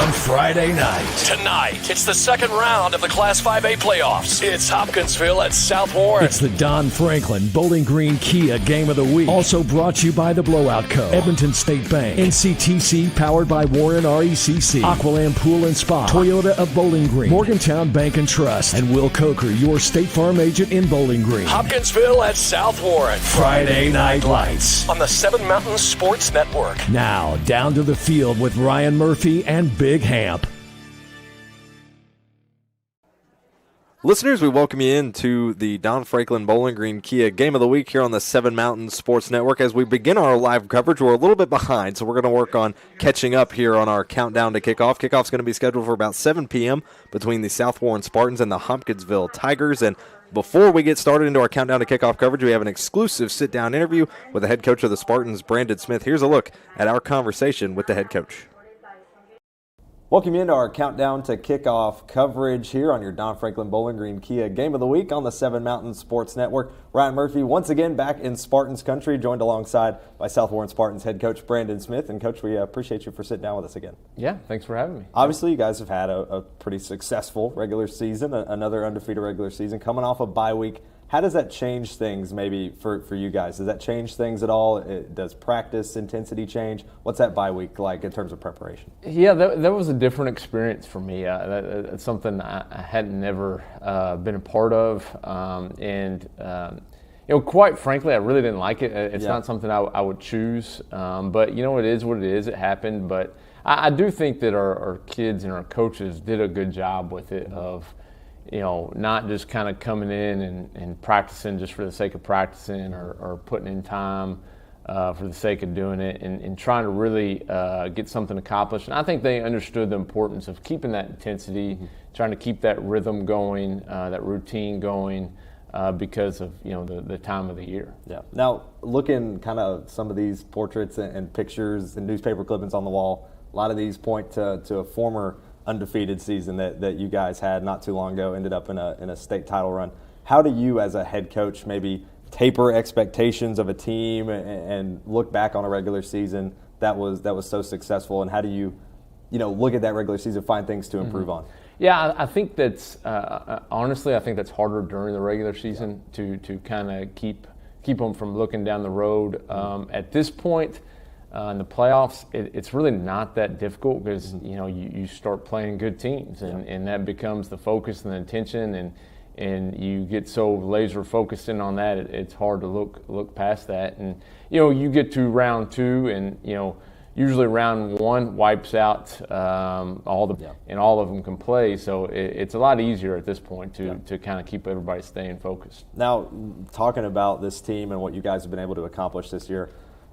on Friday night. Tonight, it's the second round of the Class 5A playoffs. It's Hopkinsville at South Warren. It's the Don Franklin Bowling Green Kia Game of the Week. Also brought to you by the Blowout Co., Edmonton State Bank, NCTC powered by Warren RECC, Aqualand Pool and Spa, Toyota of Bowling Green, Morgantown Bank and Trust, and Will Coker, your State Farm agent in Bowling Green. Hopkinsville at South Warren. Friday Night Lights on the Seven Mountains Sports Network. Now, down to the field with Ryan Murphy and Big Hamp. Listeners, we welcome you into the Don Franklin Bowling Green Kia Game of the Week here on the Seven Mountains Sports Network. As we begin our live coverage, we're a little bit behind, so we're going to work on catching up here on our countdown to kickoff. Kickoff's going to be scheduled for about 7 p.m. between the South Warren Spartans and the Hopkinsville Tigers. And before we get started into our countdown to kickoff coverage, we have an exclusive sit-down interview with the head coach of the Spartans, Brandon Smith. Here's a look at our conversation with the head coach. Welcome into our countdown to kickoff coverage here on your Don Franklin Bowling Green Kia Game of the Week on the Seven Mountains Sports Network. Ryan Murphy once again back in Spartans country, joined alongside by South Warren Spartans head coach Brandon Smith. And Coach, we appreciate you for sitting down with us again. Yeah, thanks for having me. Obviously, you guys have had a pretty successful regular season, another undefeated regular season, coming off a bye week. How does that change things maybe for you guys? Does that change things at all? Does practice intensity change? What's that bye week like in terms of preparation? Yeah, that was a different experience for me. That's something I had never been a part of. Quite frankly, I really didn't like it. It's not something I would choose. But, it is what it is. It happened. But I do think that our kids and our coaches did a good job with it of, not just kind of coming in and practicing just for the sake of practicing or putting in time for the sake of doing it and trying to really get something accomplished. And I think they understood the importance of keeping that intensity, trying to keep that rhythm going, that routine going because of, the time of the year. Yeah. Now, looking kind of some of these portraits and pictures and newspaper clippings on the wall, a lot of these point to a former undefeated season that you guys had not too long ago, ended up in a state title run. How do you as a head coach maybe taper expectations of a team and look back on a regular season that was so successful, and how do you look at that regular season, find things to improve on? Yeah, I think that's honestly, I think that's harder during the regular season to kind of keep them from looking down the road. At this point, in the playoffs, it's really not that difficult because you start playing good teams, and that becomes the focus and the intention, and you get so laser focused in on that, it's hard to look past that. And you get to round two, and usually round one wipes out and all of them can play. So it's a lot easier at this point to kind of keep everybody staying focused. Now, talking about this team and what you guys have been able to accomplish this year.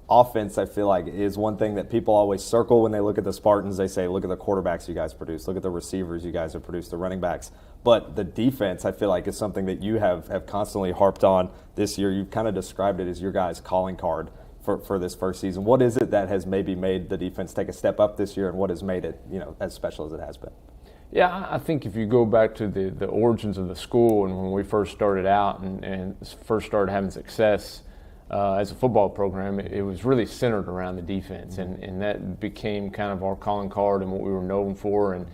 Offense, I feel like, is one thing that people always circle when they look at the Spartans. They say, look at the quarterbacks you guys produce, look at the receivers you guys have produced, the running backs. But the defense, I feel like, is something that you have constantly harped on this year. You've kind of described it as your guys' calling card for this first season. What is it that has maybe made the defense take a step up this year, and what has made it as special as it has been? Yeah, I think if you go back to the origins of the school and when we first started out and first started having success, as a football program, it was really centered around the defense, and that became kind of our calling card and what we were known for, and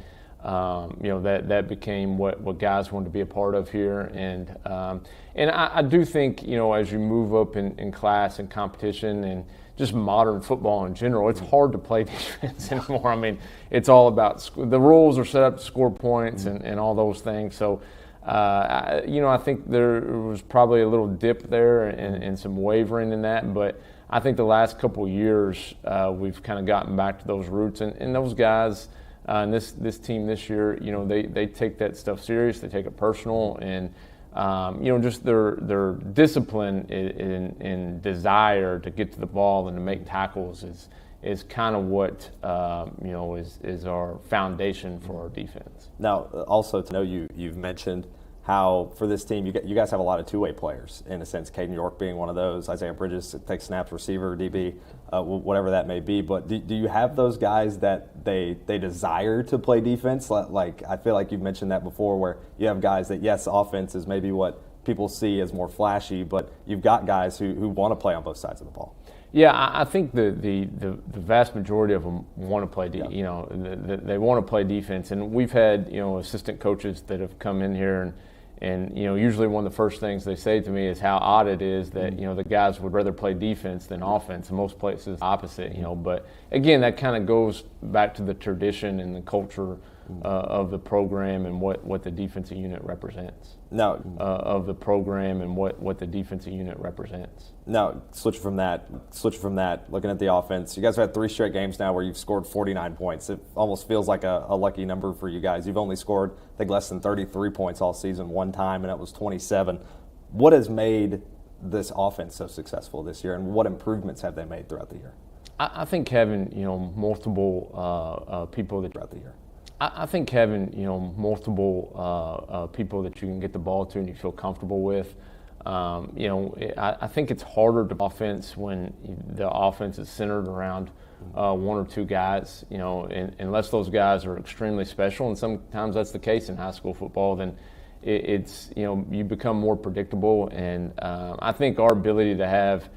that became what guys wanted to be a part of here, and I do think as you move up in class and competition and just modern football in general, it's hard to play defense anymore. I mean, it's all about the rules are set up to score points and all those things. So. I think there was probably a little dip there and some wavering in that, but I think the last couple of years we've kind of gotten back to those roots, and those guys and this team this year, they take that stuff serious, they take it personal, and just their discipline and desire to get to the ball and to make tackles is kind of what is our foundation for our defense. Now, also to know you've mentioned how for this team you guys have a lot of two-way players in a sense. Caden York being one of those. Isaiah Bridges takes snaps, receiver, DB, whatever that may be. But do you have those guys that they desire to play defense? Like I feel like you've mentioned that before, where you have guys that yes, offense is maybe what people see as more flashy, but you've got guys who want to play on both sides of the ball. Yeah, I think the vast majority of them want to play, they want to play defense. And we've had, assistant coaches that have come in here and usually one of the first things they say to me is how odd it is that, the guys would rather play defense than offense. In most places, opposite, But again, that kind of goes back to the tradition and the culture of the program and what the defensive unit represents. Now, of the program and what the defensive unit represents. Now, switch from that, looking at the offense, you guys have had 3 straight games now where you've scored 49 points. It almost feels like a lucky number for you guys. You've only scored, I think, less than 33 points all season one time, and it was 27. What has made this offense so successful this year, and what improvements have they made throughout the year? I think having, multiple people that Throughout the year. I think having multiple people that you can get the ball to and you feel comfortable with. I think it's harder to offense when the offense is centered around 1 or 2 guys. Unless those guys are extremely special, and sometimes that's the case in high school football. Then it's you become more predictable, and I think our ability to have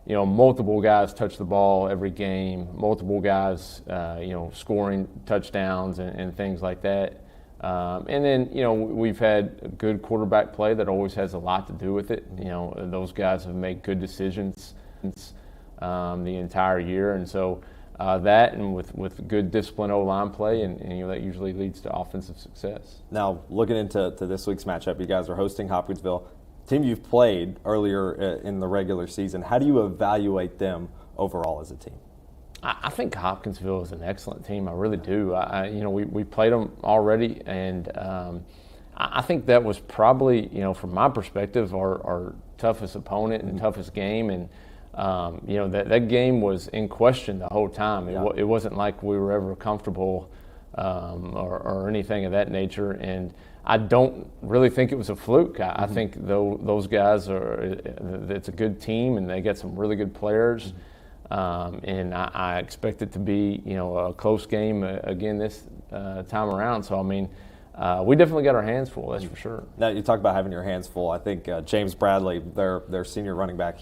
multiple guys touch the ball every game, multiple guys, scoring touchdowns and things like that. And then, we've had good quarterback play that always has a lot to do with it. Those guys have made good decisions the entire year. And so that and with good disciplined O-line play, and that usually leads to offensive success. Now, looking into this week's matchup, you guys are hosting Hopkinsville. Team you've played earlier in the regular season. How do you evaluate them overall as a team? I think Hopkinsville is an excellent team. I really do. We played them already, and I think that was probably, from my perspective, our toughest opponent and toughest game. And that game was in question the whole time. It wasn't like we were ever comfortable or anything of that nature. And I don't really think it was a fluke. I think those guys it's a good team, and they got some really good players. And I expect it to be, a close game again this time around. So, we definitely got our hands full, that's for sure. Now, you talk about having your hands full. I think James Bradley, their senior running back,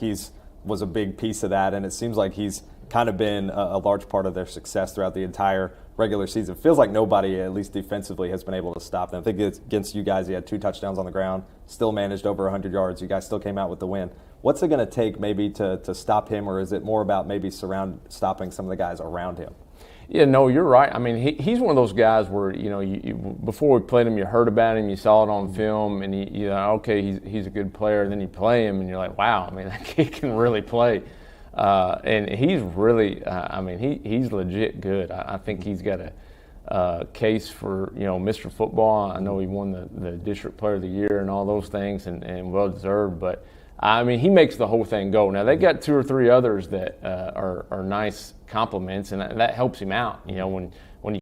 was a big piece of that, and it seems like he's kind of been a large part of their success throughout the entire regular season. It feels like nobody, at least defensively, has been able to stop them. I think against you guys, he had 2 touchdowns on the ground, still managed over 100 yards. You guys still came out with the win. What's it going to take maybe to stop him, or is it more about maybe stopping some of the guys around him? Yeah, no, you're right. He's one of those guys where, before we played him, you heard about him, you saw it on film, and he's a good player. And then you play him, and you're like, wow, that kid can really play. And he's really, he's legit good. I think he's got a case for, Mr. Football. I know he won the District Player of the Year and all those things, and well-deserved. But, he makes the whole thing go. Now, they got 2 or 3 others that are nice compliments, and that helps him out, when you.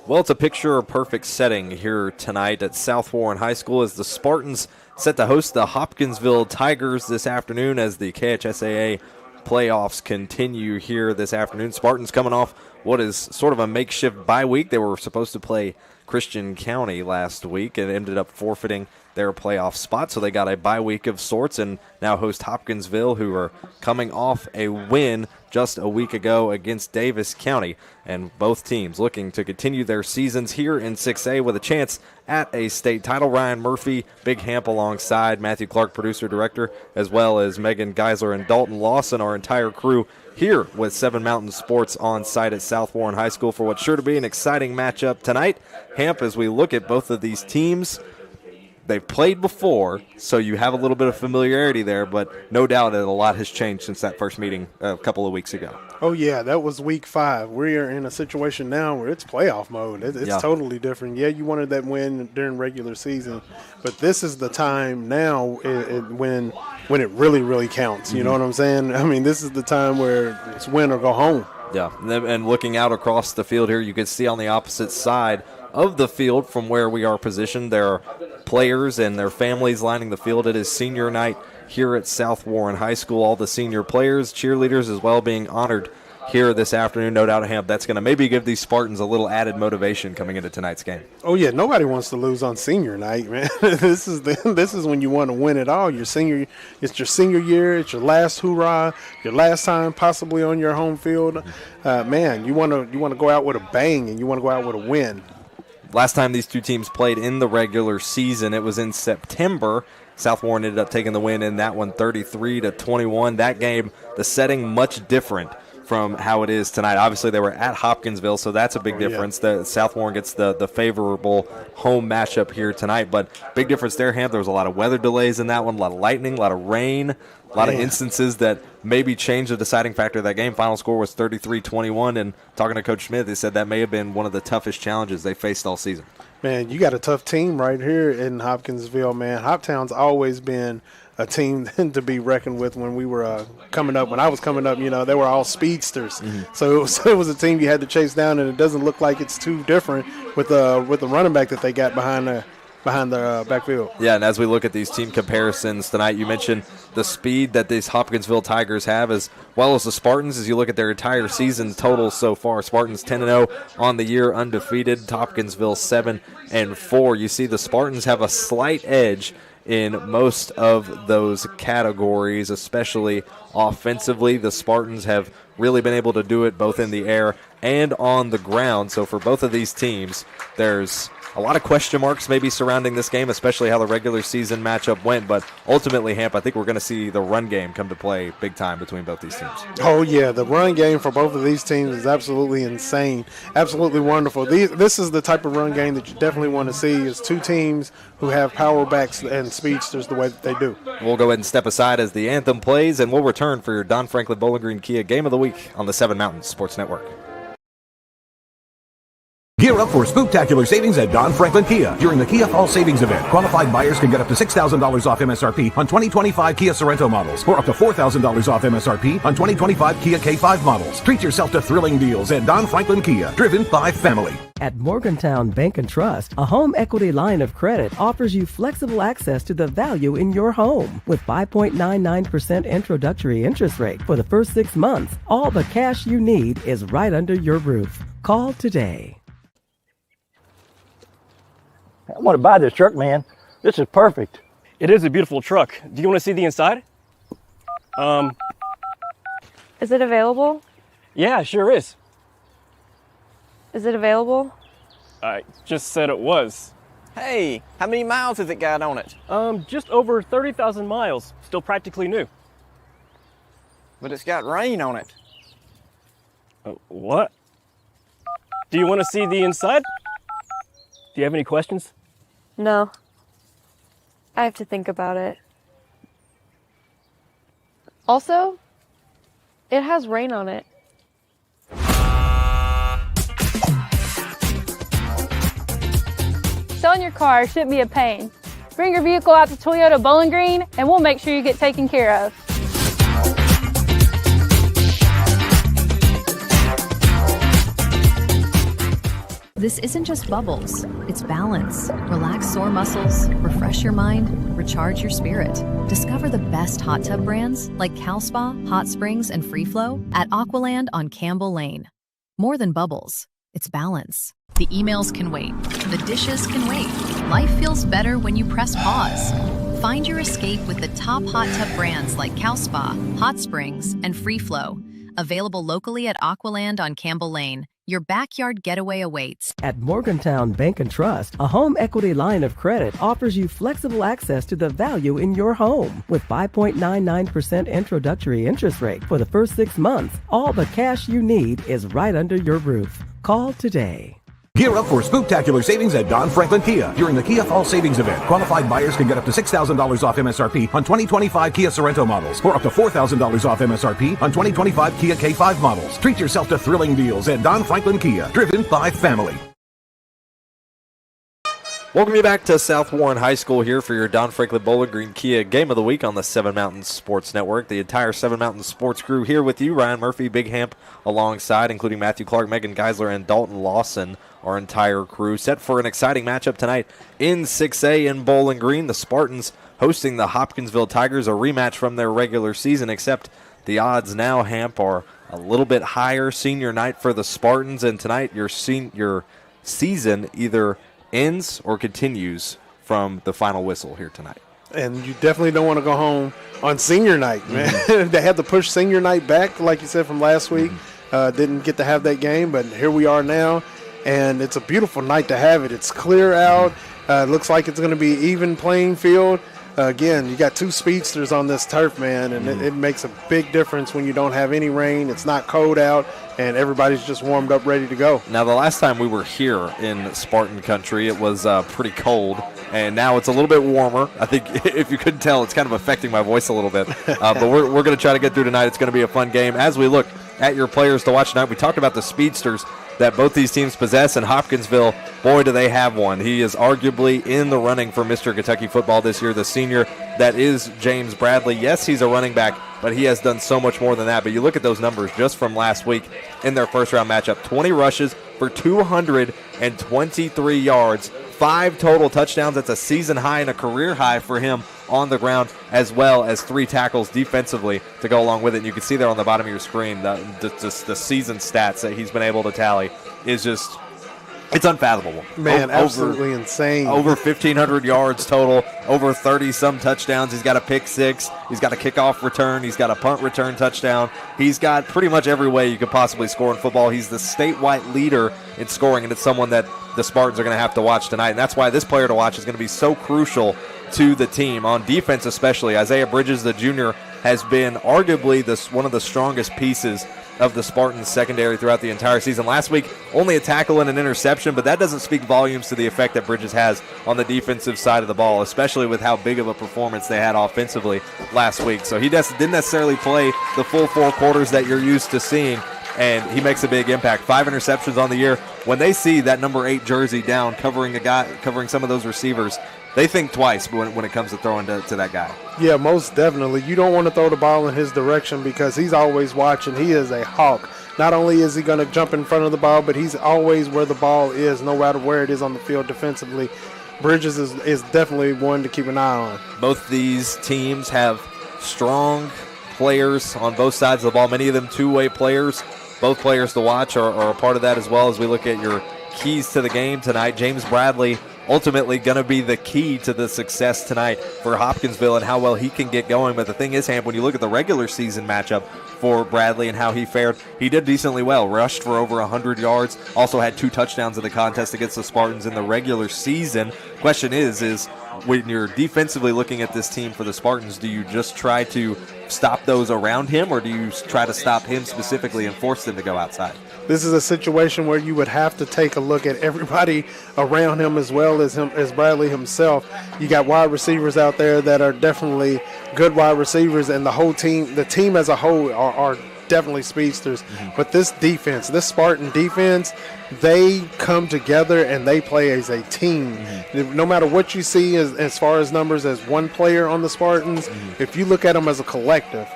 Well, it's a picture-perfect setting here tonight at South Warren High School as the Spartans set to host the Hopkinsville Tigers this afternoon as the KHSAA playoffs continue here this afternoon. Spartans coming off what is sort of a makeshift bye week. They were supposed to play Christian County last week and ended up forfeiting their playoff spot, so they got a bye week of sorts and now host Hopkinsville, who are coming off a win just a week ago against Davis County, and both teams looking to continue their seasons here in 6A with a chance at a state title. Ryan Murphy, Big Hamp alongside Matthew Clark, producer-director, as well as Megan Geisler and Dalton Lawson, our entire crew here with 7 Mountain Sports on site at South Warren High School for what's sure to be an exciting matchup tonight. Hamp, as we look at both of these teams, they've played before, so you have a little bit of familiarity there, but no doubt that a lot has changed since that first meeting a couple of weeks ago. Oh, yeah, that was week 5. We are in a situation now where it's playoff mode. It's totally different. Yeah, you wanted that win during regular season, but this is the time now when it really, really counts. You know what I'm saying? This is the time where it's win or go home. Yeah, and looking out across the field here, you can see on the opposite side of the field from where we are positioned, there are players and their families lining the field. It is senior night here at South Warren High School. All the senior players, cheerleaders as well, being honored here this afternoon. No doubt, Hamp, that's going to maybe give these Spartans a little added motivation coming into tonight's game. Oh yeah, nobody wants to lose on senior night, man. This is when you want to win it all. It's your senior year. It's your last hoorah. Your last time possibly on your home field. Man, you want to go out with a bang, and you want to go out with a win. Last time these two teams played in the regular season, it was in September. South Warren ended up taking the win in that one, 33-21. That game, the setting much different from how it is tonight. Obviously, they were at Hopkinsville, so that's a big difference. The South Warren gets the favorable home matchup here tonight, but big difference there, Ham. There was a lot of weather delays in that one, a lot of lightning, a lot of rain, a lot of instances that maybe changed the deciding factor of that game. Final score was 33-21, and talking to Coach Smith, he said that may have been one of the toughest challenges they faced all season. Man, you got a tough team right here in Hopkinsville, man. Hoptown's always been a team to be reckoned with. When we were coming up, when I was coming up, they were all speedsters. Mm-hmm. So it was a team you had to chase down, and it doesn't look like it's too different with the running back that they got behind the backfield. Yeah, and as we look at these team comparisons tonight, you mentioned the speed that these Hopkinsville Tigers have as well as the Spartans. As you look at their entire season total so far, Spartans 10-0 on the year, undefeated. Hopkinsville 7-4. You see the Spartans have a slight edge in most of those categories, especially offensively. The Spartans have really been able to do it both in the air and on the ground. So for both of these teams, there's a lot of question marks maybe surrounding this game, especially how the regular season matchup went. But ultimately, Hamp, I think we're going to see the run game come to play big time between both these teams. Oh, yeah. The run game for both of these teams is absolutely insane, absolutely wonderful. This is the type of run game that you definitely want to see, is two teams who have power backs and speedsters the way that they do. We'll go ahead and step aside as the anthem plays, and we'll return for your Don Franklin Bowling Green Kia Game of the Week on the 7 Mountains Sports Network. Gear up for spooktacular savings at Don Franklin Kia during the Kia Fall Savings Event. Qualified buyers can get up to $6,000 off MSRP on 2025 Kia Sorento models, or up to $4,000 off MSRP on 2025 Kia K5 models. Treat yourself to thrilling deals at Don Franklin Kia, driven by family. At Morgantown Bank and Trust, a home equity line of credit offers you flexible access to the value in your home. With 5.99% introductory interest rate for the first 6 months, all the cash you need is right under your roof. Call today. I want to buy this truck, man. This is perfect. It is a beautiful truck. Do you want to see the inside? Is it available? Yeah, sure is. Is it available? I just said it was. Hey, how many miles has it got on it? Just over 30,000 miles. Still practically new. But it's got rain on it. What? Do you want to see the inside? Do you have any questions? No. I have to think about it. Also, it has rain on it. Selling your car shouldn't be a pain. Bring your vehicle out to Toyota Bowling Green and we'll make sure you get taken care of. This isn't just bubbles, it's balance. Relax sore muscles, refresh your mind, recharge your spirit. Discover the best hot tub brands like Cal Spa, Hot Springs, and Free Flow at Aqualand on Campbell Lane. More than bubbles, it's balance. The emails can wait, the dishes can wait. Life feels better when you press pause. Find your escape with the top hot tub brands like Cal Spa, Hot Springs, and Free Flow. Available locally at Aqualand on Campbell Lane. Your backyard getaway awaits. At Morgantown Bank and Trust, a home equity line of credit offers you flexible access to the value in your home. With 5.99% introductory interest rate for the first 6 months, all the cash you need is right under your roof. Call today. Gear up for spooktacular savings at Don Franklin Kia during the Kia Fall Savings Event. Qualified buyers can get up to $6,000 off MSRP on 2025 Kia Sorento models, or up to $4,000 off MSRP on 2025 Kia K5 models. Treat yourself to thrilling deals at Don Franklin Kia, driven by family. Welcome you back to South Warren High School here for your Don Franklin Bowling Green Kia Game of the Week on the 7 Mountains Sports Network. The entire 7 Mountains Sports crew here with you. Ryan Murphy, Big Hamp alongside, including Matthew Clark, Megan Geisler, and Dalton Lawson. Our entire crew set for an exciting matchup tonight in 6A in Bowling Green. The Spartans hosting the Hopkinsville Tigers, a rematch from their regular season, except the odds now, Hamp, are a little bit higher senior night for the Spartans, and tonight your season either ends or continues from the final whistle here tonight. And you definitely don't want to go home on senior night, man. They had to push senior night back, like you said, from last week. Didn't get to have that game, but here we are now, and it's a beautiful night to have it. It's clear out. Looks like it's going to be even playing field. Again, you got two speedsters on this turf, man, and it makes a big difference when you don't have any rain. It's not cold out, and everybody's just warmed up, ready to go. Now, the last time we were here in Spartan country, it was pretty cold, and now it's a little bit warmer. I think if you couldn't tell, it's kind of affecting my voice a little bit. But we're going to try to get through tonight. It's going to be a fun game. As we look at your players to watch tonight, we talked about the speedsters that both these teams possess, and Hopkinsville, boy, do they have one. He is arguably in the running for Mr. Kentucky football this year, the senior that is James Bradley. Yes, he's a running back, but he has done so much more than that. But you look at those numbers just from last week in their first-round matchup, 20 rushes for 223 yards, 5 total touchdowns. That's a season high and a career high for him on the ground, as well as 3 tackles defensively to go along with it. And you can see there on the bottom of your screen the season stats that he's been able to tally is just, it's unfathomable. Man, absolutely insane. Over 1,500 yards total, over 30-some touchdowns. He's got a pick 6. He's got a kickoff return. He's got a punt return touchdown. He's got pretty much every way you could possibly score in football. He's the statewide leader in scoring, and it's someone that the Spartans are going to have to watch tonight. And that's why this player to watch is going to be so crucial to the team. On defense especially, Isaiah Bridges, the junior, has been arguably one of the strongest pieces of the Spartans secondary throughout the entire season. Last week, only a tackle and an interception, but that doesn't speak volumes to the effect that Bridges has on the defensive side of the ball, especially with how big of a performance they had offensively last week. So he didn't necessarily play the full 4 quarters that you're used to seeing, and he makes a big impact. 5 interceptions on the year. When they see that number 8 jersey down covering some of those receivers, they think twice when it comes to throwing to that guy. Yeah, most definitely. You don't want to throw the ball in his direction because he's always watching. He is a hawk. Not only is he going to jump in front of the ball, but he's always where the ball is, no matter where it is on the field defensively. Bridges is definitely one to keep an eye on. Both these teams have strong players on both sides of the ball, many of them two-way players. Both players to watch are a part of that as well as we look at your keys to the game tonight. James Bradley ultimately going to be the key to the success tonight for Hopkinsville and how well he can get going. But the thing is, Hamp, when you look at the regular season matchup for Bradley and how he fared, he did decently well. Rushed for over 100 yards, also had 2 touchdowns in the contest against the Spartans in the regular season. Question is when you're defensively looking at this team for the Spartans, do you just try to stop those around him, or do you try to stop him specifically and force them to go outside? This is a situation where you would have to take a look at everybody around him as well as Bradley himself. You got wide receivers out there that are definitely good wide receivers, and the team as a whole are definitely speedsters. But this defense, this Spartan defense, they come together and they play as a team. No matter what you see as far as numbers as one player on the Spartans, if you look at them as a collective,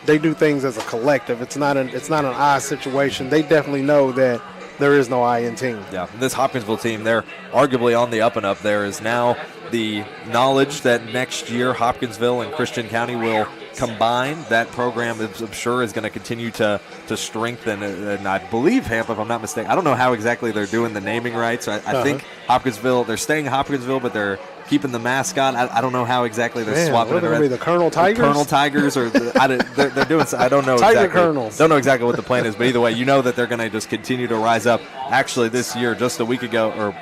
they do things as a collective. It's not an I situation. They definitely know that there is no I in team. Yeah, this Hopkinsville team, they're arguably on the up and up. There is now the knowledge that next year Hopkinsville and Christian County will combine. That program, I'm sure, is going to continue to strengthen. And I believe, Hamp, if I'm not mistaken, I don't know how exactly they're doing the naming rights. I think Hopkinsville, they're staying Hopkinsville, but they're keeping the mascot. I don't know how exactly they're swapping it around. The Colonel Tigers? The Colonel Tigers, or they're doing. I don't know. Tiger exactly. Colonels. Don't know exactly what the plan is, but either way, you know that they're going to just continue to rise up. Actually, this year, just a week ago,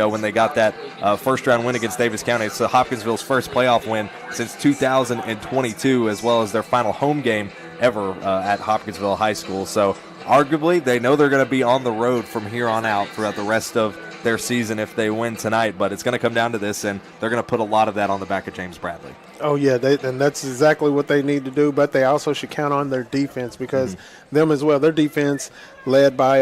when they got that first-round win against Davis County, it's Hopkinsville's first playoff win since 2022, as well as their final home game ever at Hopkinsville High School. So, arguably, they know they're going to be on the road from here on out throughout the rest of their season if they win tonight, but it's going to come down to this, and they're going to put a lot of that on the back of James Bradley. Oh, yeah, and that's exactly what they need to do, but they also should count on their defense because them as well, their defense led by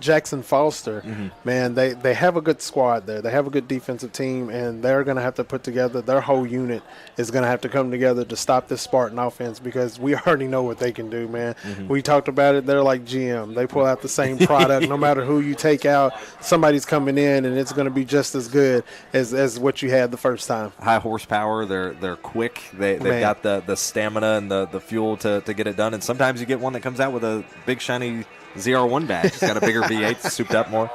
Jackson Foster, man, they have a good squad there. They have a good defensive team, and they're going to have to put together, their whole unit is going to have to come together to stop this Spartan offense, because we already know what they can do, man. We talked about it. They're like GM. They pull out the same product. No matter who you take out, somebody's coming in, and it's going to be just as good as what you had the first time. High horsepower. They're quick. They've got the stamina and the fuel to get it done. And sometimes you get one that comes out with a big, shiny ZR1 badge. It's got a bigger V8, souped up more.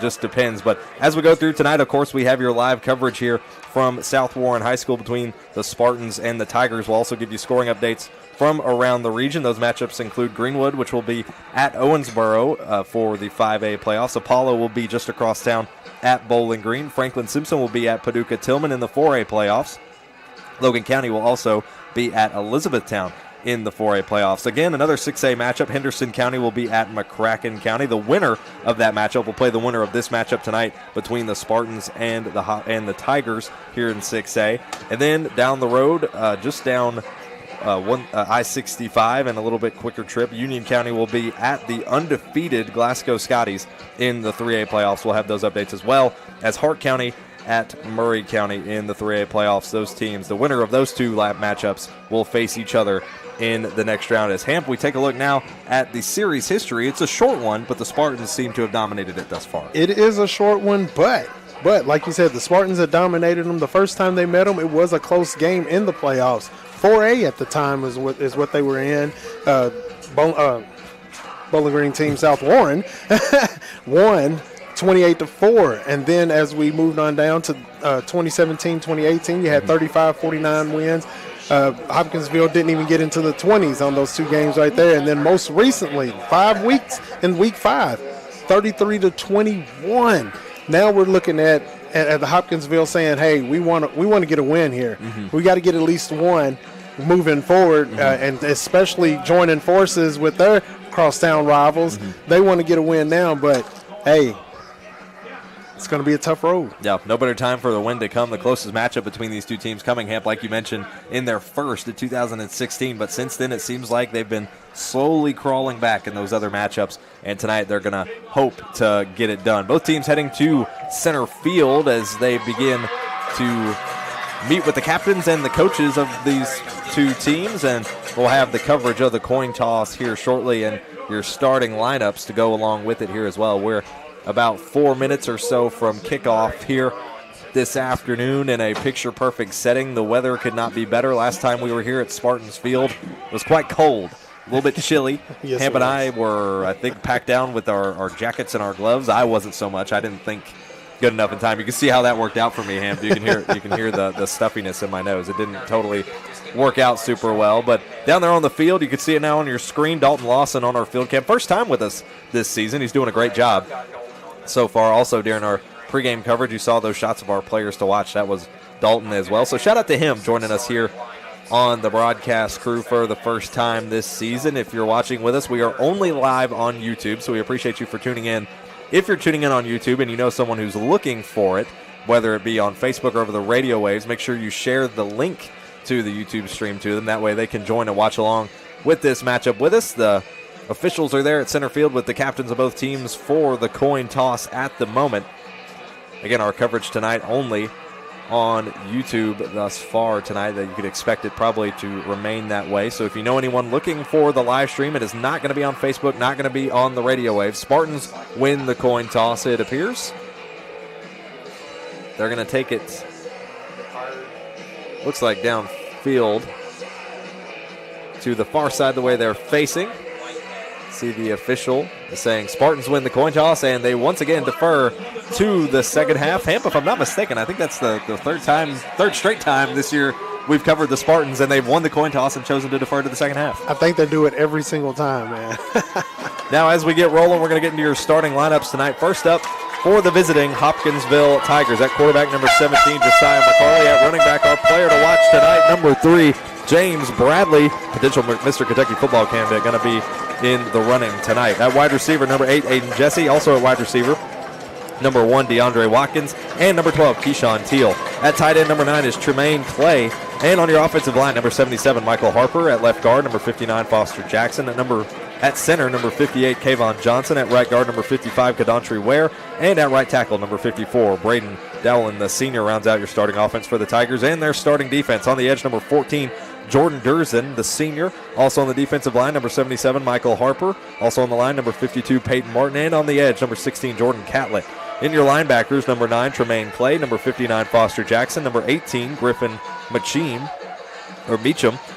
Just depends. But as we go through tonight, of course, we have your live coverage here from South Warren High School between the Spartans and the Tigers. We'll also give you scoring updates from around the region. Those matchups include Greenwood, which will be at Owensboro for the 5A playoffs. Apollo will be just across town at Bowling Green. Franklin Simpson will be at Paducah Tillman in the 4A playoffs. Logan County will also be at Elizabethtown in the 4A playoffs. Again, another 6A matchup. Henderson County will be at McCracken County. The winner of that matchup will play the winner of this matchup tonight between the Spartans and the Tigers here in 6A. And then down the road, just down I-65 and a little bit quicker trip, Union County will be at the undefeated Glasgow Scotties in the 3A playoffs. We'll have those updates as well as Hart County at Murray County in the 3A playoffs. Those teams, the winner of those two lap matchups, will face each other in the next round. As Hamp, we take a look now at the series history. It's a short one, but the Spartans seem to have dominated it thus far. It is a short one, but like you said, the Spartans had dominated them. The first time they met them, it was a close game in the playoffs. 4A at the time is what they were in. Bowling Green team South Warren won 28-4, and then as we moved on down to 2017-2018, you had 35-49 wins. Hopkinsville didn't even get into the 20s on those two games right there, and then most recently, 5 weeks in week 5, 33-21. Now we're looking at the Hopkinsville saying, "Hey, we want to get a win here. We got to get at least one moving forward, and especially joining forces with their crosstown rivals. They want to get a win now, but hey." It's going to be a tough road. Yeah, no better time for the win to come. The closest matchup between these two teams coming, Hamp, like you mentioned, in their first in 2016. But since then, it seems like they've been slowly crawling back in those other matchups. And tonight, they're going to hope to get it done. Both teams heading to center field as they begin to meet with the captains and the coaches of these two teams. And we'll have the coverage of the coin toss here shortly and your starting lineups to go along with it here as well. We're about 4 minutes or so from kickoff here this afternoon in a picture-perfect setting. The weather could not be better. Last time we were here at Spartans Field, it was quite cold, a little bit chilly. Yes, Hamp and I were, I think, packed down with our jackets and our gloves. I wasn't so much. I didn't think good enough in time. You can see how that worked out for me, Hamp. You can hear the stuffiness in my nose. It didn't totally work out super well. But down there on the field, you can see it now on your screen. Dalton Lawson on our field cam. First time with us this season. He's doing a great job so far. Also during our pregame coverage, you saw those shots of our players to watch. That was Dalton as well. So shout out to him joining us here on the broadcast crew for the first time this season. If you're watching with us, we are only live on YouTube, so we appreciate you for tuning in. If you're tuning in on YouTube and you know someone who's looking for it, whether it be on Facebook or over the radio waves, make sure you share the link to the YouTube stream to them. That way they can join and watch along with this matchup with us. The officials are there at center field with the captains of both teams for the coin toss at the moment. Again, our coverage tonight only on YouTube thus far tonight. That you could expect it probably to remain that way. So if you know anyone looking for the live stream, it is not going to be on Facebook, not going to be on the radio waves. Spartans win the coin toss, it appears. They're going to take it, looks like downfield to the far side the way they're facing. See the official saying Spartans win the coin toss, and they once again defer to the second half. Hamp, if I'm not mistaken, I think that's the third straight time this year we've covered the Spartans, and they've won the coin toss and chosen to defer to the second half. I think they do it every single time, man. Now, as we get rolling, we're going to get into your starting lineups tonight. First up, for the visiting Hopkinsville Tigers, at quarterback, number 17, Josiah McCauley. At running back, our player to watch tonight, number 3, James Bradley, potential Mr. Kentucky football candidate, going to be in the running tonight. At wide receiver, number 8, Aiden Jesse, also at wide receiver, number 1, DeAndre Watkins, and number 12, Keyshawn Teal. At tight end, number 9 is Tremaine Clay. And on your offensive line, number 77, Michael Harper. At left guard, number 59, Foster Jackson. At number At center, number 58, Kayvon Johnson. At right guard, number 55, Kadantri Ware. And at right tackle, number 54, Braden Dowling, the senior, rounds out your starting offense for the Tigers and their starting defense. On the edge, number 14, Jordan Durzin, the senior. Also on the defensive line, number 77, Michael Harper. Also on the line, number 52, Peyton Martin. And on the edge, number 16, Jordan Catlett. In your linebackers, number 9, Tremaine Clay. Number 59, Foster Jackson. Number 18, Griffin Meacham.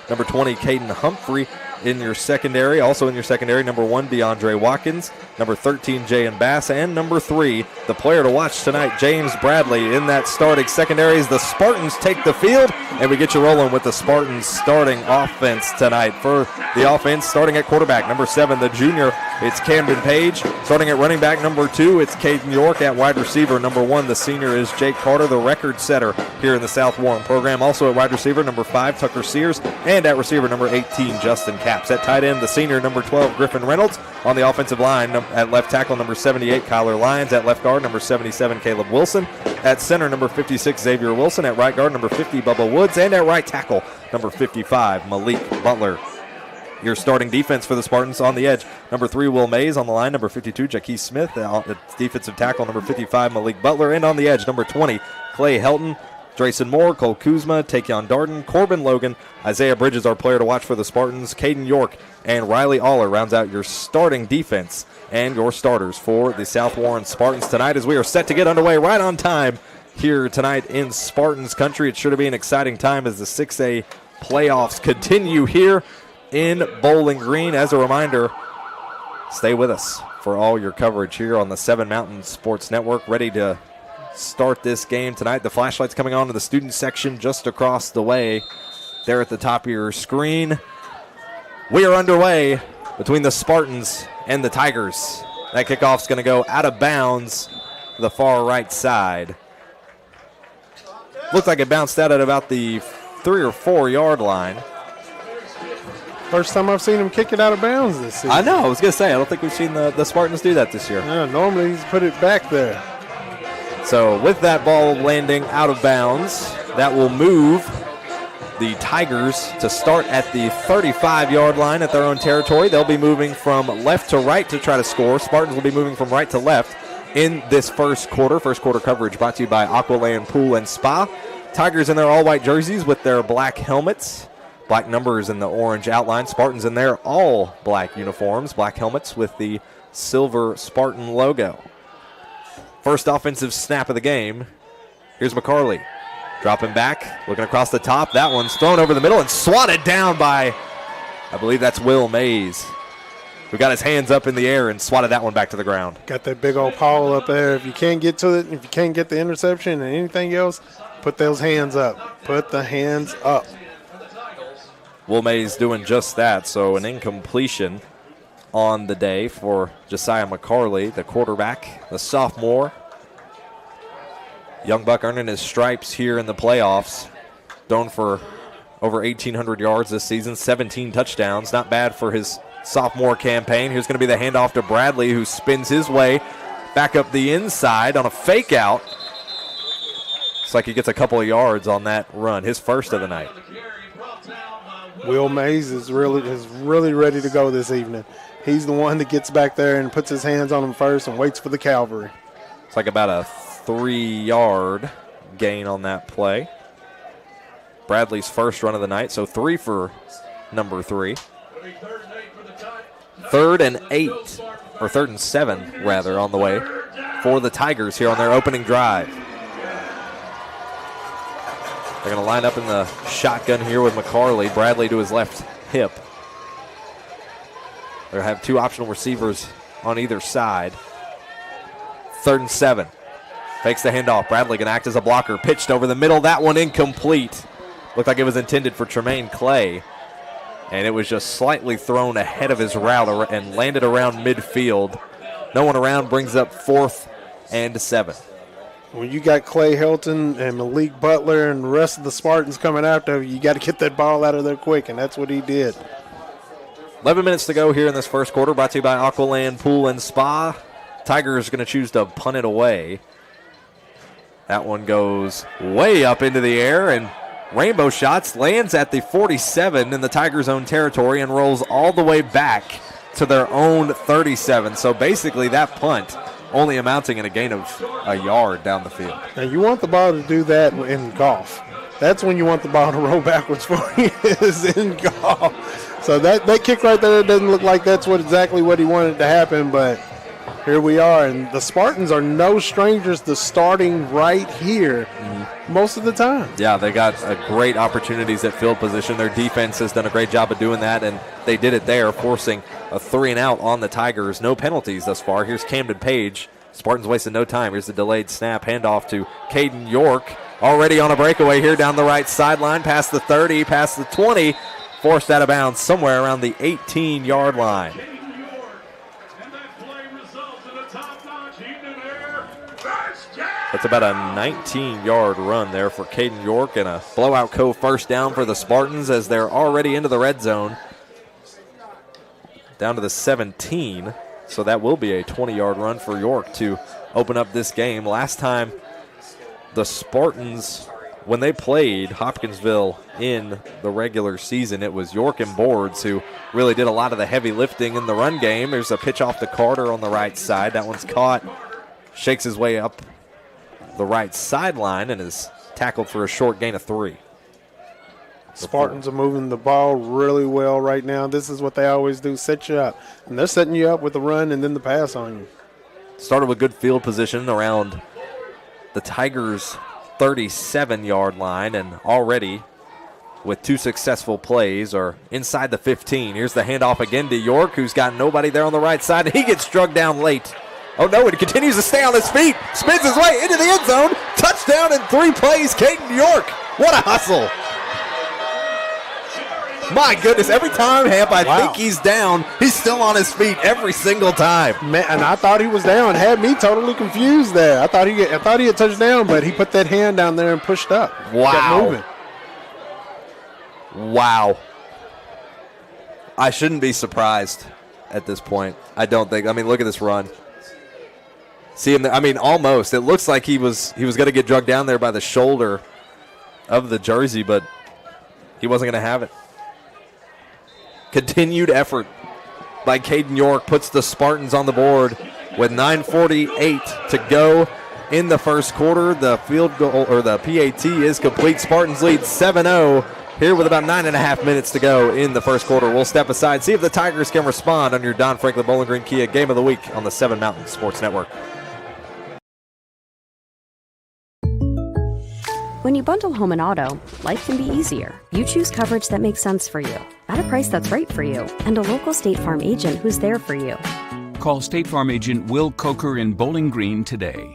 Number 20, Caden Humphrey. In your secondary, also in your secondary, number 1, DeAndre Watkins. Number 13, Jayan Bass. And number 3, the player to watch tonight, James Bradley. In that starting secondary as the Spartans take the field, and we get you rolling with the Spartans starting offense tonight. For the offense, starting at quarterback, number 7, the junior, it's Camden Page. Starting at running back, number 2, it's Caden York. At wide receiver, number 1, the senior, is Jake Carter, the record setter here in the South Warren program. Also at wide receiver, number 5, Tucker Sears. And at receiver, number 18, Justin Caps. At tight end, the senior, number 12, Griffin Reynolds. On the offensive line, at left tackle, number 78, Kyler Lyons. At left guard, number 77, Caleb Wilson. At center, number 56, Xavier Wilson. At right guard, number 50, Bubba Woods. And at right tackle, number 55, Malik Butler. Your starting defense for the Spartans: on the edge, number 3, Will Mays. On the line, number 52, Jaquez Smith. The defensive tackle, number 55, Malik Butler. And on the edge, number 20, Clay Helton. Drayson Moore, Cole Kuzma, Takeon Darden, Corbin Logan, Isaiah Bridges, our player to watch for the Spartans, Caden York, and Riley Aller rounds out your starting defense and your starters for the South Warren Spartans tonight, as we are set to get underway right on time here tonight in Spartans country. It's sure to be an exciting time as the 6A playoffs continue here in Bowling Green. As a reminder, stay with us for all your coverage here on the 7 Mountain Sports Network, ready to start this game tonight. The flashlights coming on to the student section just across the way there at the top of your screen. We are underway between the Spartans and the Tigers. That kickoff's going to go out of bounds to the far right side. Looked like it bounced out at about the 3 or 4 yard line. First time I've seen him kick it out of bounds this season. I know, I was going to say, I don't think we've seen the Spartans do that this year. Yeah, normally he's put it back there. So with that ball landing out of bounds, that will move the Tigers to start at the 35-yard line at their own territory. They'll be moving from left to right to try to score. Spartans will be moving from right to left in this first quarter. First quarter coverage brought to you by Aqualand Pool and Spa. Tigers in their all-white jerseys with their black helmets, black numbers in the orange outline. Spartans in their all-black uniforms, black helmets with the silver Spartan logo. First offensive snap of the game. Here's McCarley. Dropping back, looking across the top. That one's thrown over the middle and swatted down by, I believe that's Will Mays, who got his hands up in the air and swatted that one back to the ground. Got that big old paw up there. If you can't get to it, if you can't get the interception and anything else, put those hands up. Put the hands up. Will Mays doing just that, so an incompletion on the day for Josiah McCarley, the quarterback, the sophomore. Young Buck earning his stripes here in the playoffs. Thrown for over 1,800 yards this season, 17 touchdowns. Not bad for his sophomore campaign. Here's going to be the handoff to Bradley, who spins his way back up the inside on a fake out. Looks like he gets a couple of yards on that run, his first of the night. Will Mays is really ready to go this evening. He's the one that gets back there and puts his hands on him first and waits for the cavalry. It's like about a 3-yard gain on that play. Bradley's first run of the night, so 3 for number 3. 3rd and 8, or 3rd and 7, rather, on the way for the Tigers here on their opening drive. They're going to line up in the shotgun here with McCarley. Bradley to his left hip. They're going to have 2 optional receivers on either side. 3rd and 7. Fakes the handoff. Bradley going to act as a blocker. Pitched over the middle. That one incomplete. Looked like it was intended for Tremaine Clay. And it was just slightly thrown ahead of his route and landed around midfield. No one around, brings up 4th and 7. When you got Clay Helton and Malik Butler and the rest of the Spartans coming after you, got to get that ball out of there quick, and that's what he did. 11 minutes to go here in this first quarter, brought to you by Aqualand Pool and Spa. Tigers going to choose to punt it away. That one goes way up into the air, and Rainbow Shots lands at the 47 in the Tigers' own territory and rolls all the way back to their own 37. So basically that punt only amounting in a gain of a yard down the field. Now you want the ball to do that in golf. That's when you want the ball to roll backwards for you, is in golf. So that kick right there doesn't look like that's exactly what he wanted to happen, but here we are. And the Spartans are no strangers to starting right here most of the time. Yeah, they got great opportunities at field position. Their defense has done a great job of doing that, and they did it there, forcing a 3-and-out on the Tigers. No penalties thus far. Here's Camden Page. Spartans wasted no time. Here's the delayed snap. Handoff to Caden York. Already on a breakaway here down the right sideline, past the 30, past the 20. Forced out of bounds somewhere around the 18-yard line. That's about a 19-yard run there for Caden York, and a blowout first down for the Spartans as they're already into the red zone. Down to the 17, so that will be a 20-yard run for York to open up this game. Last time the Spartans, when they played Hopkinsville in the regular season, it was York and Boards who really did a lot of the heavy lifting in the run game. There's a pitch off to Carter on the right side. That one's caught, shakes his way up the right sideline and is tackled for a short gain of 3. Spartans are moving the ball really well right now. This is what they always do, set you up. And they're setting you up with the run and then the pass on you. Started with good field position around the Tigers' 37-yard line, and already with 2 successful plays are inside the 15. Here's the handoff again to York, who's got nobody there on the right side, and he gets struck down late. Oh, no, he continues to stay on his feet, spins his way into the end zone. Touchdown in 3 plays, Caden York. What a hustle. My goodness, every time, Hamp, I think he's down, he's still on his feet every single time. Man, and I thought he was down. Had me totally confused there. I thought he had touched down, but he put that hand down there and pushed up. Wow. Kept moving. Wow. I shouldn't be surprised at this point. I don't think. I mean, look at this run. See him there. I mean, almost. It looks like he was going to get drugged down there by the shoulder of the jersey, but he wasn't going to have it. Continued effort by Caden York puts the Spartans on the board with 9:48 to go in the first quarter. The field goal, or the PAT, is complete. Spartans lead 7-0 here with about 9.5 minutes to go in the first quarter. We'll step aside, see if the Tigers can respond on your Don Franklin Bowling Green Kia Game of the Week on the 7 Mountain Sports Network. When you bundle home and auto, life can be easier. You choose coverage that makes sense for you, at a price that's right for you, and a local State Farm agent who's there for you. Call State Farm agent Will Coker in Bowling Green today.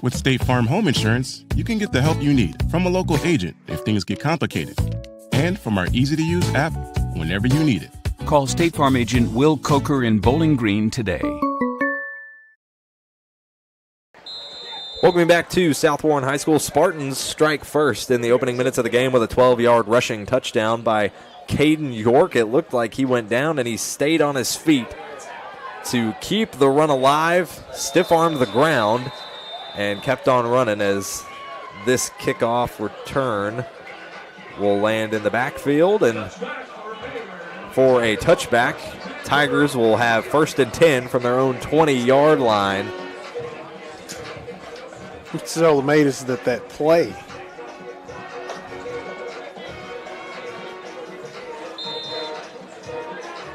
With State Farm Home Insurance, you can get the help you need from a local agent if things get complicated, and from our easy-to-use app whenever you need it. Call State Farm agent Will Coker in Bowling Green today. Welcome back to South Warren High School. Spartans strike first in the opening minutes of the game with a 12-yard rushing touchdown by Caden York. It looked like he went down and he stayed on his feet to keep the run alive, stiff-armed the ground, and kept on running as this kickoff return will land in the backfield. And for a touchback, Tigers will have 1st and 10 from their own 20-yard line. It's so amazing that play.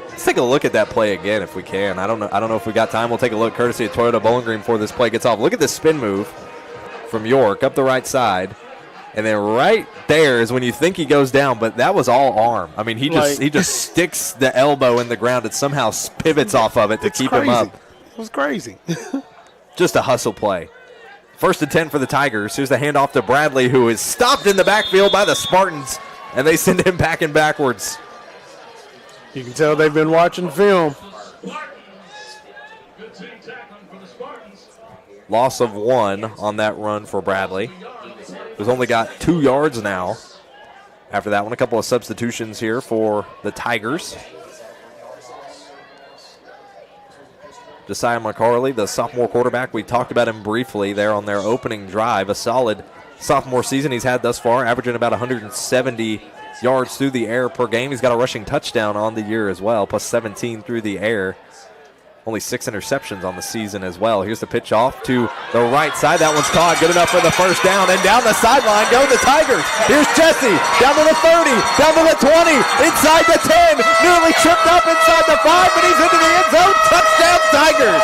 Let's take a look at that play again if we can. I don't know if we got time. We'll take a look courtesy of Toyota Bowling Green before this play gets off. Look at this spin move from York up the right side. And then right there is when you think he goes down, but that was all arm. I mean, he just sticks the elbow in the ground and somehow pivots off of it to keep him up. It was crazy. Just a hustle play. 1st and 10 for the Tigers. Here's the handoff to Bradley, who is stopped in the backfield by the Spartans, and they send him packing backwards. You can tell they've been watching film. Loss of 1 on that run for Bradley, who's only got 2 yards now. After that one, a couple of substitutions here for the Tigers. Josiah McCarley, the sophomore quarterback, we talked about him briefly there on their opening drive. A solid sophomore season he's had thus far, averaging about 170 yards through the air per game. He's got a rushing touchdown on the year as well, plus 17 through the air. Only 6 interceptions on the season as well. Here's the pitch off to the right side. That one's caught. Good enough for the first down. And down the sideline go the Tigers. Here's Jesse. Down to the 30. Down to the 20. Inside the 10. Nearly tripped up inside the 5, but he's into the end zone. Touchdown Tigers.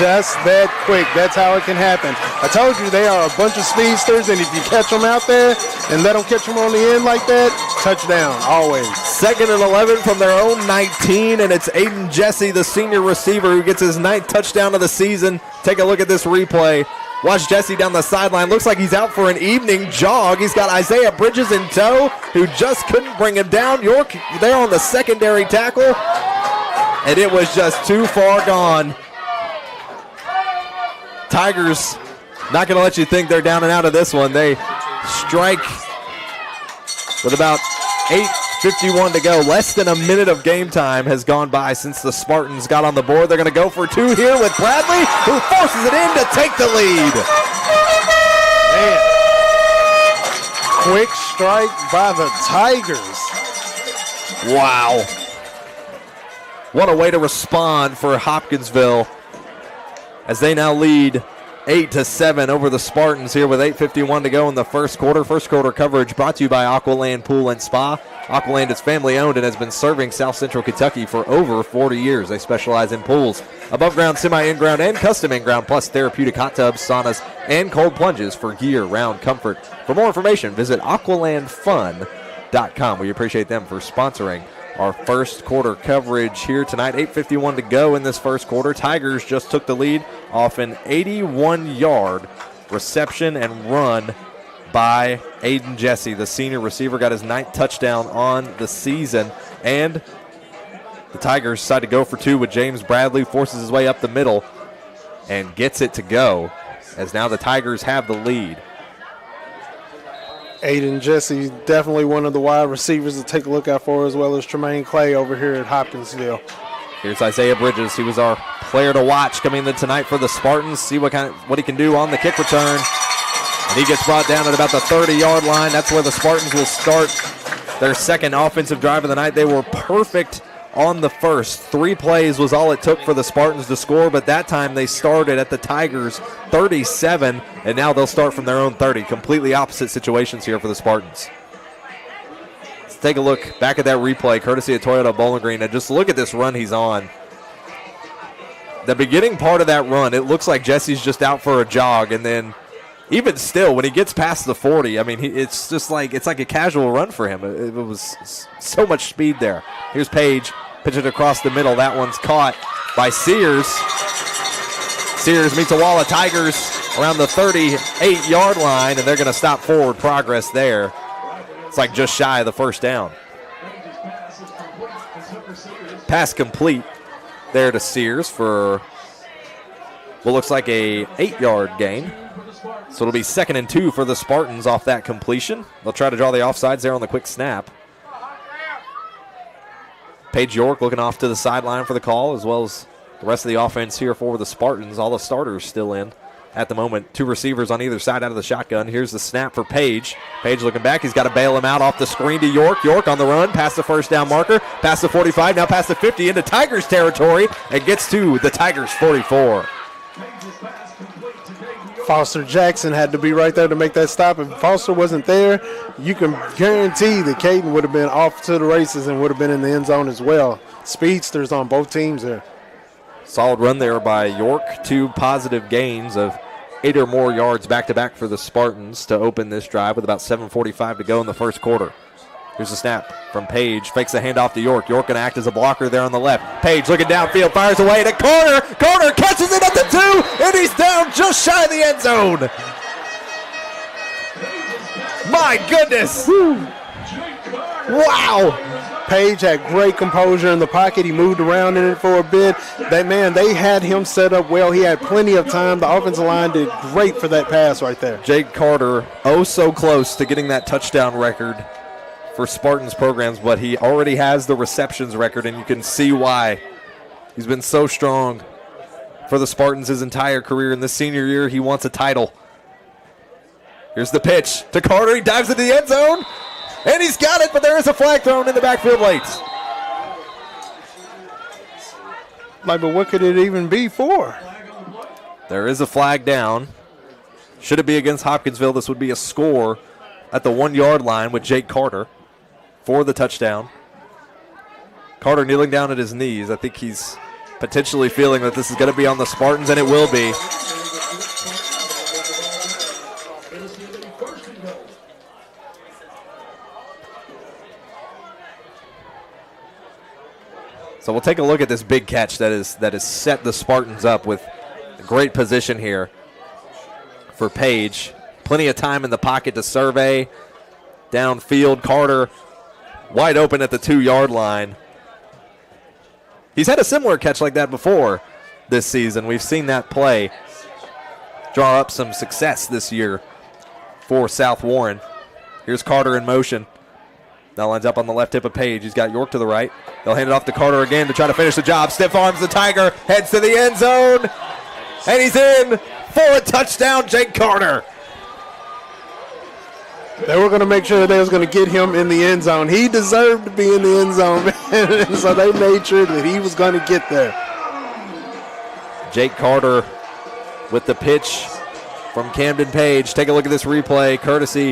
Just that quick. That's how it can happen. I told you they are a bunch of speedsters, and if you catch them out there and let them catch them on the end like that, touchdown, always. 2nd and 11 from their own 19, and it's Aiden Jesse, the senior receiver, who gets his 9th touchdown of the season. Take a look at this replay. Watch Jesse down the sideline. Looks like he's out for an evening jog. He's got Isaiah Bridges in tow, who just couldn't bring him down. York there on the secondary tackle, and it was just too far gone. Tigers not going to let you think they're down and out of this one. They strike with about 8:51 to go. Less than a minute of game time has gone by since the Spartans got on the board. They're going to go for 2 here with Bradley, who forces it in to take the lead. Man. Quick strike by the Tigers. Wow. What a way to respond for Hopkinsville, as they now lead 8-7 over the Spartans here with 8:51 to go in the first quarter. First quarter coverage brought to you by Aqualand Pool and Spa. Aqualand is family owned and has been serving South Central Kentucky for over 40 years. They specialize in pools, above ground, semi in-ground, and custom in-ground, plus therapeutic hot tubs, saunas, and cold plunges for year-round comfort. For more information, visit aqualandfun.com. We appreciate them for sponsoring our first quarter coverage here tonight. 8:51 to go in this first quarter. Tigers just took the lead off an 81-yard reception and run by Aiden Jesse. The senior receiver got his 9th touchdown on the season. And the Tigers decide to go for 2 with James Bradley, forces his way up the middle and gets it to go, as now the Tigers have the lead. Aiden Jesse, definitely one of the wide receivers to take a look out for, as well as Tremaine Clay over here at Hopkinsville. Here's Isaiah Bridges. He was our player to watch coming in tonight for the Spartans. See what he can do on the kick return. And he gets brought down at about the 30-yard line. That's where the Spartans will start their second offensive drive of the night. They were perfect on the first. 3 plays was all it took for the Spartans to score, but that time they started at the Tigers' 37, and now they'll start from their own 30. Completely opposite situations here for the Spartans. Let's take a look back at that replay, courtesy of Toyota Bowling Green, and just look at this run he's on. The beginning part of that run, it looks like Jesse's just out for a jog, and then even still, when he gets past the 40, I mean, it's just like it's like a casual run for him. It was so much speed there. Here's Page, pitch it across the middle. That one's caught by Sears. Sears meets a wall of Tigers around the 38-yard line, and they're going to stop forward progress there. It's like just shy of the first down. Pass complete there to Sears for what looks like a 8-yard gain. So it'll be 2nd and 2 for the Spartans off that completion. They'll try to draw the offsides there on the quick snap. Paige York looking off to the sideline for the call, as well as the rest of the offense here for the Spartans. All the starters still in at the moment. 2 receivers on either side out of the shotgun. Here's the snap for Page. Page looking back. He's got to bail him out off the screen to York. York on the run, past the first down marker, past the 45, now past the 50 into Tigers territory, and gets to the Tigers 44. Foster Jackson had to be right there to make that stop. If Foster wasn't there, you can guarantee that Caden would have been off to the races and would have been in the end zone as well. Speedsters on both teams there. Solid run there by York. 2 positive gains of 8 or more yards back-to-back for the Spartans to open this drive with about 7:45 to go in the first quarter. Here's the snap from Page. Fakes the handoff to York. York going to act as a blocker there on the left. Page looking downfield, fires away to Corner. Corner catches it at the 2, and he's down just shy of the end zone. My goodness. Wow. Page had great composure in the pocket. He moved around in it for a bit. They had him set up well. He had plenty of time. The offensive line did great for that pass right there. Jake Carter, oh so close to getting that touchdown record for Spartans programs, but he already has the receptions record, and you can see why. He's been so strong for the Spartans his entire career. In this senior year, he wants a title. Here's the pitch to Carter. He dives into the end zone. And he's got it, but there is a flag thrown in the backfield late. Like, but what could it even be for? There is a flag down. Should it be against Hopkinsville, this would be a score at the 1-yard line with Jake Carter for the touchdown. Carter kneeling down at his knees. I think he's potentially feeling that this is going to be on the Spartans, and it will be. So we'll take a look at this big catch that is set the Spartans up with a great position here for Page. Plenty of time in the pocket to survey. Downfield, Carter wide open at the 2-yard line. He's had a similar catch like that before this season. We've seen that play draw up some success this year for South Warren. Here's Carter in motion. Now lines up on the left hip of Page. He's got York to the right. They'll hand it off to Carter again to try to finish the job. Stiff arms the Tiger, heads to the end zone, and he's in for a touchdown, Jake Carter. They were going to make sure that they was going to get him in the end zone. He deserved to be in the end zone, man. So they made sure that he was going to get there. Jake Carter with the pitch from Camden Page. Take a look at this replay, courtesy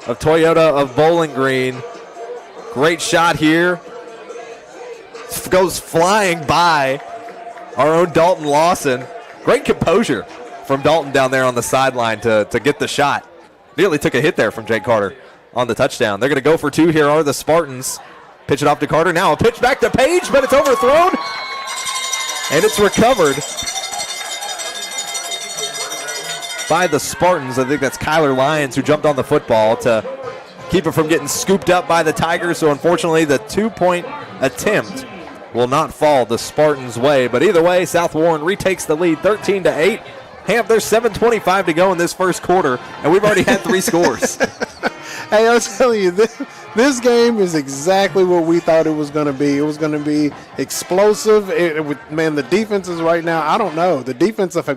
of Toyota of Bowling Green. Great shot here. Goes flying by our own Dalton Lawson. Great composure from Dalton down there on the sideline to get the shot. Nearly took a hit there from Jake Carter on the touchdown. They're going to go for two here are the Spartans. Pitch it off to Carter. Now a pitch back to Page, but it's overthrown. And it's recovered by the Spartans. I think that's Kyler Lyons who jumped on the football to keep it from getting scooped up by the Tigers. So unfortunately the 2-point attempt will not fall the Spartans' way. But either way, South Warren retakes the lead 13-8. There's 7:25 to go in this first quarter, and we've already had 3 scores. Hey, I'll tell you, this game is exactly what we thought it was going to be. It was going to be explosive. Man, the defenses right now, I don't know. The defensive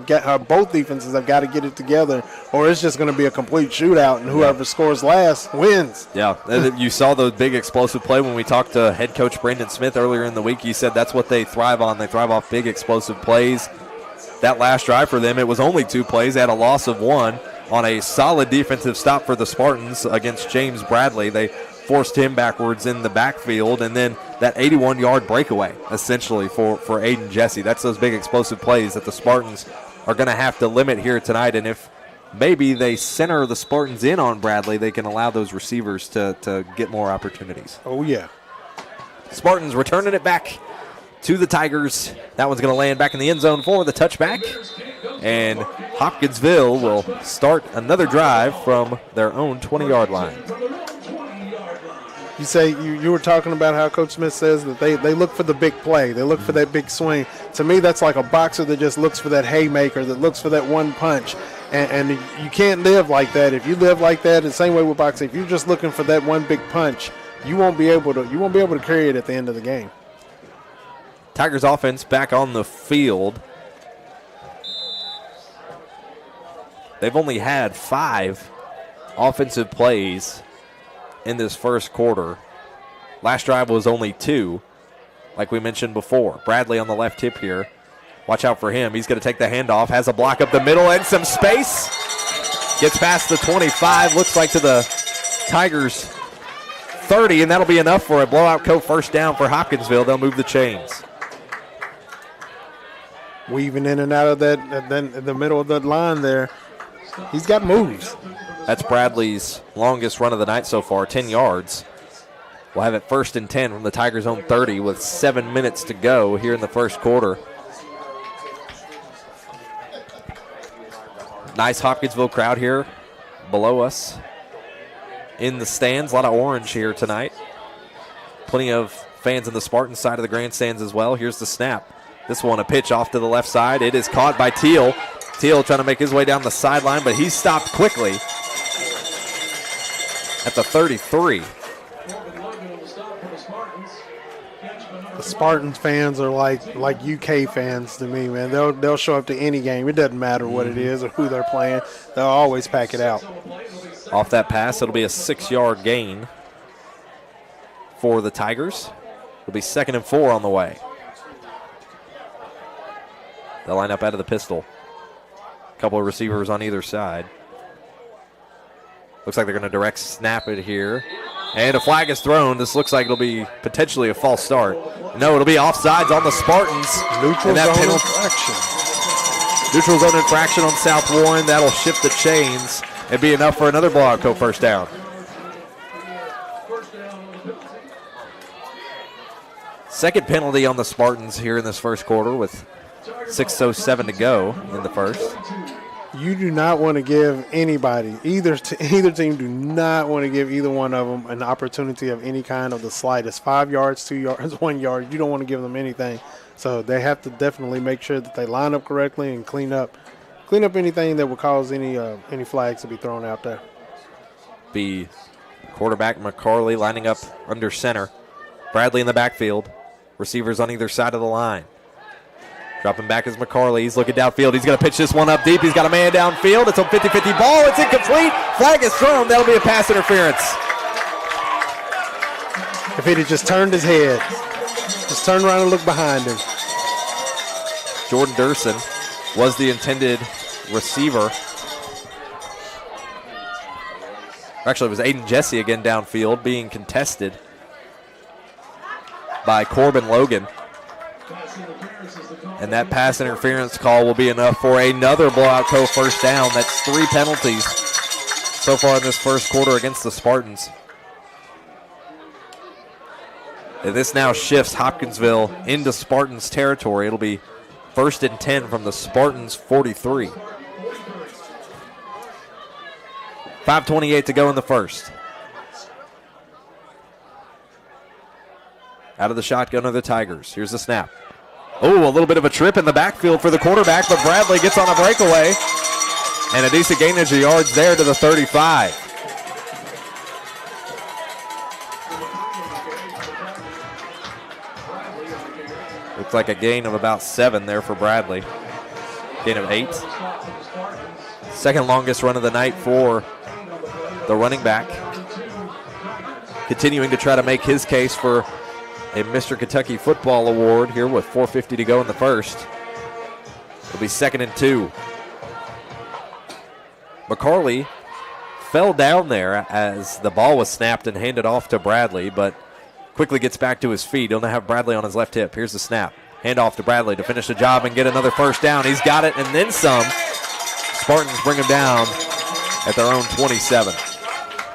both defenses have got to get it together, or it's just going to be a complete shootout, and whoever scores last wins. Yeah, you saw the big explosive play when we talked to head coach Brandon Smith earlier in the week. He said that's what they thrive on. They thrive off big explosive plays. That last drive for them, it was only 2 plays. They had a loss of 1 on a solid defensive stop for the Spartans against James Bradley. They forced him backwards in the backfield, and then that 81-yard breakaway, essentially, for Aiden Jesse. That's those big explosive plays that the Spartans are going to have to limit here tonight, and if maybe they center the Spartans in on Bradley, they can allow those receivers to get more opportunities. Oh, yeah. Spartans returning it back to the Tigers. That one's going to land back in the end zone for the touchback. And Hopkinsville will start another drive from their own 20-yard line. You say you were talking about how Coach Smith says that they look for the big play. They look for that big swing. To me, that's like a boxer that just looks for that haymaker, that looks for that one punch. And you can't live like that. If you live like that, the same way with boxing, if you're just looking for that one big punch, you won't be able to carry it at the end of the game. Tigers offense back on the field. They've only had 5 offensive plays in this first quarter. Last drive was only 2, like we mentioned before. Bradley on the left hip here. Watch out for him. He's going to take the handoff, has a block up the middle and some space. Gets past the 25, looks like to the Tigers 30, and that'll be enough for a blowout first down for Hopkinsville. They'll move the chains. Weaving in and out of that, in the middle of the line there. He's got moves. That's Bradley's longest run of the night so far, 10 yards. We'll have it 1st and 10 from the Tigers' own 30 with 7 minutes to go here in the first quarter. Nice Hopkinsville crowd here below us in the stands. A lot of orange here tonight. Plenty of fans on the Spartan side of the grandstands as well. Here's the snap. This one a pitch off to the left side. It is caught by Teal. Teal trying to make his way down the sideline, but he's stopped quickly at the 33. The Spartans fans are like UK fans to me, man. They'll show up to any game. It doesn't matter what it is or who they're playing. They'll always pack it out. Off that pass, it'll be a 6-yard gain for the Tigers. It'll be 2nd and 4 on the way. They'll line up out of the pistol. A couple of receivers on either side. Looks like they're going to direct snap it here. And a flag is thrown. This looks like it'll be potentially a false start. No, it'll be offsides on the Spartans. Neutral zone infraction. Neutral zone infraction on South Warren. That'll shift the chains and be enough for another blowout goal first down. Second penalty on the Spartans here in this first quarter with 6:07 to go in the first. You do not want to give anybody, either team do not want to give either one of them an opportunity of any kind of the slightest. 5 yards, 2 yards, 1 yard. You don't want to give them anything. So they have to definitely make sure that they line up correctly and clean up anything that would cause any flags to be thrown out there. Be quarterback McCarley lining up under center. Bradley in the backfield. Receivers on either side of the line. Dropping back is McCarley. He's looking downfield. He's going to pitch this one up deep. He's got a man downfield. It's a 50-50 ball. It's incomplete. Flag is thrown. That'll be a pass interference. If he had just turned his head, just turn around and look behind him. Jordan Durson was the intended receiver. Actually, it was Aiden Jesse again downfield being contested by Corbin Logan. And that pass interference call will be enough for another blowout first down. That's 3 penalties so far in this first quarter against the Spartans. And this now shifts Hopkinsville into Spartans territory. It'll be 1st and 10 from the Spartans 43. 5:28 to go in the first. Out of the shotgun of the Tigers. Here's the snap. Oh, a little bit of a trip in the backfield for the quarterback, but Bradley gets on a breakaway. And a decent gain of yards there to the 35. Looks like a gain of about 7 there for Bradley. Gain of 8. Second longest run of the night for the running back. Continuing to try to make his case for a Mr. Kentucky Football Award here with 4:50 to go in the first. It'll be 2nd and 2. McCarley fell down there as the ball was snapped and handed off to Bradley, but quickly gets back to his feet. He'll now have Bradley on his left hip. Here's the snap. Hand off to Bradley to finish the job and get another first down. He's got it and then some. Spartans bring him down at their own 27.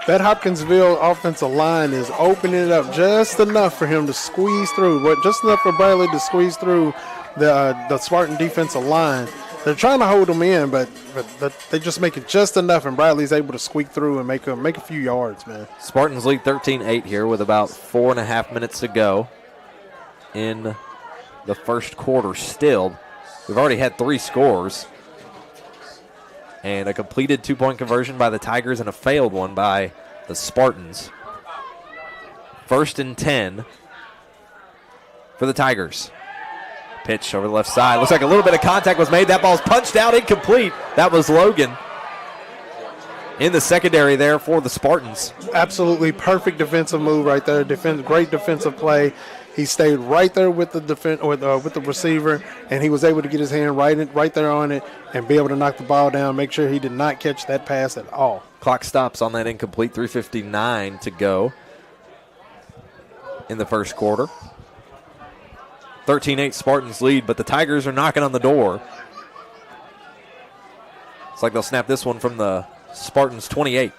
That Hopkinsville offensive line is opening it up just enough for him to squeeze through, but just enough for Bradley to squeeze through the Spartan defensive line. They're trying to hold him in, but they just make it just enough, and Bradley's able to squeak through and make a few yards, man. Spartans lead 13-8 here with about 4.5 minutes to go in the first quarter still. We've already had 3 scores. And a completed 2-point conversion by the Tigers and a failed one by the Spartans. 1st and 10 for the Tigers. Pitch over the left side. Looks like a little bit of contact was made. That ball's punched out, incomplete. That was Logan in the secondary there for the Spartans. Absolutely perfect defensive move right there. Great defensive play. He stayed right there with the with the receiver, and he was able to get his hand right there on it and be able to knock the ball down, make sure he did not catch that pass at all. Clock stops on that incomplete, 3:59 to go in the first quarter. 13-8 Spartans lead, but the Tigers are knocking on the door. It's like they'll snap this one from the Spartans 28.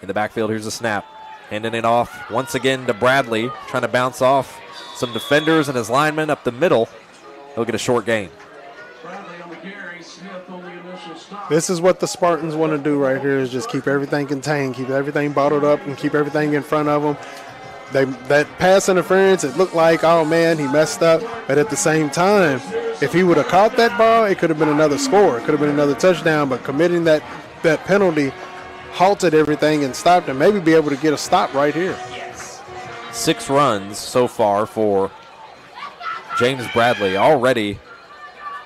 In the backfield, here's the snap. Handing it off once again to Bradley, trying to bounce off some defenders and his linemen up the middle. He'll get a short gain. This is what the Spartans want to do right here, is just keep everything contained, keep everything bottled up, and keep everything in front of them. That pass interference, it looked like, oh, man, he messed up. But at the same time, if he would have caught that ball, it could have been another score. It could have been another touchdown. But committing that penalty halted everything and stopped him. Maybe be able to get a stop right here. 6 runs so far for James Bradley already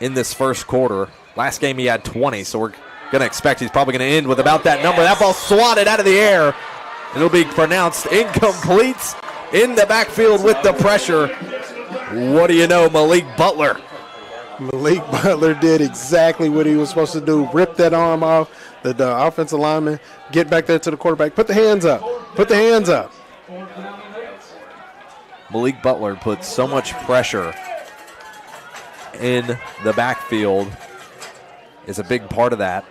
in this first quarter. Last game he had 20, so we're going to expect he's probably going to end with about that number. That ball swatted out of the air It'll be pronounced incomplete in the backfield with the pressure. What do you know, Malik Butler? Malik Butler did exactly what he was supposed to do. Rip that arm off the offensive lineman, get back there to the quarterback. Put the hands up. Put the hands up. Malik Butler put so much pressure in the backfield, is a big part of that.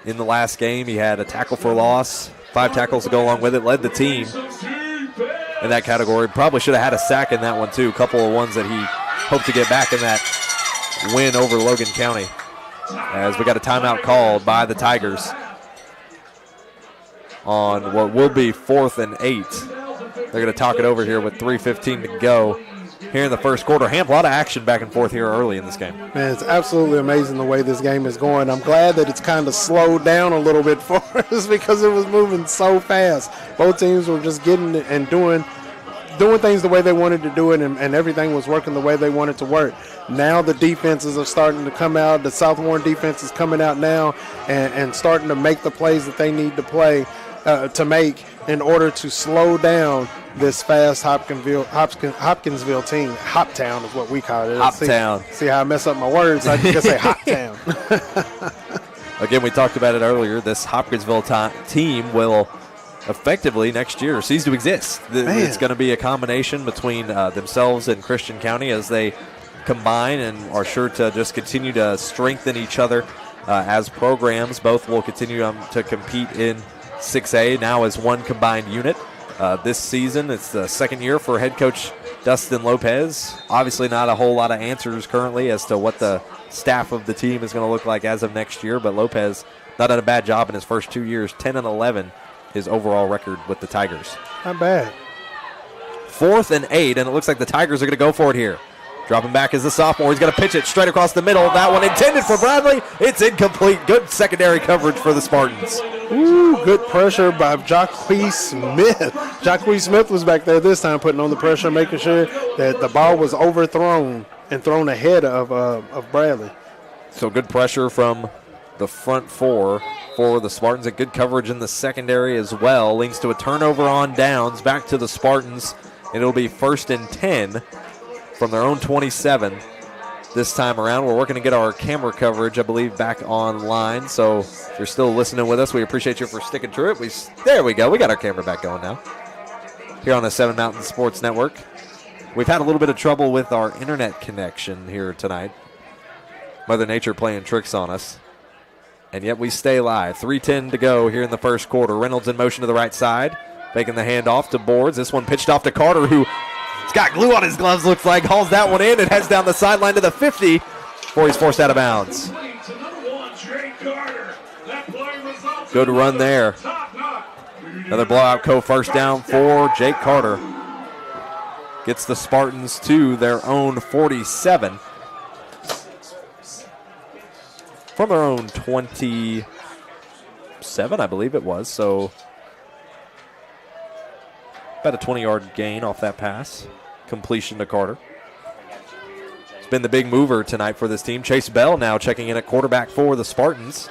In the last game, he had a tackle for loss, 5 tackles to go along with it, led the team in that category. Probably should have had a sack in that one too, a couple of ones that he hoped to get back in that win over Logan County. As we got a timeout called by the Tigers on what will be 4th and 8. They're going to talk it over here with 3:15 to go here in the first quarter. Hamp, a lot of action back and forth here early in this game. Man, it's absolutely amazing the way this game is going. I'm glad that it's kind of slowed down a little bit for us because it was moving so fast. Both teams were just getting it and doing things the way they wanted to do it, and everything was working the way they wanted to work. Now the defenses are starting to come out. The South Warren defense is coming out now and starting to make the plays that they need to play to make in order to slow down this fast Hopkinsville team. Hoptown is what we call it. Hoptown. See how I mess up my words? I just say Hoptown. Again, we talked about it earlier. This Hopkinsville team will effectively next year cease to exist. It's going to be a combination between themselves and Christian County as they combine and are sure to just continue to strengthen each other as programs. Both will continue to compete in 6A now as one combined unit. This season, it's the second year for head coach Dustin Lopez. Obviously not a whole lot of answers currently as to what the staff of the team is going to look like as of next year, but Lopez not done a bad job in his first 2 years. 10-11 his overall record with the Tigers. Not bad. 4th and 8, and it looks like the Tigers are going to go for it here. Dropping back is the sophomore. He's going to pitch it straight across the middle. That one intended for Bradley. It's incomplete. Good secondary coverage for the Spartans. Ooh, good pressure by Jacquez Smith. Jacquez Smith was back there this time putting on the pressure, making sure that the ball was overthrown and thrown ahead of Bradley. So good pressure from the front four for the Spartans. A good coverage in the secondary as well. Links to a turnover on downs. Back to the Spartans. And it'll be 1st and 10 from their own 27 this time around. We're working to get our camera coverage, I believe, back online. So if you're still listening with us, we appreciate you for sticking through it. There we go. We got our camera back going now here on the 7 Mountain Sports Network. We've had a little bit of trouble with our internet connection here tonight. Mother Nature playing tricks on us. And yet we stay live. 3:10 to go here in the first quarter. Reynolds in motion to the right side, making the handoff to Boards. This one pitched off to Carter, who's got glue on his gloves, looks like. Hauls that one in and heads down the sideline to the 50 before he's forced out of bounds. Good run there. Another blowout first down for Jake Carter. Gets the Spartans to their own 47. From their own 27, I believe it was. So about a 20-yard gain off that pass. Completion to Carter. It's been the big mover tonight for this team. Chase Bell now checking in at quarterback for the Spartans.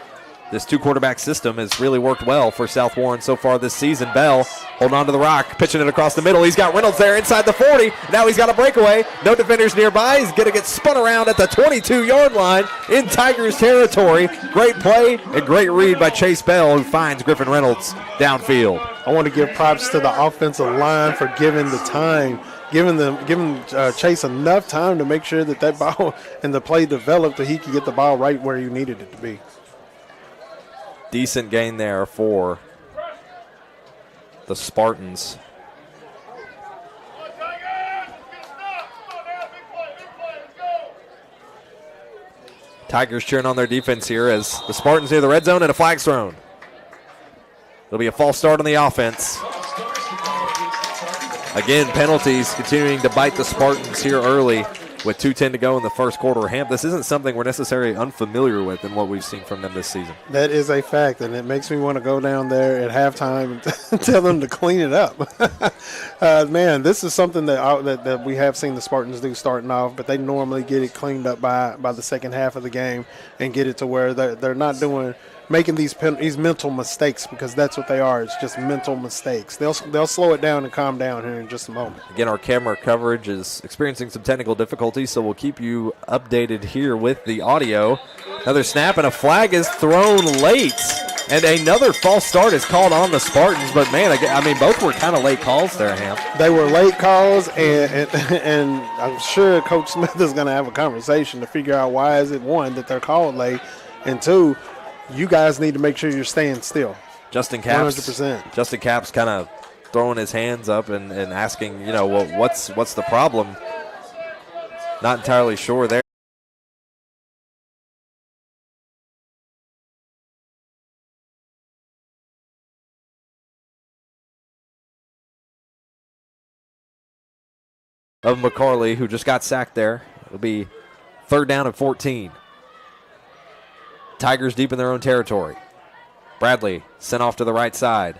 This 2-quarterback system has really worked well for South Warren so far this season. Bell holding on to the rock, pitching it across the middle. He's got Reynolds there inside the 40. Now he's got a breakaway. No defenders nearby. He's going to get spun around at the 22-yard line in Tigers territory. Great play and great read by Chase Bell, who finds Griffin Reynolds downfield. I want to give props to the offensive line for giving the time, giving Chase enough time to make sure that ball and the play developed that he could get the ball right where he needed it to be. Decent gain there for the Spartans. Tigers cheering on their defense here as the Spartans near the red zone and a flag's thrown. It'll be a false start on the offense. Again, penalties continuing to bite the Spartans here early with 2:10 to go in the first quarter. Hamp, this isn't something we're necessarily unfamiliar with in what we've seen from them this season. That is a fact, and it makes me want to go down there at halftime and tell them to clean it up. Man, this is something that we have seen the Spartans do starting off, but they normally get it cleaned up by the second half of the game and get it to where they're not doing making these mental mistakes, because that's what they are. It's just mental mistakes. They'll slow it down and calm down here in just a moment. Again, our camera coverage is experiencing some technical difficulties, so we'll keep you updated here with the audio. Another snap, and a flag is thrown late. And another false start is called on the Spartans. But, man, I mean, both were kind of late calls there, Ham. They were late calls, and I'm sure Coach Smith is going to have a conversation to figure out why is it, one, that they're called late, and two, you guys need to make sure you're staying still. Justin Capps 100%. Justin Capps kind of throwing his hands up and asking, well, what's the problem? Not entirely sure there. Of McCarley, who just got sacked there. It'll be 3rd down and 14. Tigers deep in their own territory. Bradley sent off to the right side.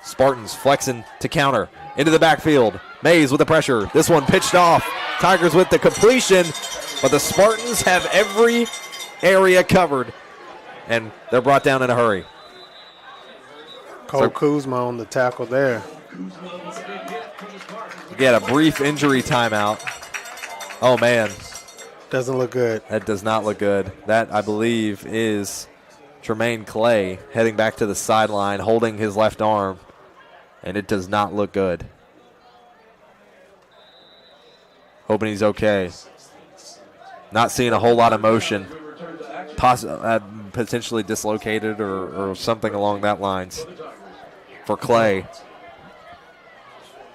Spartans flexing to counter. Into the backfield. Mays with the pressure. This one pitched off. Tigers with the completion, but the Spartans have every area covered, and they're brought down in a hurry. Cole Kuzma on the tackle there. Get a brief injury timeout. Oh, man. Doesn't look good. That does not look good. That, I believe, is Tremaine Clay heading back to the sideline, holding his left arm, and it does not look good. Hoping he's okay. Not seeing a whole lot of motion. Potentially dislocated or something along that lines for Clay.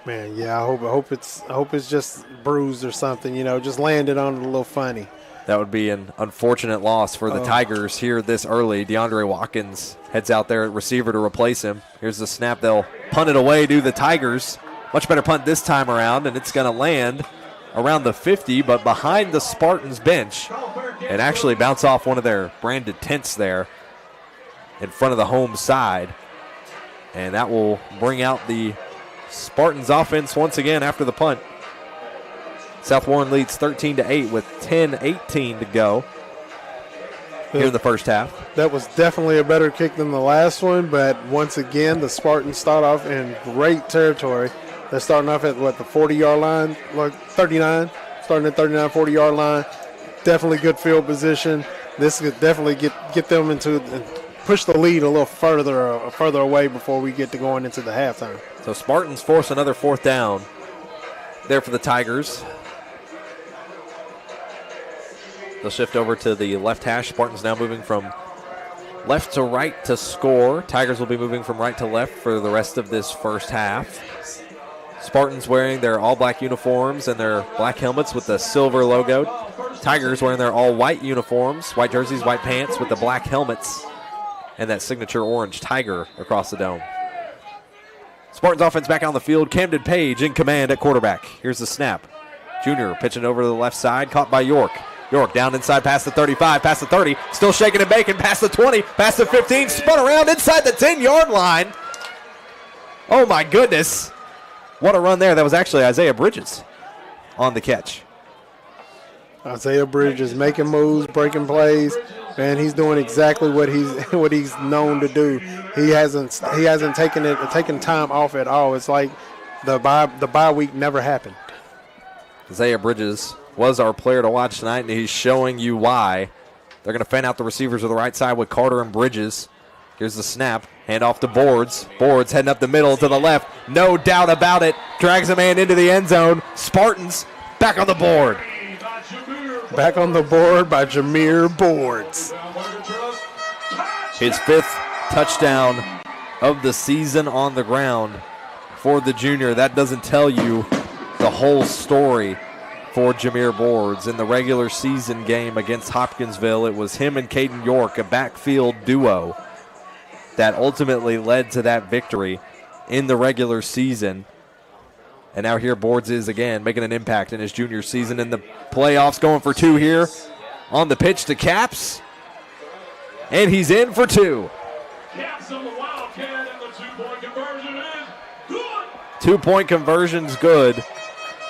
Man, yeah, I hope it's just bruised or something, just landed on it a little funny. That would be an unfortunate loss for the Tigers here this early. DeAndre Watkins heads out there at receiver to replace him. Here's the snap. They'll punt it away to the Tigers. Much better punt this time around, and it's going to land around the 50, but behind the Spartans bench, and actually bounce off one of their branded tents there in front of the home side. And that will bring out the Spartans offense once again after the punt. South Warren leads 13-8 with 10:18 to go here in the first half. That was definitely a better kick than the last one, but once again, the Spartans start off in great territory. They're starting off at, the 40-yard line, like 39, starting at 39, 40-yard line. Definitely good field position. This could definitely get them into push the lead a little further away before we get to going into the halftime. So Spartans force another 4th down there for the Tigers. They'll shift over to the left hash. Spartans now moving from left to right to score. Tigers will be moving from right to left for the rest of this first half. Spartans wearing their all-black uniforms and their black helmets with the silver logo. Tigers wearing their all-white uniforms, white jerseys, white pants with the black helmets and that signature orange tiger across the dome. Spartans offense back on the field. Camden Page in command at quarterback. Here's the snap. Junior pitching over to the left side, caught by York. York down inside past the 35, past the 30, still shaking and baking, past the 20, past the 15, spun around inside the 10-yard line. Oh, my goodness. What a run there. That was actually Isaiah Bridges on the catch. Isaiah Bridges making moves, breaking plays, and he's doing exactly what he's known to do. He hasn't taken time off at all. It's like the bye week never happened. Isaiah Bridges was our player to watch tonight, and he's showing you why. They're going to fan out the receivers to the right side with Carter and Bridges. Here's the snap. Hand off to Boards. Boards heading up the middle to the left. No doubt about it. Drags a man into the end zone. Spartans back on the board. Back on the board by Jameer Boards. His 5th touchdown of the season on the ground for the junior. That doesn't tell you the whole story for Jameer Boards. In the regular season game against Hopkinsville, it was him and Caden York, a backfield duo, that ultimately led to that victory in the regular season. And now here Boards is again making an impact in his junior season in the playoffs, going for 2 here on the pitch to Caps. And he's in for 2. Caps on the Wildcat, and the 2-point conversion is good. 2-point conversion's good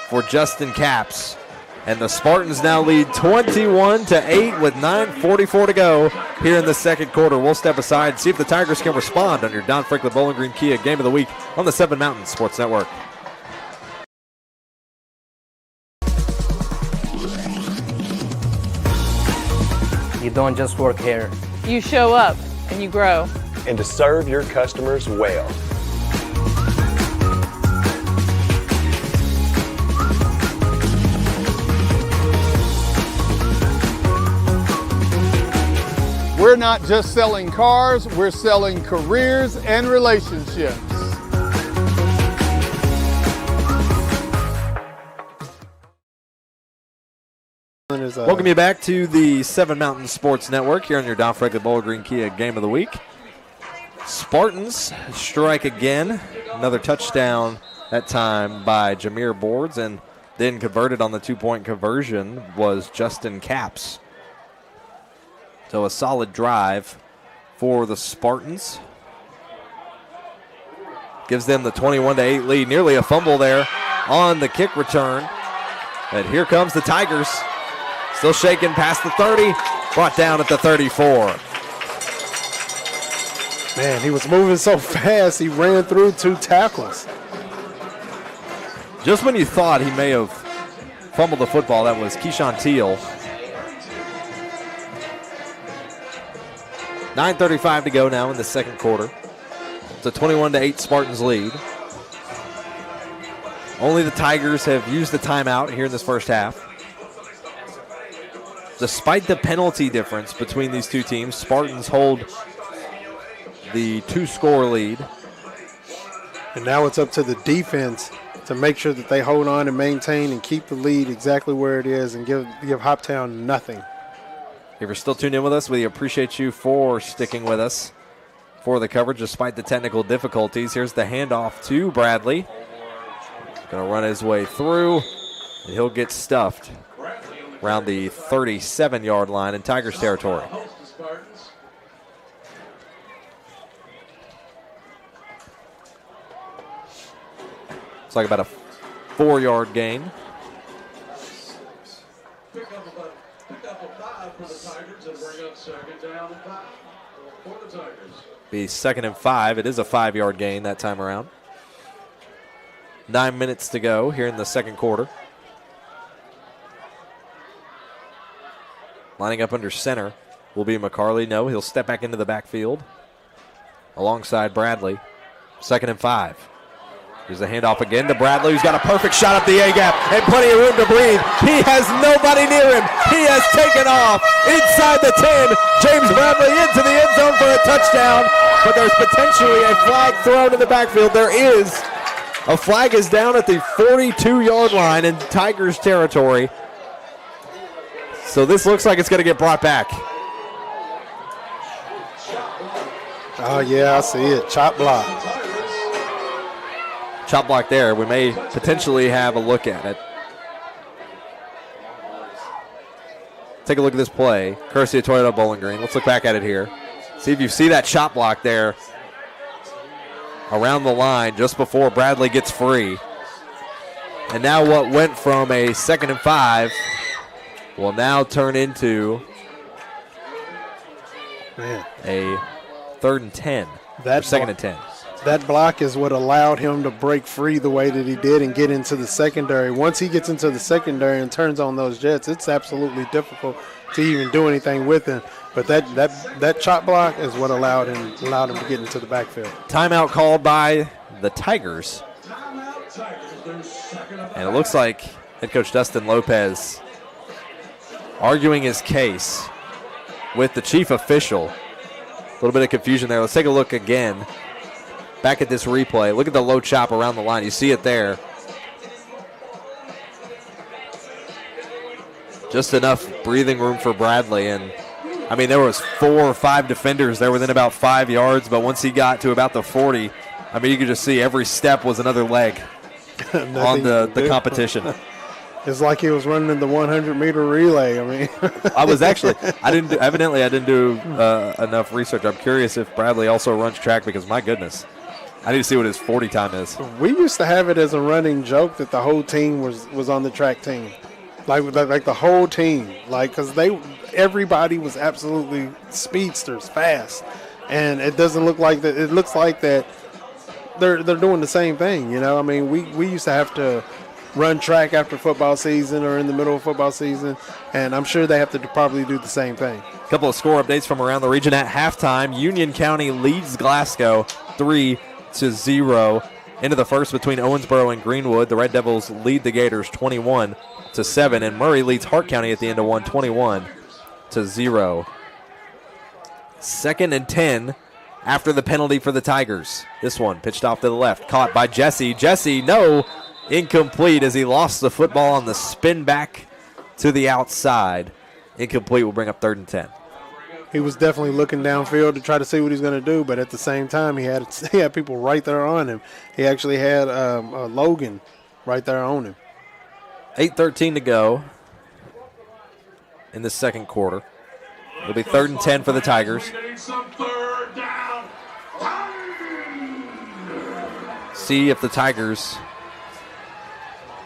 for Justin Caps. And the Spartans now lead 21-8 with 9:44 to go here in the second quarter. We'll step aside and see if the Tigers can respond on your Don Franklin Bowling Green Kia Game of the Week on the 7 Mountain Sports Network. You don't just work here. You show up and you grow. And to serve your customers well. We're not just selling cars, we're selling careers and relationships. Welcome you back to the 7 Mountain Sports Network here on your Don Franklin Bowling Green Kia Game of the Week. Spartans strike again. Another touchdown that time by Jameer Boards, and then converted on the 2-point conversion was Justin Capps. So a solid drive for the Spartans. Gives them the 21-8 lead. Nearly a fumble there on the kick return. And here comes the Tigers. Still shaking past the 30. Brought down at the 34. Man, he was moving so fast, he ran through 2 tackles. Just when you thought he may have fumbled the football, that was Keyshawn Teal. 9:35 to go now in the second quarter. It's a 21-8 Spartans lead. Only the Tigers have used the timeout here in this first half. Despite the penalty difference between these two teams, Spartans hold the 2-score lead. And now it's up to the defense to make sure that they hold on and maintain and keep the lead exactly where it is and give Hoptown nothing. If you're still tuned in with us, we appreciate you for sticking with us for the coverage despite the technical difficulties. Here's the handoff to Bradley. Going to run his way through, and he'll get stuffed around the 37-yard line in Tigers territory. It's like about a 4-yard gain. Pick up a 5 for the Tigers and bring up 2nd down and 5 for the Tigers. Be 2nd and 5. It is a 5-yard gain that time around. 9 minutes to go here in the second quarter. Lining up under center will be McCarley. No, he'll step back into the backfield alongside Bradley. 2nd and 5. Here's the handoff again to Bradley, who's got a perfect shot up the A-gap and plenty of room to breathe. He has nobody near him. He has taken off inside the 10. James Bradley into the end zone for a touchdown, but there's potentially a flag thrown in the backfield. There is. A flag is down at the 42-yard line in Tigers territory. So this looks like it's going to get brought back. Oh, yeah, I see it. Chop block. Chop block there. We may potentially have a look at it. Take a look at this play. Courtesy of Toyota Bowling Green. Let's look back at it here. See if you see that chop block there around the line just before Bradley gets free. And now what went from a 2nd and 5 will now turn into a 3rd and 10. That 2nd and 10. That block is what allowed him to break free the way that he did and get into the secondary. Once he gets into the secondary and turns on those jets, it's absolutely difficult to even do anything with him. But that chop block is what allowed him to get into the backfield. Timeout called by the Tigers. And it looks like head coach Dustin Lopez arguing his case with the chief official. A little bit of confusion there. Let's take a look again. Back at this replay. Look at the low chop around the line. You see it there. Just enough breathing room for Bradley. And, I mean, there was 4 or 5 defenders there within about 5 yards. But once he got to about the 40, I mean, you could just see every step was another leg on the competition. It's like he was running the 100-meter relay. I mean, I didn't do enough research. I'm curious if Bradley also runs track because, my goodness, I need to see what his 40 time is. We used to have it as a running joke that the whole team was on the track team. like the whole team, because everybody was absolutely speedsters, fast, and it doesn't look like that. It looks like that they're doing the same thing. I mean, we used to have to run track after football season or in the middle of football season, and I'm sure they have to probably do the same thing. A couple of score updates from around the region at halftime. Union County leads Glasgow 3-0. Into the first between Owensboro and Greenwood. The Red Devils lead the Gators 21-7, and Murray leads Hart County at the end of 21-0. 2nd and 10 after the penalty for the Tigers. This one pitched off to the left, caught by Jesse. Jesse, no, incomplete as he lost the football on the spin back to the outside. Incomplete will bring up 3rd and 10. He was definitely looking downfield to try to see what he's going to do, but at the same time, he had people right there on him. He actually had Logan right there on him. 8:13 to go in the second quarter. It'll be 3rd and 10 for the Tigers. See if the Tigers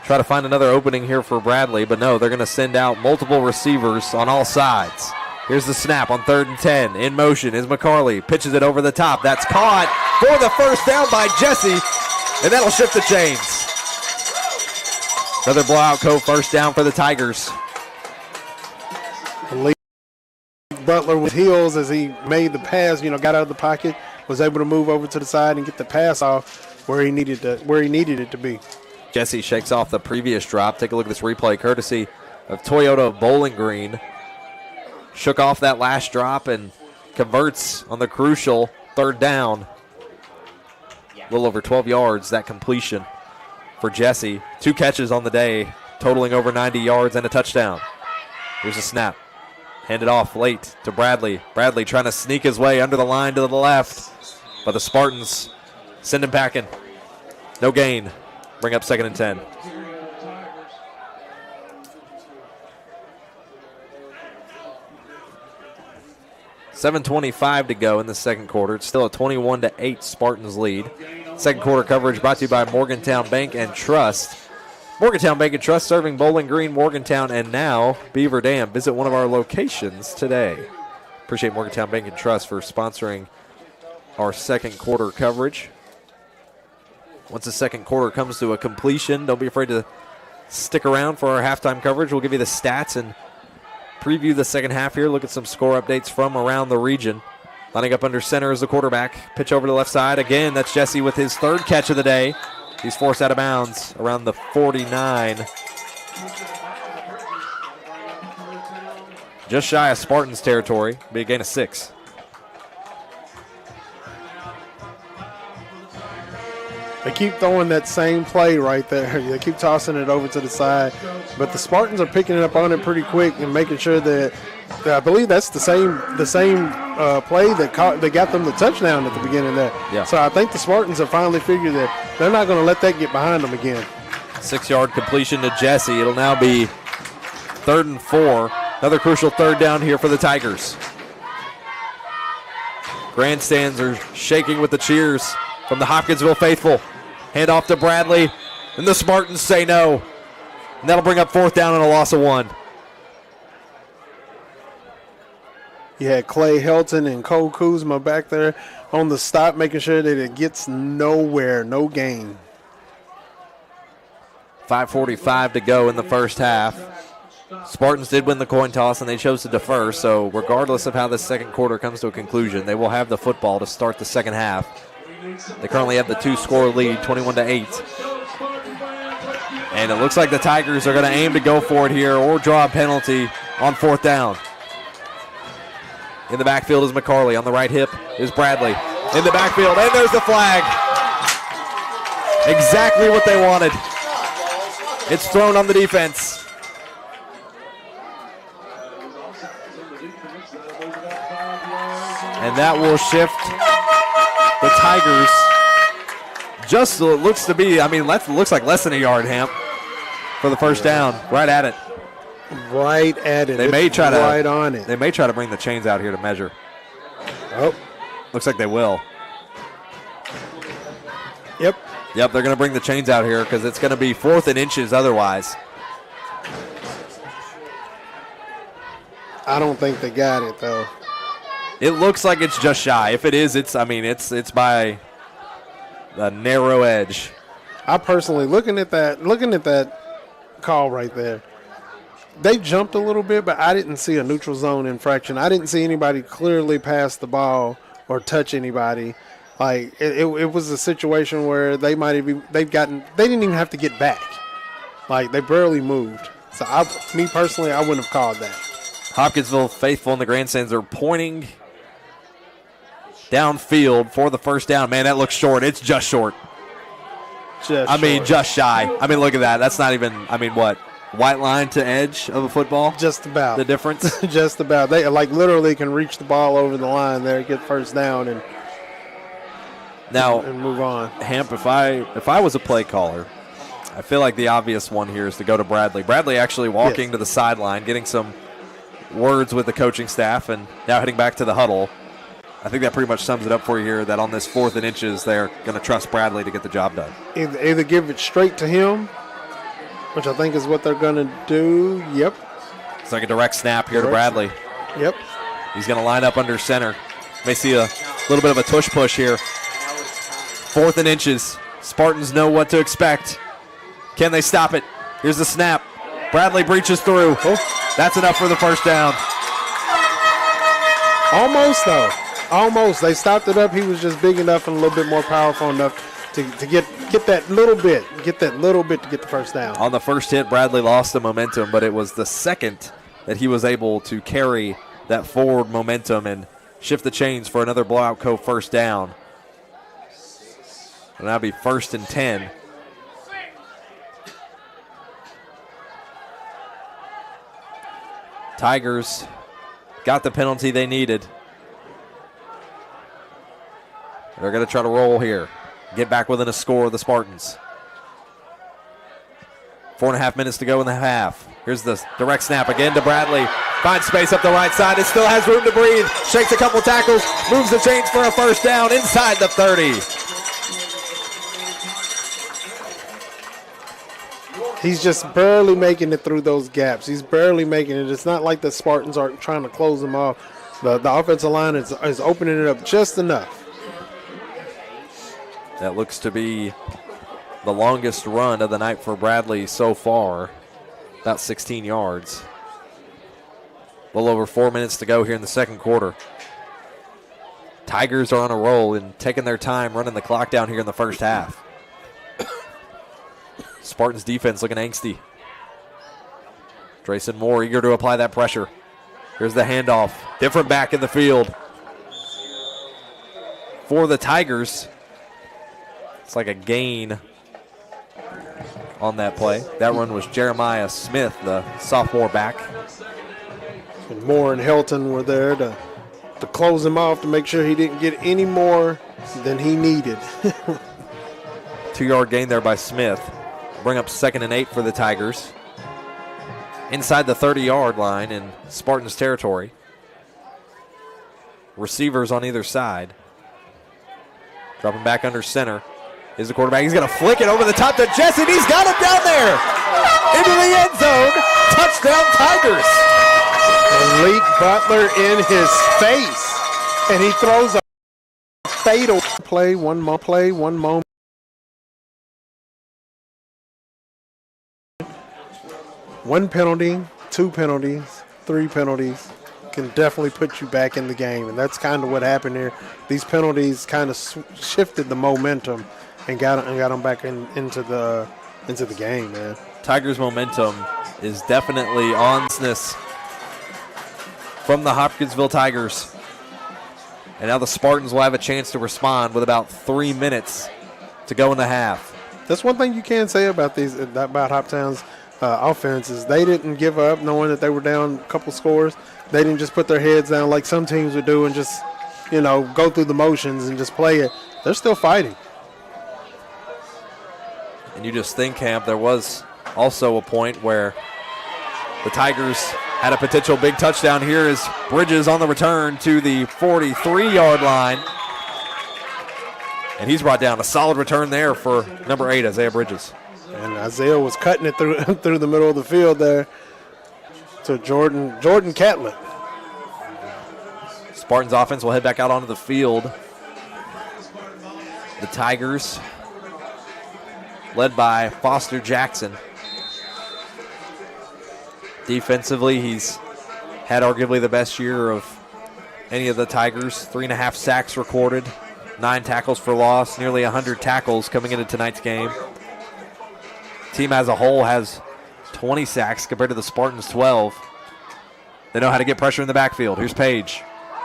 try to find another opening here for Bradley, but no, they're going to send out multiple receivers on all sides. Here's the snap on 3rd and 10. In motion is McCarley. Pitches it over the top. That's caught for the first down by Jesse, and that'll shift the chains. Another blowout code first down for the Tigers. Butler with heels as he made the pass, got out of the pocket, was able to move over to the side and get the pass off where he needed it to be. Jesse shakes off the previous drop. Take a look at this replay courtesy of Toyota of Bowling Green. Shook off that last drop and converts on the crucial 3rd down. A little over 12 yards, that completion for Jesse. 2 catches on the day, totaling over 90 yards and a touchdown. Here's a snap. Handed off late to Bradley. Bradley trying to sneak his way under the line to the left, but the Spartans send him packing. No gain. Bring up 2nd and 10. $7:25 to go in the second quarter. It's still a 21-8 Spartans lead. Second quarter coverage brought to you by Morgantown Bank and Trust. Morgantown Bank and Trust serving Bowling Green, Morgantown, and now Beaver Dam. Visit one of our locations today. Appreciate Morgantown Bank and Trust for sponsoring our second quarter coverage. Once the second quarter comes to a completion, don't be afraid to stick around for our halftime coverage. We'll give you the stats and preview the second half here. Look at some score updates from around the region. Lining up under center is the quarterback. Pitch over to the left side. Again, that's Jesse with his 3rd catch of the day. He's forced out of bounds around the 49. Just shy of Spartans territory. Be a gain of 6. They keep throwing that same play right there. They keep tossing it over to the side. But the Spartans are picking it up on it pretty quick and making sure that I believe that's the same play that got them the touchdown at the beginning there. Yeah. So I think the Spartans have finally figured that they're not going to let that get behind them again. 6-yard completion to Jesse. It'll now be 3rd and 4. Another crucial 3rd down here for the Tigers. Grandstands are shaking with the cheers from the Hopkinsville faithful. Hand off to Bradley, and the Spartans say no. And that'll bring up 4th down and a loss of 1. You had Clay Helton and Cole Kuzma back there on the stop, making sure that it gets nowhere, no gain. 5:45 to go in the first half. Spartans did win the coin toss, and they chose to defer, so regardless of how the second quarter comes to a conclusion, they will have the football to start the second half. They currently have the 2-score lead, 21-8. And it looks like the Tigers are going to aim to go for it here or draw a penalty on 4th down. In the backfield is McCarley. On the right hip is Bradley. In the backfield, and there's the flag. Exactly what they wanted. It's thrown on the defense. And that will shift the Tigers. Just looks to be, looks like less than a yard, Hamp, for the first down. Right at it. Right at it. They may try to right on it. They may try to bring the chains out here to measure. Oh. Looks like they will. Yep. Yep, they're going to bring the chains out here because it's going to be 4th and inches otherwise. I don't think they got it, though. It looks like it's just shy. If it is, it's by a narrow edge. I personally, looking at that call right there, they jumped a little bit, but I didn't see a neutral zone infraction. I didn't see anybody clearly pass the ball or touch anybody. Like it was a situation where they didn't even have to get back. Like they barely moved. So me personally, I wouldn't have called that. Hopkinsville faithful in the grandstands are pointing downfield for the first down. Man, that looks short. It's just short. Just shy. Look at that. That's not even, what? White line to edge of a football? Just about. The difference? Just about. They literally can reach the ball over the line there, get first down, and move on. Hamp, if I was a play caller, I feel like the obvious one here is to go to Bradley. Bradley actually walking to the sideline, getting some words with the coaching staff, and now heading back to the huddle. I think that pretty much sums it up for you here, that on this 4th and inches, they're going to trust Bradley to get the job done. Either give it straight to him, which I think is what they're going to do. Yep. It's like a direct snap here to Bradley. Yep. He's going to line up under center. May see a little bit of a tush push here. 4th and inches. Spartans know what to expect. Can they stop it? Here's the snap. Bradley breaches through. Oh. That's enough for the first down. Almost, though. Almost. They stopped it up. He was just big enough and a little bit more powerful enough to get that little bit. Get that little bit to get the first down. On the first hit, Bradley lost the momentum, but it was the second that he was able to carry that forward momentum and shift the chains for another blowout co first down. It'll now be 1st and 10. Tigers got the penalty they needed. They're going to try to roll here. Get back within a score of the Spartans. 4.5 minutes to go in the half. Here's the direct snap again to Bradley. Finds space up the right side. It still has room to breathe. Shakes a couple tackles. Moves the chains for a first down inside the 30. He's just barely making it through those gaps. He's barely making it. It's not like the Spartans are trying to close them off. The offensive line is opening it up just enough. That looks to be the longest run of the night for Bradley so far, about 16 yards. A little over 4 minutes to go here in the second quarter. Tigers are on a roll and taking their time running the clock down here in the first half. Spartans defense looking angsty. Drayson Moore eager to apply that pressure. Here's the handoff. Different back in the field. For the Tigers, it's like a gain on that play. That run was Jeremiah Smith, the sophomore back. And Moore and Helton were there to close him off, to make sure he didn't get any more than he needed. 2-yard gain there by Smith. Bring up 2nd and 8 for the Tigers. Inside the 30-yard line in Spartans territory. Receivers on either side. Dropping back under center. Is the quarterback. He's going to flick it over the top to Jesse. He's got it down there. Into the end zone. Touchdown Tigers. Malik Butler in his face. And he throws a fatal play. One moment. One penalty, 2 penalties, 3 penalties can definitely put you back in the game. And that's kind of what happened here. These penalties kind of shifted the momentum and got them back into the game, man. Tigers' momentum is definitely on this from the Hopkinsville Tigers. And now the Spartans will have a chance to respond with about 3 minutes to go in the half. That's one thing you can say about Hoptown's offense is they didn't give up knowing that they were down a couple scores. They didn't just put their heads down like some teams would do and just, go through the motions and just play it. They're still fighting. And you just think, Camp, there was also a point where the Tigers had a potential big touchdown here as Bridges on the return to the 43-yard line. And he's brought down a solid return there for number 8, Isaiah Bridges. And Isaiah was cutting it through the middle of the field there to Jordan Catlett. Spartans offense will head back out onto the field. The Tigers, led by Foster Jackson. Defensively, he's had arguably the best year of any of the Tigers. 3.5 sacks recorded, 9 tackles for loss, nearly 100 tackles coming into tonight's game. Team as a whole has 20 sacks compared to the Spartans' 12. They know how to get pressure in the backfield. Here's Page.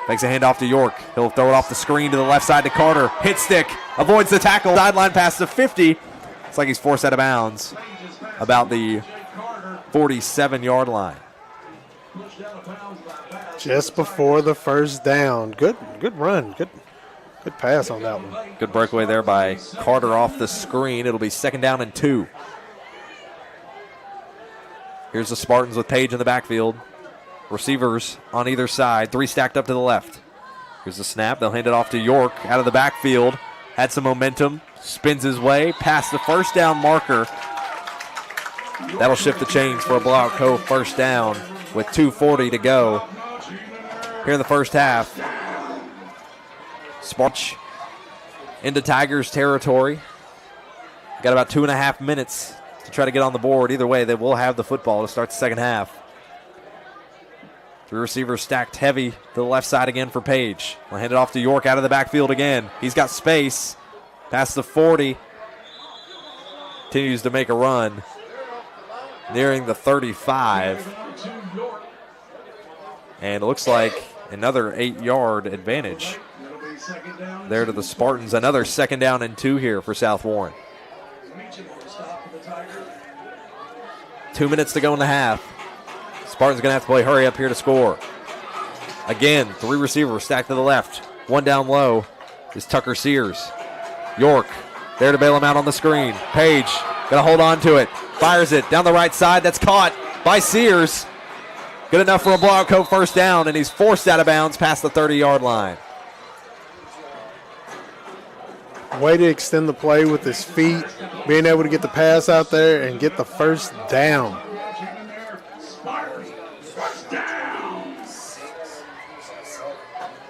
Makes a handoff to York. He'll throw it off the screen to the left side to Carter. Hit stick. Avoids the tackle. Sideline pass to 50. It's like he's forced out of bounds about the 47-yard line. Just before the first down. Good run. Good pass on that one. Good breakaway there by Carter off the screen. It'll be 2nd down and 2. Here's the Spartans with Page in the backfield. Receivers on either side, 3 stacked up to the left. Here's the snap. They'll hand it off to York out of the backfield. Had some momentum, spins his way past the first down marker. That'll shift the chains for a Blowout Cove first down with 2:40 to go here in the first half. Sparch into Tigers territory. Got about 2.5 minutes to try to get on the board. Either way, they will have the football to start the second half. 3 receivers stacked heavy to the left side again for Page. We'll hand it off to York out of the backfield again. He's got space past the 40. Continues to make a run. Nearing the 35. And it looks like another 8-yard advantage there to the Spartans. Another 2nd down and 2 here for South Warren. 2 minutes to go in the half. Spartans going to have to play hurry up here to score. Again, 3 receivers stacked to the left. 1 down low is Tucker Sears. York there to bail him out on the screen. Page going to hold on to it. Fires it down the right side. That's caught by Sears. Good enough for a Blowout Cove first down, and he's forced out of bounds past the 30-yard line. Way to extend the play with his feet, being able to get the pass out there and get the first down.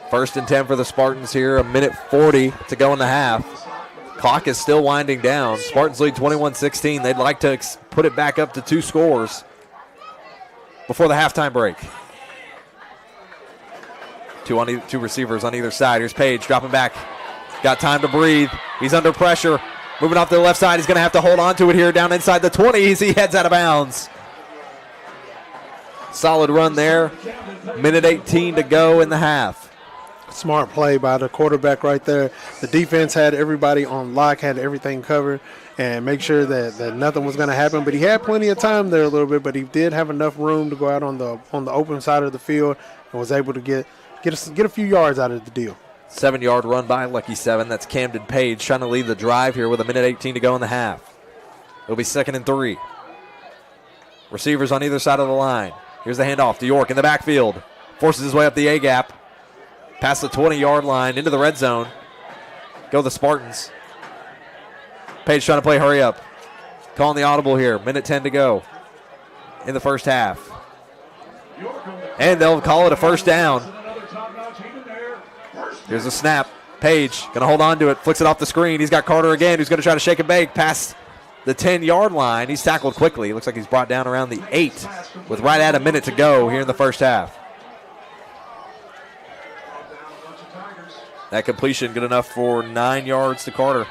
First and 10 for the Spartans here, 1:40 to go in the half. Clock is still winding down. Spartans lead 21-16. They'd like to put it back up to 2 scores before the halftime break. Two receivers on either side. Here's Page dropping back. Got time to breathe. He's under pressure. Moving off to the left side. He's going to have to hold on to it here down inside the 20 as he heads out of bounds. Solid run there. 1:18 to go in the half. Smart play by the quarterback right there. The defense had everybody on lock, had everything covered, and make sure that nothing was going to happen. But he had plenty of time there a little bit, but he did have enough room to go out on the open side of the field and was able to get a few yards out of the deal. 7-yard run by Lucky 7. That's Camden Page trying to lead the drive here with 1:18 to go in the half. It'll be 2nd and 3. Receivers on either side of the line. Here's the handoff to York in the backfield. Forces his way up the A-gap. Past the 20-yard line into the red zone. Go the Spartans. Page trying to play hurry up. Calling the audible here. 1:10 to go in the first half. And they'll call it a first down. Here's a snap. Page going to hold on to it. Flicks it off the screen. He's got Carter again, who's going to try to shake and bake past the 10-yard line. He's tackled quickly. Looks like he's brought down around the 8 with right at a minute to go here in the first half. That completion good enough for 9 yards to Carter.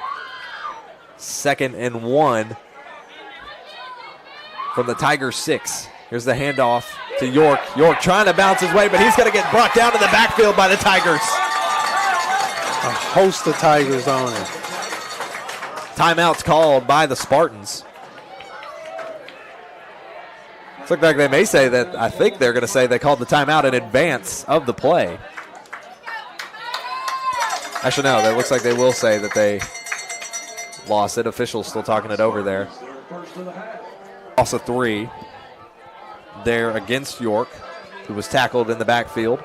2nd and 1 from the Tigers 6. Here's the handoff to York. York trying to bounce his way, but he's going to get brought down in the backfield by the Tigers. A host of Tigers on it. Timeout's called by the Spartans. It's like they may say that, I think they're going to say they called the timeout in advance of the play. Actually, no, it looks like they will say that they lost it. Officials still talking it over there. Also 3 there against York, who was tackled in the backfield.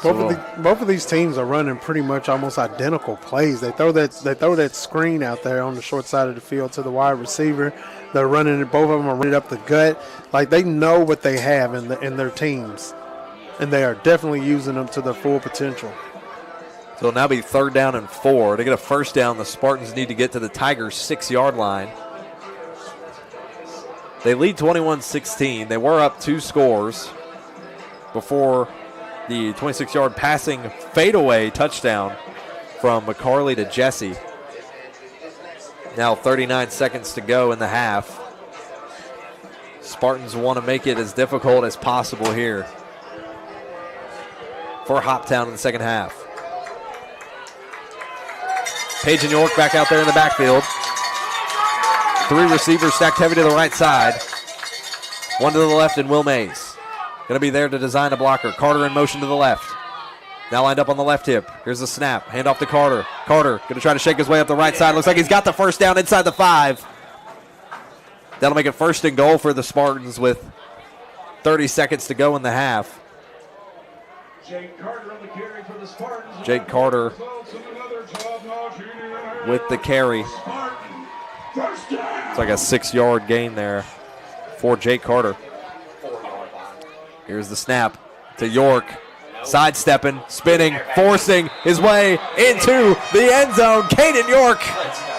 Both of these teams are running pretty much almost identical plays. They throw that screen out there on the short side of the field to the wide receiver. They're running it. Both of them are running up the gut. Like, they know what they have in their teams, and they are definitely using them to their full potential. So it'll now be 3rd down and 4. To get a first down, the Spartans need to get to the Tigers' 6-yard line. They lead 21-16. They were up 2 scores before the 26-yard passing fadeaway touchdown from McCarley to Jesse. Now 39 seconds to go in the half. Spartans want to make it as difficult as possible here for Hoptown in the second half. Page and York back out there in the backfield. 3 receivers stacked heavy to the right side. 1 to the left and Will Mays. Going to be there to design a blocker. Carter in motion to the left. Now lined up on the left hip. Here's the snap. Hand off to Carter. Carter going to try to shake his way up the right side. Looks like he's got the first down inside the 5. That'll make it 1st and goal for the Spartans with 30 seconds to go in the half. Jake Carter on the carry for the Spartans. Jake Carter with the carry. It's like a 6-yard gain there for Jake Carter. Here's the snap to York. Sidestepping, spinning, forcing his way into the end zone. Caden York,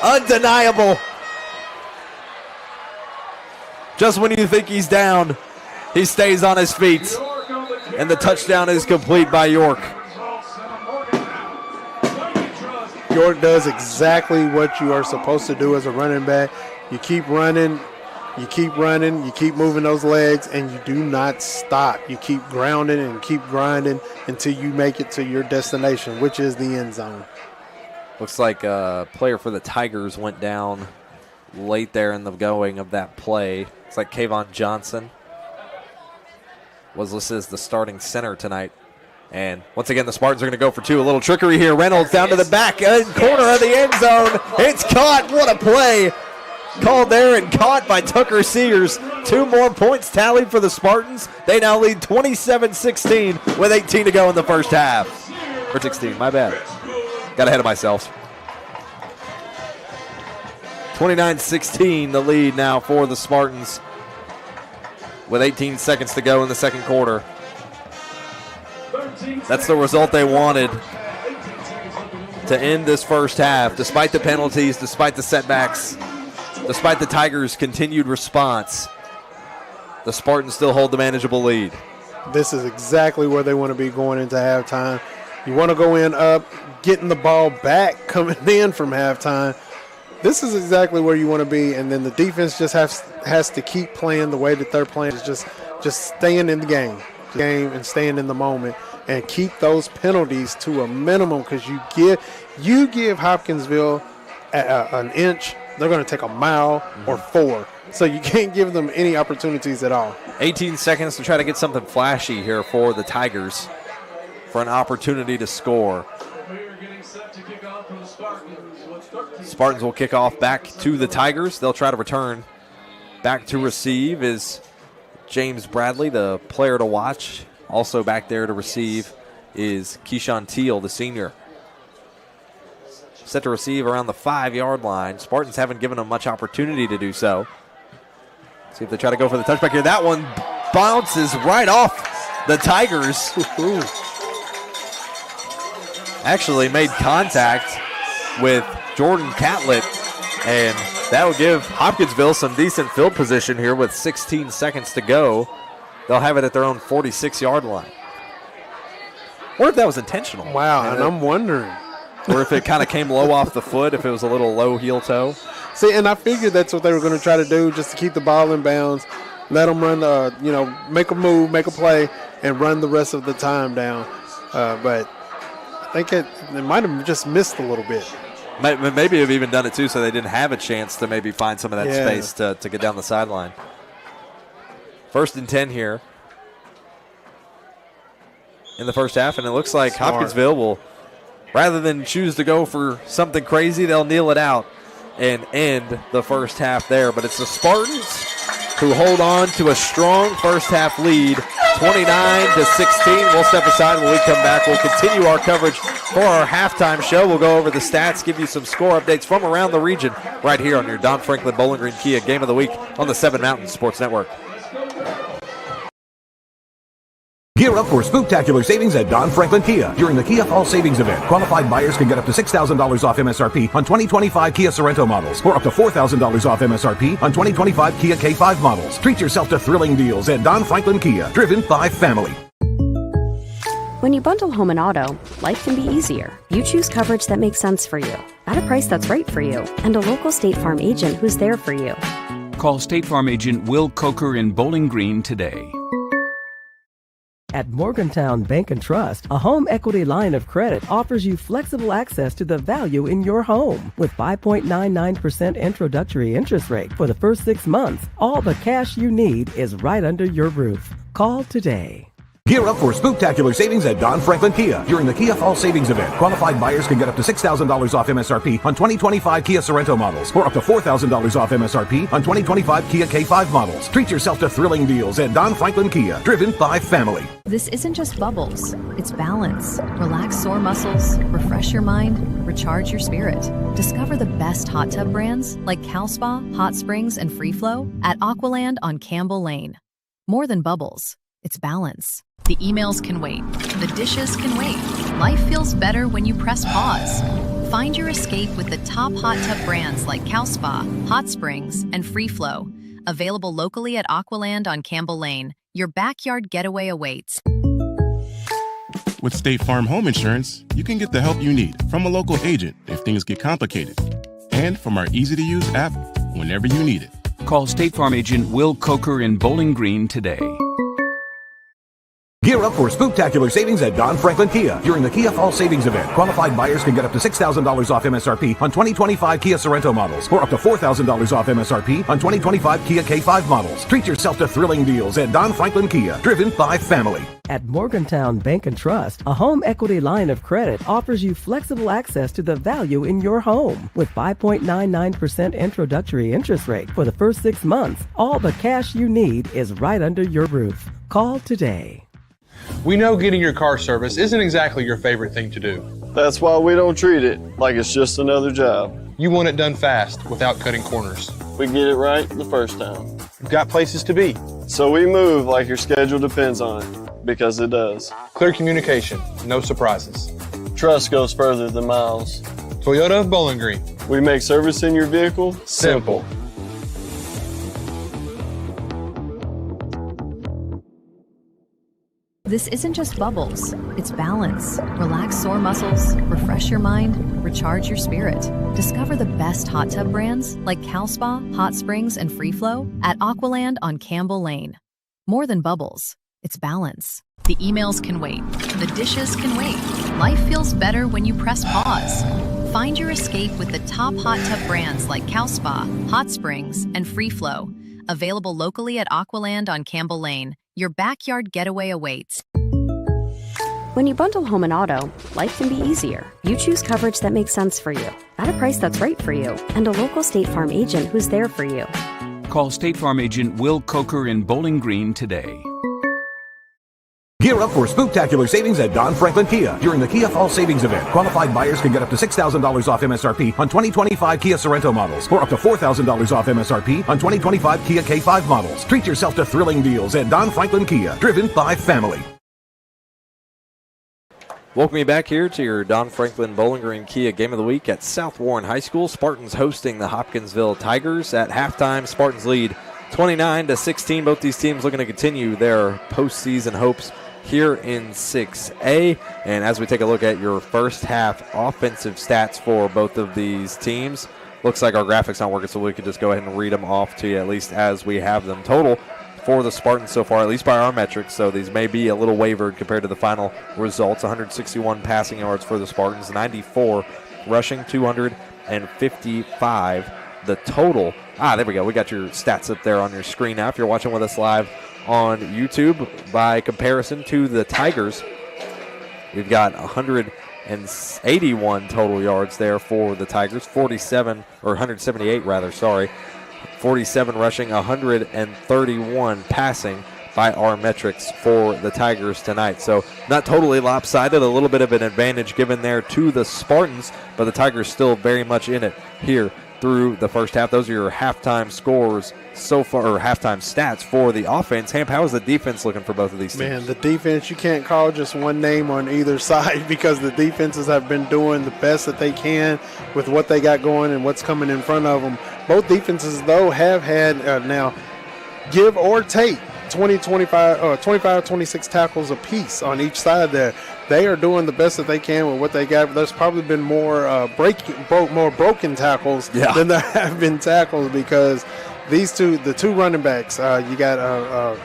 undeniable. Just when you think he's down, he stays on his feet. And the touchdown is complete by York. York does exactly what you are supposed to do as a running back. You keep running, you keep running, you keep moving those legs, and you do not stop. You keep grounding and keep grinding until you make it to your destination, which is the end zone. Looks like a player for the Tigers went down late there in the going of that play. It's like Kayvon Johnson was listed as the starting center tonight. And once again, the Spartans are going to go for 2. A little trickery here. Reynolds down to the back corner of the end zone. It's caught. What a play. Called there and caught by Tucker Sears. 2 more points tallied for the Spartans. They now lead 27-16 with 18 to go in the first half. Or 16, my bad. Got ahead of myself. 29-16 the lead now for the Spartans with 18 seconds to go in the second quarter. That's the result they wanted to end this first half, despite the penalties, despite the setbacks, despite the Tigers' continued response. The Spartans still hold the manageable lead. This is exactly where they want to be going into halftime. You want to go in up, getting the ball back, coming in from halftime. This is exactly where you want to be, and then the defense just has to keep playing the way that they're playing. Is just staying in the game and staying in the moment, and keep those penalties to a minimum, because you give Hopkinsville an inch, they're going to take a mile or 4. So you can't give them any opportunities at all. 18 seconds to try to get something flashy here for the Tigers for an opportunity to score. Spartans will kick off back to the Tigers. They'll try to return. Back to receive is James Bradley, the player to watch. Also back there to receive is Keyshawn Teal, the senior. Set to receive around the 5-yard line. Spartans haven't given them much opportunity to do so. See if they try to go for the touchback here. That one bounces right off the Tigers. Actually made contact with Jordan Catlett, and that will give Hopkinsville some decent field position here with 16 seconds to go. They'll have it at their own 46-yard line. Or if that was intentional. Wow, and I'm wondering. Or if it kind of came low off the foot, if it was a little low heel toe. See, and I figured that's what they were going to try to do, just to keep the ball in bounds, let them run, make a move, make a play, and run the rest of the time down. But I think it might have just missed a little bit. Maybe have even done it too, so they didn't have a chance to maybe find some of that space to get down the sideline. 1st and 10 here in the first half, and it looks like Hopkinsville will, rather than choose to go for something crazy, they'll kneel it out and end the first half there. But it's the Spartans who hold on to a strong first half lead, 29-16. We'll step aside when we come back. We'll continue our coverage for our halftime show. We'll go over the stats, give you some score updates from around the region right here on your Don Franklin Bowling Green Kia Game of the Week on the 7 Mountain Sports Network. Gear up for spooktacular savings at Don Franklin Kia during the Kia Fall Savings Event. Qualified buyers can get up to $6,000 off MSRP on 2025 Kia Sorento models or up to $4,000 off MSRP on 2025 Kia K5 models. Treat yourself to thrilling deals at Don Franklin Kia, driven by family. When you bundle home and auto, life can be easier. You choose coverage that makes sense for you, at a price that's right for you, and a local State Farm agent who's there for you. Call State Farm agent Will Coker in Bowling Green today. At Morgantown Bank and Trust, a home equity line of credit offers you flexible access to the value in your home. With 5.99% introductory interest rate for the first 6 months, all the cash you need is right under your roof. Call today. Gear up for spooktacular savings at Don Franklin Kia during the Kia Fall Savings Event. Qualified buyers can get up to $6,000 off MSRP on 2025 Kia Sorento models or up to $4,000 off MSRP on 2025 Kia K5 models. Treat yourself to thrilling deals at Don Franklin Kia, driven by family. This isn't just bubbles, it's balance. Relax sore muscles, refresh your mind, recharge your spirit. Discover the best hot tub brands like Cal Spa, Hot Springs, and Free Flow at Aqualand on Campbell Lane. More than bubbles, it's balance. The emails can wait. The dishes can wait. Life feels better when you press pause. Find your escape with the top hot tub brands like Cal Spa, Hot Springs, and Free Flow. Available locally at Aqualand on Campbell Lane. Your backyard getaway awaits. With State Farm Home Insurance, you can get the help you need from a local agent if things get complicated. And from our easy-to-use app whenever you need it. Call State Farm agent Will Coker in Bowling Green today. Gear up for spooktacular savings at Don Franklin Kia during the Kia Fall Savings Event. Qualified buyers can get up to $6,000 off MSRP on 2025 Kia Sorento models or up to $4,000 off MSRP on 2025 Kia K5 models. Treat yourself to thrilling deals at Don Franklin Kia, driven by family. At Morgantown Bank and Trust, a home equity line of credit offers you flexible access to the value in your home. With 5.99% introductory interest rate for the first 6 months, all the cash you need is right under your roof. Call today. We know getting your car serviced isn't exactly your favorite thing to do. That's why we don't treat it like it's just another job. You want it done fast without cutting corners. We get it right the first time. We've got places to be. So we move like your schedule depends on it, because it does. Clear communication, no surprises. Trust goes further than miles. Toyota of Bowling Green. We make servicing your vehicle simple. This isn't just bubbles, it's balance. Relax sore muscles, refresh your mind, recharge your spirit. Discover the best hot tub brands like Cal Spa, Hot Springs, and Free Flow at Aqualand on Campbell Lane. More than bubbles, it's balance. The emails can wait. The dishes can wait. Life feels better when you press pause. Find your escape with the top hot tub brands like Cal Spa, Hot Springs, and Free Flow. Available locally at Aqualand on Campbell Lane. Your backyard getaway awaits. When you bundle home and auto, life can be easier. You choose coverage that makes sense for you, at a price that's right for you, and a local State Farm agent who's there for you. Call State Farm agent Will Coker in Bowling Green today. Gear up for spooktacular savings at Don Franklin Kia during the Kia Fall Savings Event. Qualified buyers can get up to $6,000 off MSRP on 2025 Kia Sorento models or up to $4,000 off MSRP on 2025 Kia K5 models. Treat yourself to thrilling deals at Don Franklin Kia, driven by family. Welcome you back here to your Don Franklin Bowling Green Kia Game of the Week at South Warren High School. Spartans hosting the Hopkinsville Tigers. At halftime, Spartans lead 29-16. Both these teams looking to continue their postseason hopes here in 6A. And as we take a look at your first half offensive stats for both of these teams, looks like our graphics not working, so we could just go ahead and read them off to you, at least as we have them. Total for the Spartans so far, at least by our metrics, so these may be a little wavered compared to the final results. 161 passing yards for the Spartans, 94 rushing, 255 the total. There we go. We got your stats up there on your screen now if you're watching with us live on YouTube. By comparison to the Tigers, we've got 181 total yards there for the Tigers, 178 rather, 47 rushing, 131 passing. by our metrics for the Tigers tonight. So not totally lopsided, a little bit of an advantage given there to the Spartans, but the Tigers still very much in it here through the first half. Those are your halftime scores so far, or halftime stats for the offense. Hamp, how is the defense looking for both of these teams? Man, the defense, you can't call just one name on either side because the defenses have been doing the best that they can with what they got going and what's coming in front of them. Both defenses, though, have had now give or take 25, 26 tackles apiece on each side there. They are doing the best that they can with what they got. There's probably been more broken tackles than there have been tackles because the two running backs, you got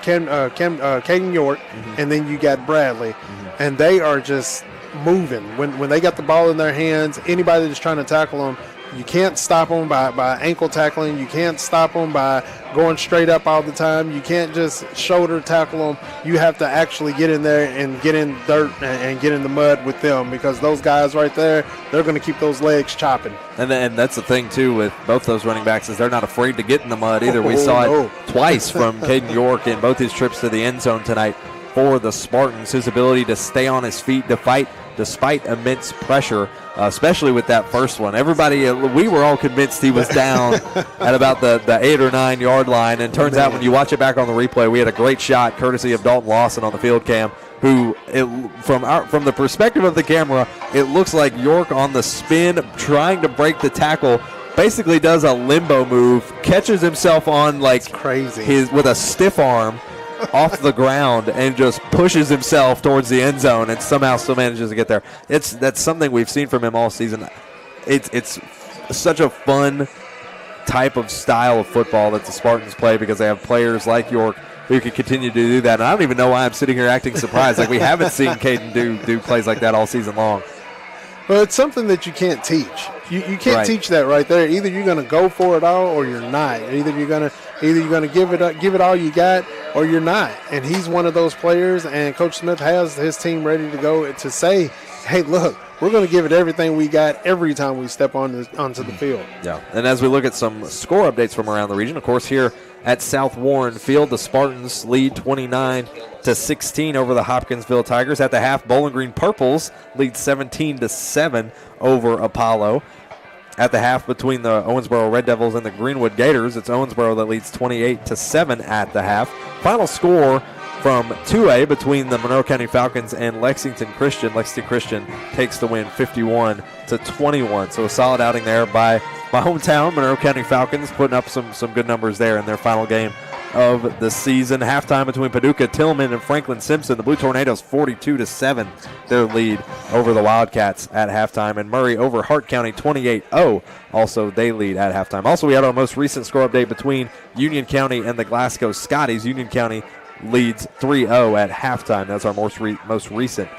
Caden York, and then you got Bradley, and they are just moving. When they got the ball in their hands, anybody that's trying to tackle them, you can't stop them by ankle tackling. You can't stop them by going straight up all the time. You can't just shoulder tackle them. You have to actually get in there and get in dirt and get in the mud with them because those guys right there, they're going to keep those legs chopping. And that's the thing, too, with both those running backs is they're not afraid to get in the mud either. We saw it twice from Caden York in both his trips to the end zone tonight for the Spartans. His ability to stay on his feet, to fight despite immense pressure, especially with that first one. We were all convinced he was down at about the 8 or 9 yard line, and turns out when you watch it back on the replay, we had a great shot courtesy of Dalton Lawson on the field cam, who from the perspective of the camera, it looks like York on the spin trying to break the tackle basically does a limbo move, catches himself on with a stiff arm off the ground and just pushes himself towards the end zone and somehow still manages to get there. That's something we've seen from him all season. It's such a fun type of style of football that the Spartans play because they have players like York who can continue to do that. And I don't even know why I'm sitting here acting surprised. Like we haven't seen Caden do plays like that all season long. Well, it's something that you can't teach. You can't teach that right there. Either you're going to go for it all or you're not. Either you're going to give it all you got or you're not. And he's one of those players, and Coach Smith has his team ready to go to say, hey, look, we're going to give it everything we got every time we step onto the field. Yeah, and as we look at some score updates from around the region, of course, here at South Warren Field, the Spartans lead 29-16 over the Hopkinsville Tigers. At the half, Bowling Green Purples lead 17-7 over Apollo. At the half, between the Owensboro Red Devils and the Greenwood Gators, it's Owensboro that leads 28-7 at the half. Final score from 2A between the Monroe County Falcons and Lexington Christian. Lexington Christian takes the win 51-21. So a solid outing there by my hometown, Monroe County Falcons, putting up some good numbers there in their final game of the season. Halftime between Paducah Tillman and Franklin Simpson. The Blue Tornadoes 42-7, their lead over the Wildcats at halftime. And Murray over Hart County 28-0. Also, they lead at halftime. Also, we had our most recent score update between Union County and the Glasgow Scotties. Union County leads 3-0 at halftime. That's our most recent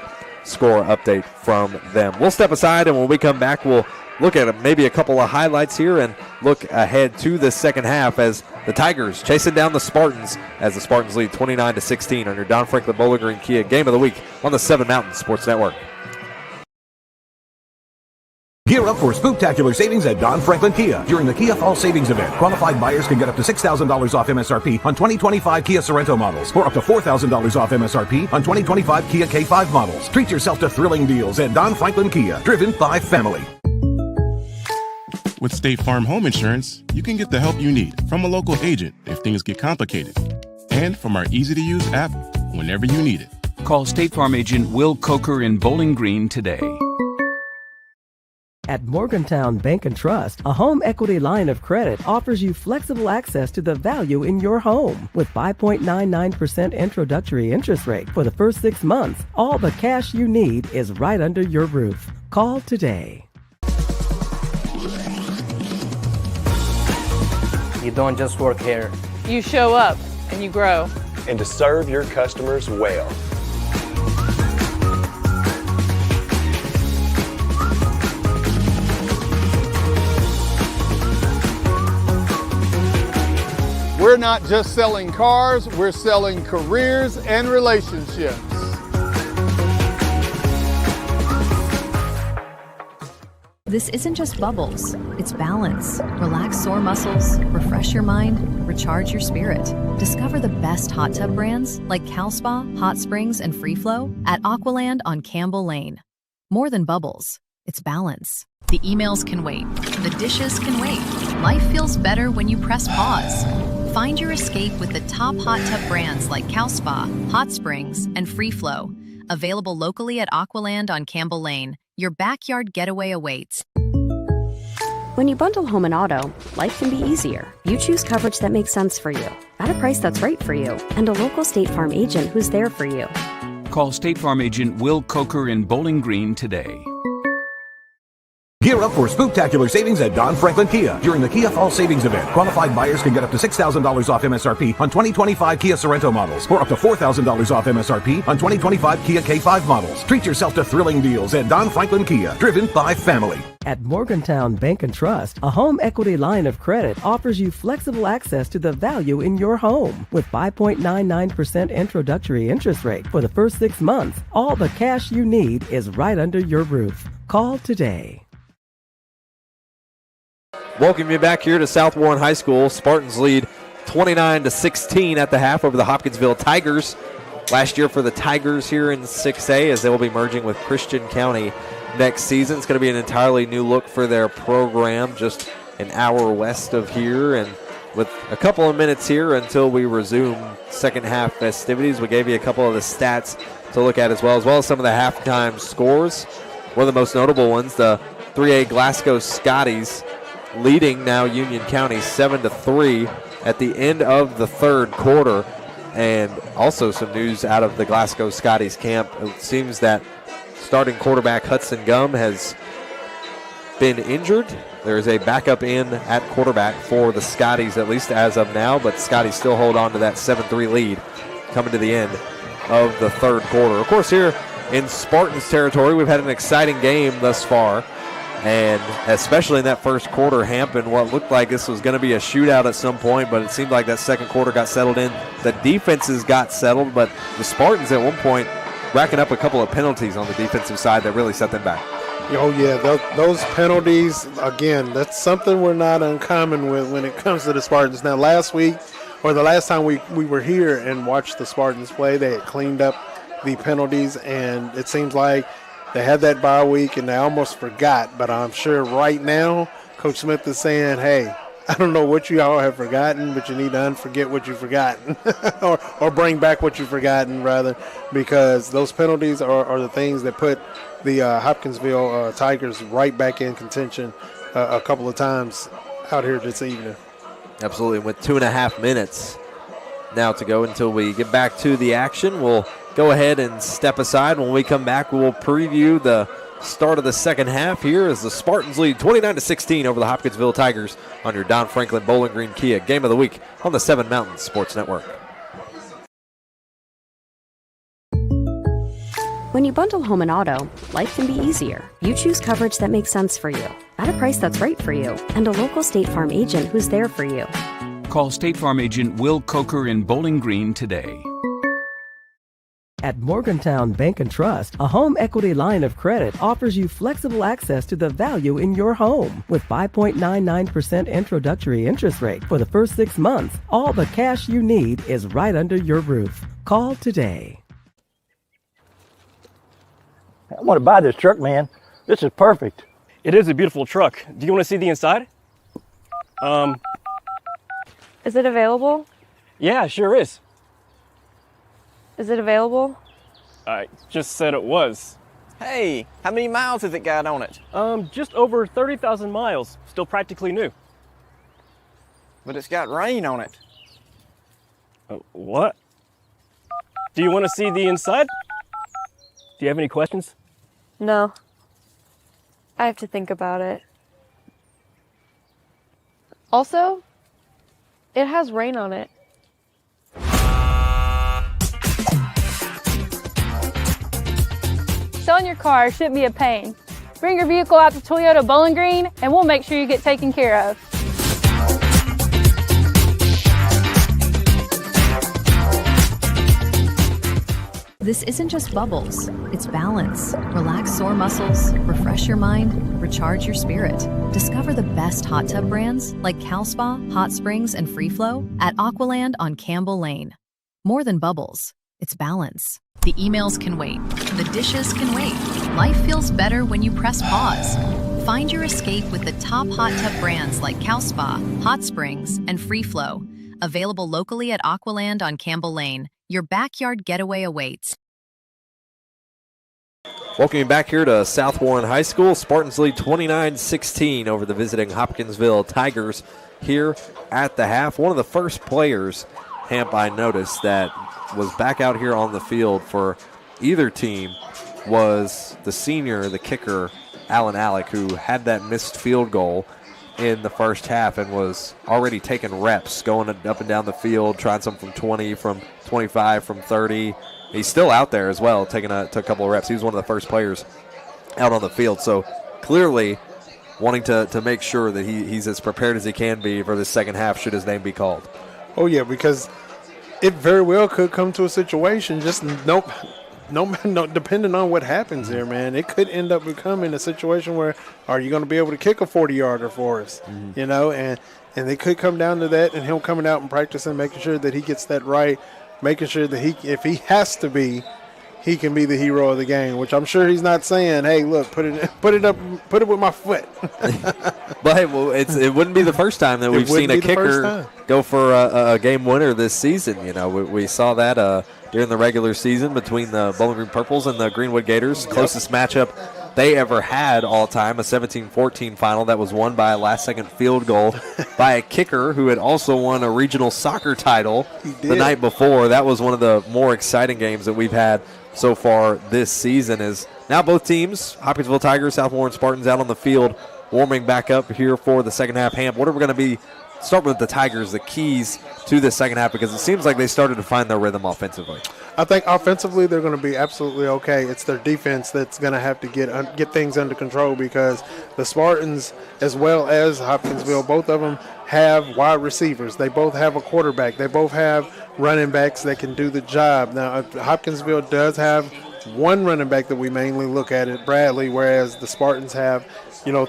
score update from them. We'll step aside, and when we come back, we'll look at maybe a couple of highlights here and look ahead to the second half as the Tigers chasing down the Spartans as the Spartans lead 29-16 on your Don Franklin Bowling Green Kia Game of the Week on the 7 Mountain Sports Network. Gear up for spooktacular savings at Don Franklin Kia during the Kia Fall Savings Event. Qualified buyers can get up to $6,000 off MSRP on 2025 Kia Sorento models or up to $4,000 off MSRP on 2025 Kia K5 models. Treat yourself to thrilling deals at Don Franklin Kia, driven by family. With State Farm Home Insurance, you can get the help you need from a local agent if things get complicated, and from our easy-to-use app whenever you need it. Call State Farm agent Will Coker in Bowling Green today. At Morgantown Bank and Trust, a home equity line of credit offers you flexible access to the value in your home. With 5.99% introductory interest rate for the first 6 months, all the cash you need is right under your roof. Call today. You don't just work here. You show up and you grow. And to serve your customers well. We're not just selling cars, we're selling careers and relationships. This isn't just bubbles, it's balance. Relax sore muscles, refresh your mind, recharge your spirit. Discover the best hot tub brands like Cal Spa, Hot Springs, and Free Flow at Aqualand on Campbell Lane. More than bubbles, it's balance. The emails can wait, the dishes can wait. Life feels better when you press pause. Find your escape with the top hot tub brands like Cal Spa, Hot Springs, and Free Flow. Available locally at Aqualand on Campbell Lane. Your backyard getaway awaits. When you bundle home and auto, life can be easier. You choose coverage that makes sense for you, at a price that's right for you, and a local State Farm agent who's there for you. Call State Farm agent Will Coker in Bowling Green today. Gear up for spooktacular savings at Don Franklin Kia during the Kia Fall Savings Event. Qualified buyers can get up to $6,000 off MSRP on 2025 Kia Sorento models, or up to $4,000 off MSRP on 2025 Kia K5 models. Treat yourself to thrilling deals at Don Franklin Kia, driven by family. At Morgantown Bank and Trust, a home equity line of credit offers you flexible access to the value in your home. With 5.99% introductory interest rate for the first 6 months, all the cash you need is right under your roof. Call today. Welcome you back here to South Warren High School. Spartans lead 29-16 at the half over the Hopkinsville Tigers. Last year for the Tigers here in 6A, as they will be merging with Christian County next season. It's going to be an entirely new look for their program, just an hour west of here. And with a couple of minutes here until we resume second half festivities, we gave you a couple of the stats to look at as well as some of the halftime scores. One of the most notable ones, the 3A Glasgow Scotties leading now Union County 7-3 at the end of the third quarter. And also some news out of the Glasgow Scotties camp. It seems that starting quarterback Hudson Gum has been injured. There is a backup in at quarterback for the Scotties, at least as of now, but Scotties still hold on to that 7-3 lead coming to the end of the third quarter. Of course, here in Spartans territory, we've had an exciting game thus far. And especially in that first quarter, Hampton, what looked like this was going to be a shootout at some point, but it seemed like that second quarter got settled in. The defenses got settled, but the Spartans at one point racking up a couple of penalties on the defensive side that really set them back. Oh, yeah, those penalties, again, that's something we're not uncommon with when it comes to the Spartans. Now, last week, or the last time we were here and watched the Spartans play, they had cleaned up the penalties, and it seems like they had that bye week and they almost forgot. But I'm sure right now, Coach Smith is saying, hey, I don't know what you all have forgotten, but you need to unforget what you've forgotten or bring back what you've forgotten, rather, because those penalties are the things that put the Hopkinsville Tigers right back in contention a couple of times out here this evening. Absolutely. With 2.5 minutes now to go until we get back to the action, we'll go ahead and step aside. When we come back, we'll preview the start of the second half here as the Spartans lead 29-16 over the Hopkinsville Tigers on your Don Franklin Bowling Green Kia Game of the Week on the 7 Mountains Sports Network. When you bundle home and auto, life can be easier. You choose coverage that makes sense for you, at a price that's right for you, and a local State Farm agent who's there for you. Call State Farm agent Will Coker in Bowling Green today. At Morgantown Bank and Trust, a home equity line of credit offers you flexible access to the value in your home. With 5.99% introductory interest rate for the first 6 months, all the cash you need is right under your roof. Call today. I want to buy this truck, man. This is perfect. It is a beautiful truck. Do you want to see the inside? Is it available? Yeah, sure is. Is it available? I just said it was. Hey, how many miles has it got on it? Just over 30,000 miles. Still practically new. But it's got rain on it. What? Do you want to see the inside? Do you have any questions? No. I have to think about it. Also, it has rain on it. Selling your car shouldn't be a pain. Bring your vehicle out to Toyota Bowling Green and we'll make sure you get taken care of. This isn't just bubbles, it's balance. Relax sore muscles, refresh your mind, recharge your spirit. Discover the best hot tub brands like Cal Spa, Hot Springs, and Free Flow at Aqualand on Campbell Lane. More than bubbles, it's balance. The emails can wait. The dishes can wait. Life feels better when you press pause. Find your escape with the top hot tub brands like Cal Spa, Hot Springs, and Free Flow. Available locally at Aqualand on Campbell Lane. Your backyard getaway awaits. Welcome you back here to South Warren High School. Spartans lead 29-16 over the visiting Hopkinsville Tigers here at the half. One of the first players, Hamp, I noticed that was back out here on the field for either team was the senior, the kicker, Alan Alec, who had that missed field goal in the first half and was already taking reps, going up and down the field, trying some from 20, from 25, from 30. He's still out there as well, took a couple of reps. He was one of the first players out on the field. So clearly wanting to make sure that he's as prepared as he can be for the second half should his name be called. Oh, yeah, because it very well could come to a situation, just no, depending on what happens there, man, it could end up becoming a situation where, are you going to be able to kick a 40-yarder for us? Mm-hmm. You know, and it could come down to that, and him coming out and practicing, making sure that he gets that right, making sure that if he has to be, he can be the hero of the game, which I'm sure he's not saying, hey, look, put it with my foot. But well, it wouldn't be the first time that we've seen a kicker go for a game winner this season. You know, we saw that during the regular season between the Bowling Green Purples and the Greenwood Gators. Yep. Closest matchup they ever had all time, a 17-14 final that was won by a last-second field goal by a kicker who had also won a regional soccer title the night before. That was one of the more exciting games that we've had so far this season. Is now both teams, Hopkinsville Tigers, South Warren Spartans, out on the field warming back up here for the second half. Hamp, what are we going to be? Start with the Tigers, the keys to the second half, because it seems like they started to find their rhythm offensively. I think offensively they're going to be absolutely okay. It's their defense that's going to have to get things under control, because the Spartans as well as Hopkinsville, both of them have wide receivers. They both have a quarterback. They both have running backs that can do the job. Now, Hopkinsville does have one running back that we mainly look at Bradley, whereas the Spartans have,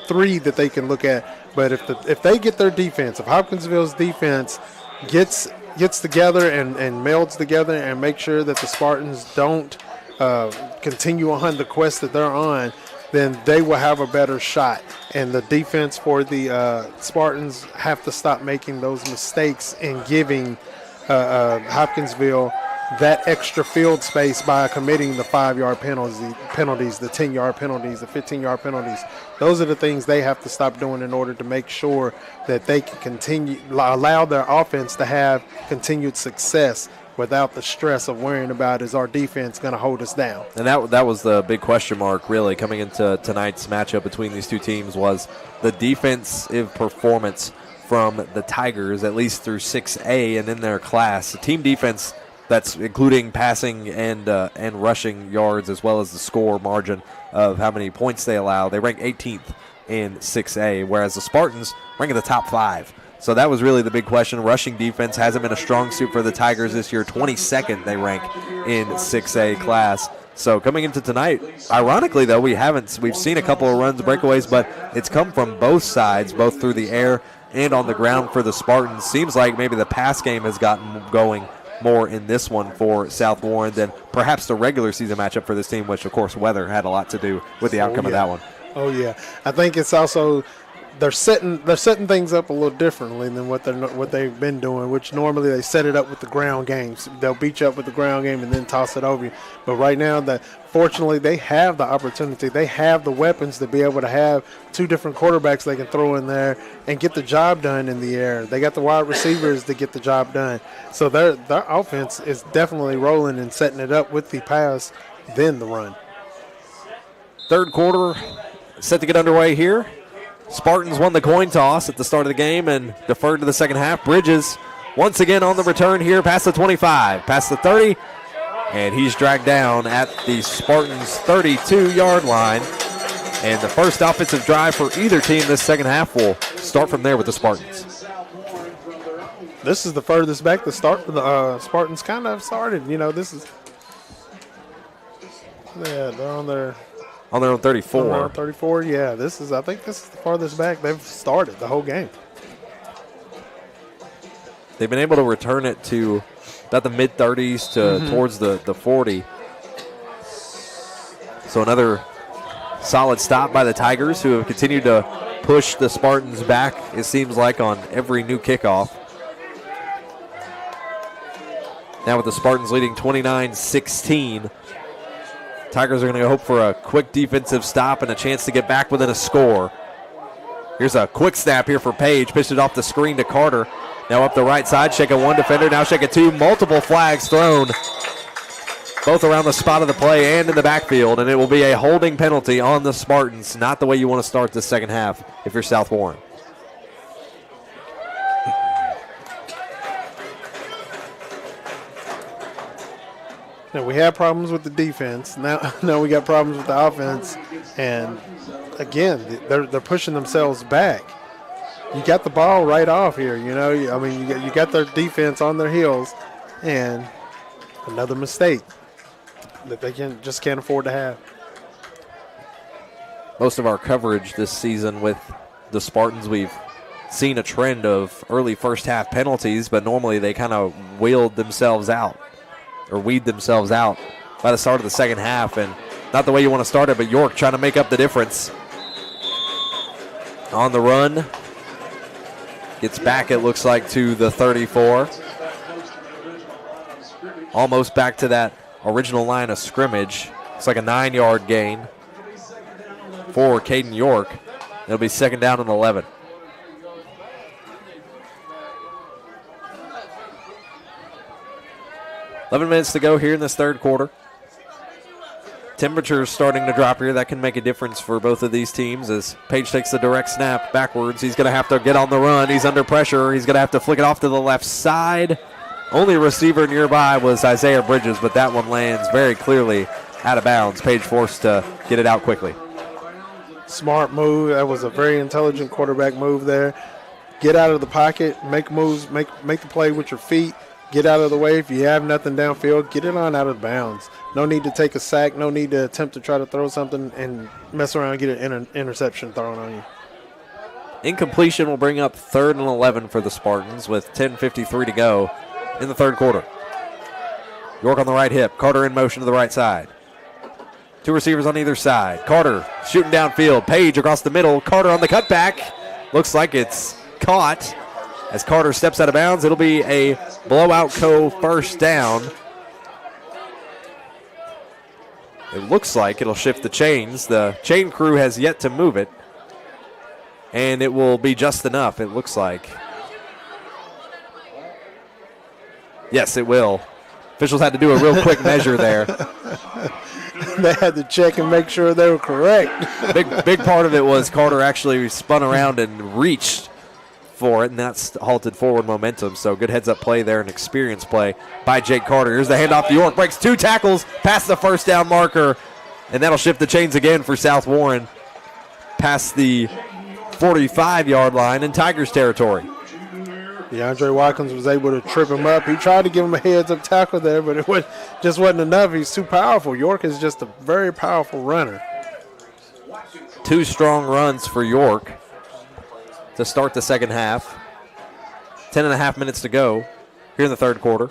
three that they can look at. But if they get their defense, if Hopkinsville's defense gets together and melds together and make sure that the Spartans don't continue on the quest that they're on, then they will have a better shot. And the defense for the Spartans have to stop making those mistakes and giving Hopkinsville that extra field space by committing the 5-yard penalties, the 10-yard penalties, the 15-yard penalties. Those are the things they have to stop doing in order to make sure that they can allow their offense to have continued success without the stress of worrying about, is our defense going to hold us down? And that was the big question mark, really, coming into tonight's matchup between these two teams, was the defensive performance from the Tigers, at least through 6A and in their class. The team defense, that's including passing and rushing yards, as well as the score margin of how many points they allow. They rank 18th in 6A, whereas the Spartans rank in the top 5. So that was really the big question. Rushing defense hasn't been a strong suit for the Tigers this year. 22nd they rank in 6A class. So coming into tonight, ironically though, we've seen a couple of runs, breakaways, but it's come from both sides, both through the air and on the ground for the Spartans. Seems like maybe the pass game has gotten going more in this one for South Warren than perhaps the regular season matchup for this team, which of course weather had a lot to do with the outcome of that one. Oh yeah, I think it's also they're setting things up a little differently than what they've been doing, which normally they set it up with the ground games. They'll beat you up with the ground game and then toss it over you. But right now, fortunately, they have the opportunity. They have the weapons to be able to have two different quarterbacks they can throw in there and get the job done in the air. They got the wide receivers to get the job done. So their offense is definitely rolling and setting it up with the pass, then the run. Third quarter set to get underway here. Spartans won the coin toss at the start of the game and deferred to the second half. Bridges once again on the return here, past the 25, past the 30, and he's dragged down at the Spartans' 32-yard line. And the first offensive drive for either team this second half will start from there with the Spartans. This is the furthest back the Spartans kind of started. Yeah, they're on their own 34. On their own 34, yeah. I think this is the farthest back they've started the whole game. They've been able to return it to about the mid-30s to towards the 40. So another solid stop by the Tigers, who have continued to push the Spartans back, it seems like, on every new kickoff. Now with the Spartans leading 29-16, Tigers are going to hope for a quick defensive stop and a chance to get back within a score. Here's a quick snap here for Page. Pitched it off the screen to Carter. Now up the right side, shake a one defender, now shake a two. Multiple flags thrown, both around the spot of the play and in the backfield, and it will be a holding penalty on the Spartans. Not the way you want to start the second half if you're South Warren. Now, we had problems with the defense. Now we got problems with the offense. And, again, they're pushing themselves back. You got the ball right off here, you know. I mean, you got their defense on their heels. And another mistake that they just can't afford to have. Most of our coverage this season with the Spartans, we've seen a trend of early first half penalties, but normally they kind of weed themselves out by the start of the second half, and not the way you want to start it, but York trying to make up the difference. On the run, gets back, it looks like, to the 34. Almost back to that original line of scrimmage. It's like a 9-yard gain for Caden York. It'll be second down and 11. Minutes to go here in this third quarter. Temperatures starting to drop here. That can make a difference for both of these teams as Page takes the direct snap backwards. He's going to have to get on the run. He's under pressure. He's going to have to flick it off to the left side. Only receiver nearby was Isaiah Bridges, but that one lands very clearly out of bounds. Page forced to get it out quickly. Smart move. That was a very intelligent quarterback move there. Get out of the pocket, make moves, make the play with your feet. Get out of the way. If you have nothing downfield, get it on out of bounds. No need to take a sack. No need to attempt to try to throw something and mess around and get an interception thrown on you. Incompletion will bring up 3rd and 11 for the Spartans with 10:53 to go in the third quarter. York on the right hip. Carter in motion to the right side. Two receivers on either side. Carter shooting downfield. Page across the middle. Carter on the cutback. Looks like it's caught. As Carter steps out of bounds, it'll be a blowout first down. It looks like it'll shift the chains. The chain crew has yet to move it. And it will be just enough, it looks like. Yes, it will. Officials had to do a real quick measure there. They had to check and make sure they were correct. Big part of it was Carter actually spun around and reached for it, and that's halted forward momentum. So good heads-up play there, an experience play by Jake Carter. Here's the handoff to York, breaks 2 tackles, past the first down marker, and that'll shift the chains again for South Warren past the 45-yard line in Tigers territory. DeAndre Watkins was able to trip him up. He tried to give him a heads-up tackle there, but it just wasn't enough. He's too powerful. York is just a very powerful runner. 2 strong runs for York to start the second half. 10.5 minutes to go here in the third quarter.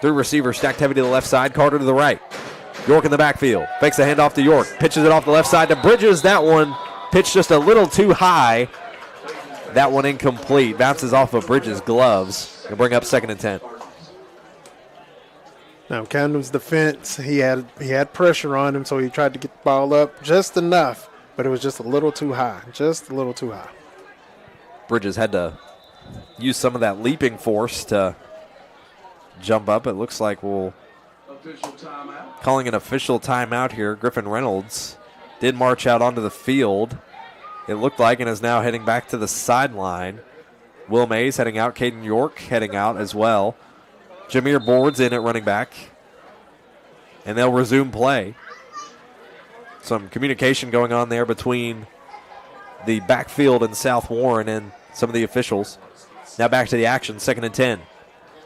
3 receivers stacked heavy to the left side. Carter to the right. York in the backfield. Fakes the handoff to York. Pitches it off the left side to Bridges. That one pitched just a little too high. That one incomplete. Bounces off of Bridges' gloves. And bring up 2nd and 10. Now, Camden's defense, he had pressure on him, so he tried to get the ball up just enough, but it was just a little too high. Just a little too high. Bridges had to use some of that leaping force to jump up. It looks like we'll calling an official timeout here. Griffin Reynolds did march out onto the field, it looked like, and is now heading back to the sideline. Will Mays heading out. Caden York heading out as well. Jameer Board's in at running back. And they'll resume play. Some communication going on there between the backfield and South Warren and some of the officials. Now back to the action, 2nd and 10.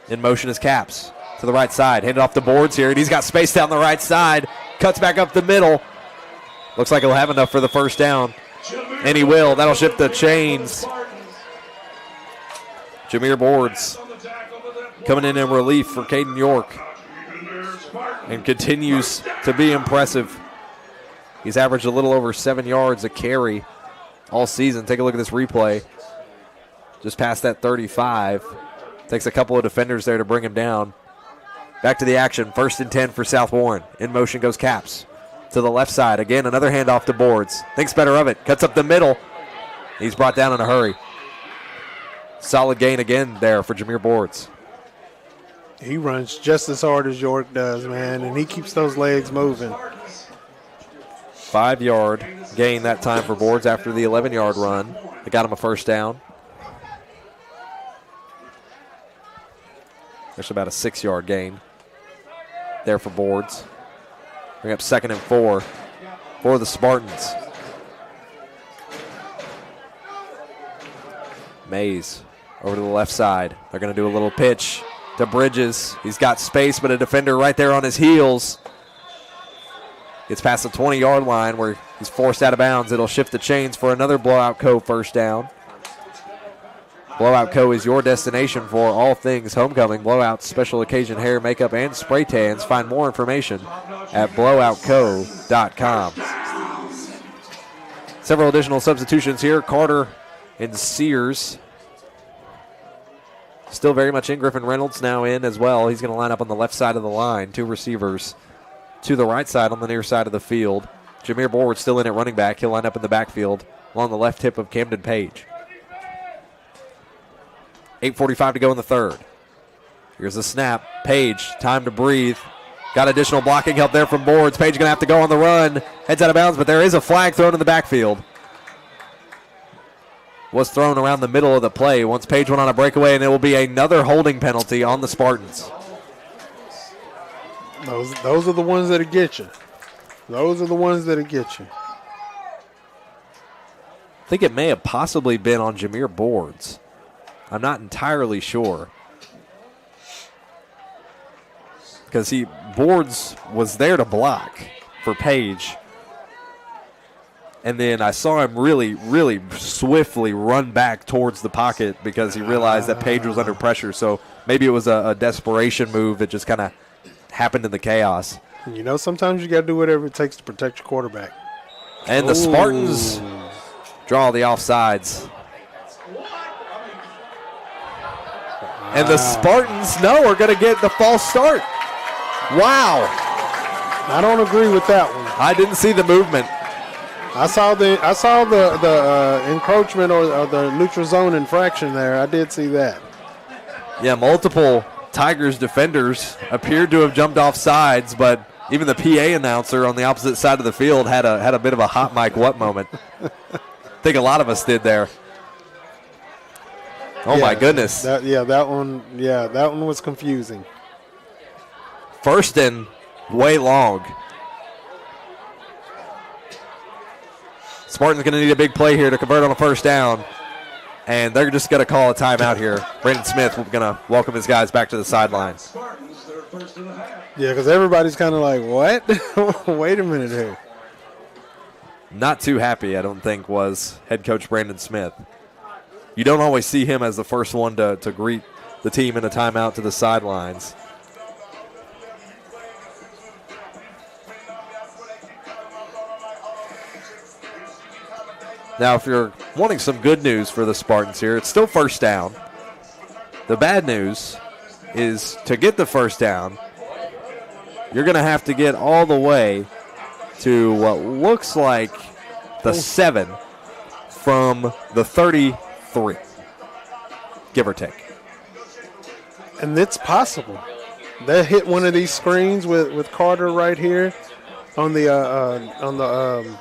In motion is Caps to the right side. Handed off the Boards here, and he's got space down the right side. Cuts back up the middle. Looks like he'll have enough for the first down. And he will. That'll shift the chains. Jameer Boards coming in relief for Caden York. And continues to be impressive. He's averaged a little over 7 yards a carry all season. Take a look at this replay. Just past that 35. Takes a couple of defenders there to bring him down. Back to the action. 1st and 10 for South Warren. In motion goes Caps. To the left side. Again, another handoff to Boards. Thinks better of it. Cuts up the middle. He's brought down in a hurry. Solid gain again there for Jameer Boards. He runs just as hard as York does, man, and he keeps those legs moving. 5-yard gain that time for Boards after the 11-yard run. They got him a first down. There's about a 6-yard gain there for Boards. Bring up 2nd and 4 for the Spartans. Mays over to the left side. They're going to do a little pitch to Bridges. He's got space, but a defender right there on his heels. Gets past the 20-yard line where he's forced out of bounds. It'll shift the chains for another Blowout Co. first down. Blowout Co. is your destination for all things homecoming, blowouts, special occasion hair, makeup, and spray tans. Find more information at blowoutco.com. Several additional substitutions here. Carter and Sears. Still very much in. Griffin Reynolds now in as well. He's going to line up on the left side of the line. 2 receivers to the right side on the near side of the field. Jameer Board still in at running back. He'll line up in the backfield along the left hip of Camden Page. 8:45 to go in the third. Here's the snap. Page, time to breathe. Got additional blocking help there from Boards. Page going to have to go on the run. Heads out of bounds, but there is a flag thrown in the backfield. Was thrown around the middle of the play once Page went on a breakaway, and it will be another holding penalty on the Spartans. Those are the ones that'll get you. Those are the ones that'll get you. I think it may have possibly been on Jameer Boards. I'm not entirely sure. Because Boards was there to block for Page. And then I saw him really, really swiftly run back towards the pocket because he realized that Page was under pressure. So maybe it was a desperation move that just kind of happened in the chaos. You know, sometimes you got to do whatever it takes to protect your quarterback. And the Spartans draw the offsides. And the Spartans, are going to get the false start. Wow. I don't agree with that one. I didn't see the movement. I saw the encroachment or the neutral zone infraction there. I did see that. Yeah, multiple Tigers defenders appeared to have jumped off sides, but even the PA announcer on the opposite side of the field had a bit of a hot mic what moment. I think a lot of us did there. Oh, my goodness. That one was confusing. First and way long. Spartans going to need a big play here to convert on a first down. And they're just going to call a timeout here. Brandon Smith will going to welcome his guys back to the sideline. Yeah, because everybody's kind of like, what? Wait a minute here. Not too happy, I don't think, was head coach Brandon Smith. You don't always see him as the first one to greet the team in a timeout to the sidelines. Now, if you're wanting some good news for the Spartans here, it's still first down. The bad news is to get the first down, you're going to have to get all the way to what looks like the 7 from the 33, give or take. And it's possible. They hit one of these screens with Carter right here on the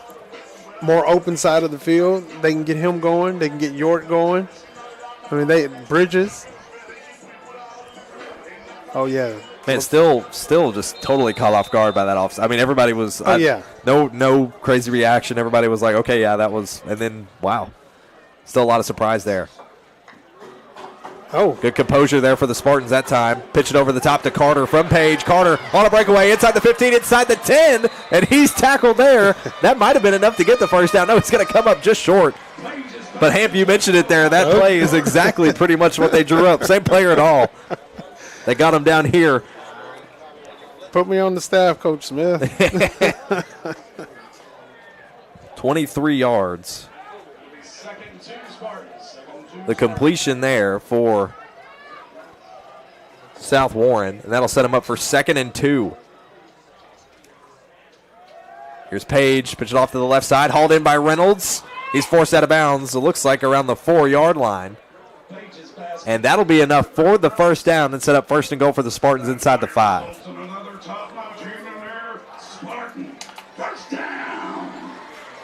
more open side of the field. They can get him going. They can get York going. I mean, Bridges. Oh, yeah. Man, still just totally caught off guard by that offside. I mean, everybody was no crazy reaction. Everybody was like, okay, yeah, that was, and then, wow. Still a lot of surprise there. Oh. Good composure there for the Spartans that time. Pitch it over the top to Carter from Page. Carter on a breakaway inside the 15, inside the 10, and he's tackled there. That might have been enough to get the first down. No, it's going to come up just short. But, Hamp, you mentioned it there. That play is exactly pretty much what they drew up. Same player at all. They got him down here. Put me on the staff, Coach Smith. 23 yards. The completion there for South Warren, and that'll set him up for 2nd and 2. Here's Page, pitch it off to the left side, hauled in by Reynolds. He's forced out of bounds, it looks like around the 4-yard line. And that'll be enough for the first down and set up 1st and goal for the Spartans inside the 5.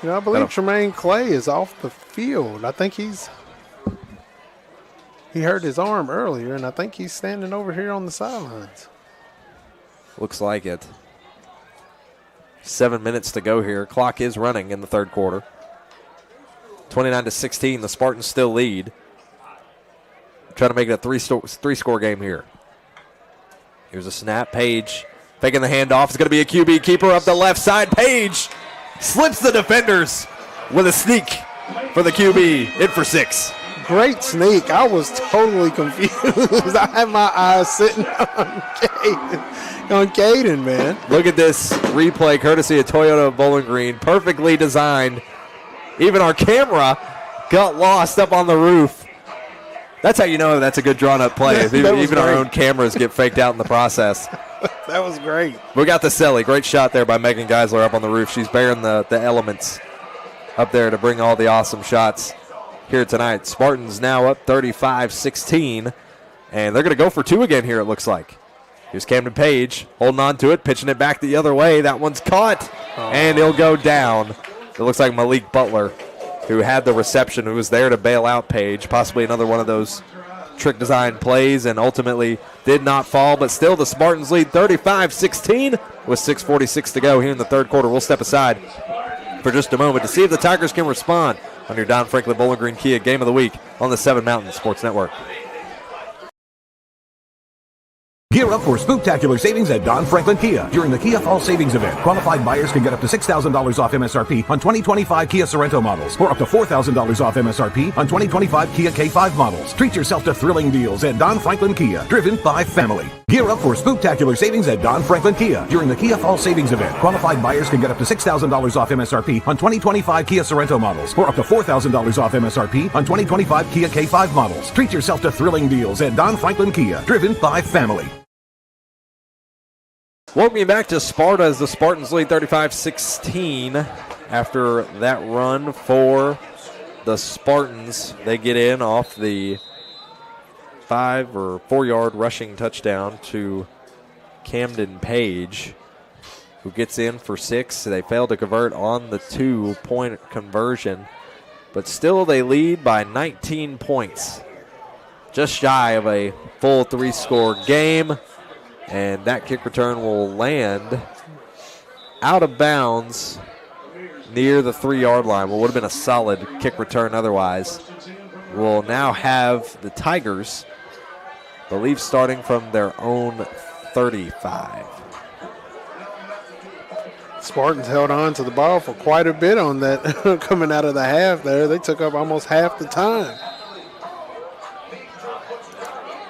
You know, I believe Tremaine Clay is off the field. I think he hurt his arm earlier, and I think he's standing over here on the sidelines. Looks like it. 7 minutes to go here. Clock is running in the third quarter. 29-16, the Spartans still lead. Trying to make it a three-score game here. Here's a snap. Page faking the handoff. It's going to be a QB keeper up the left side. Page slips the defenders with a sneak for the QB. In for 6. Great sneak. I was totally confused. I had my eyes sitting on Caden, man. Look at this replay courtesy of Toyota Bowling Green. Perfectly designed. Even our camera got lost up on the roof. That's how you know that's a good drawn-up play. Even our own cameras get faked out in the process. That was great. We got the Selly. Great shot there by Megan Geisler up on the roof. She's bearing the elements up there to bring all the awesome shots here tonight. Spartans now up 35-16, and they're going to go for 2 again here, it looks like. Here's Camden Page holding on to it, pitching it back the other way. That one's caught, and he'll go down. It looks like Malik Butler, who had the reception, who was there to bail out Page, possibly another one of those trick design plays, and ultimately did not fall. But still, the Spartans lead 35-16 with 6:46 to go here in the third quarter. We'll step aside for just a moment to see if the Tigers can respond on your Don Franklin Bowling Green Kia Game of the Week on the 7 Mountain Sports Network. Gear up for spooktacular savings at Don Franklin Kia during the Kia Fall Savings Event. Qualified buyers can get up to $6,000 off MSRP on 2025 Kia Sorento models, or up to $4,000 off MSRP on 2025 Kia K5 models. Treat yourself to thrilling deals at Don Franklin Kia, driven by family. Gear up for spooktacular savings at Don Franklin Kia during the Kia Fall Savings Event. Qualified buyers can get up to $6,000 off MSRP on 2025 Kia Sorento models, or up to $4,000 off MSRP on 2025 Kia K5 models. Treat yourself to thrilling deals at Don Franklin Kia, driven by family. Welcome you back to Sparta as the Spartans lead 35-16 after that run for the Spartans. They get in off the 5 or 4 yard rushing touchdown to Camden Page, who gets in for 6. They failed to convert on the 2-point conversion, but still they lead by 19 points. Just shy of a full 3-score game. And that kick return will land out of bounds near the 3-yard line. What would have been a solid kick return otherwise. We'll now have the Tigers, I believe, starting from their own 35. Spartans held on to the ball for quite a bit on that coming out of the half there. They took up almost half the time.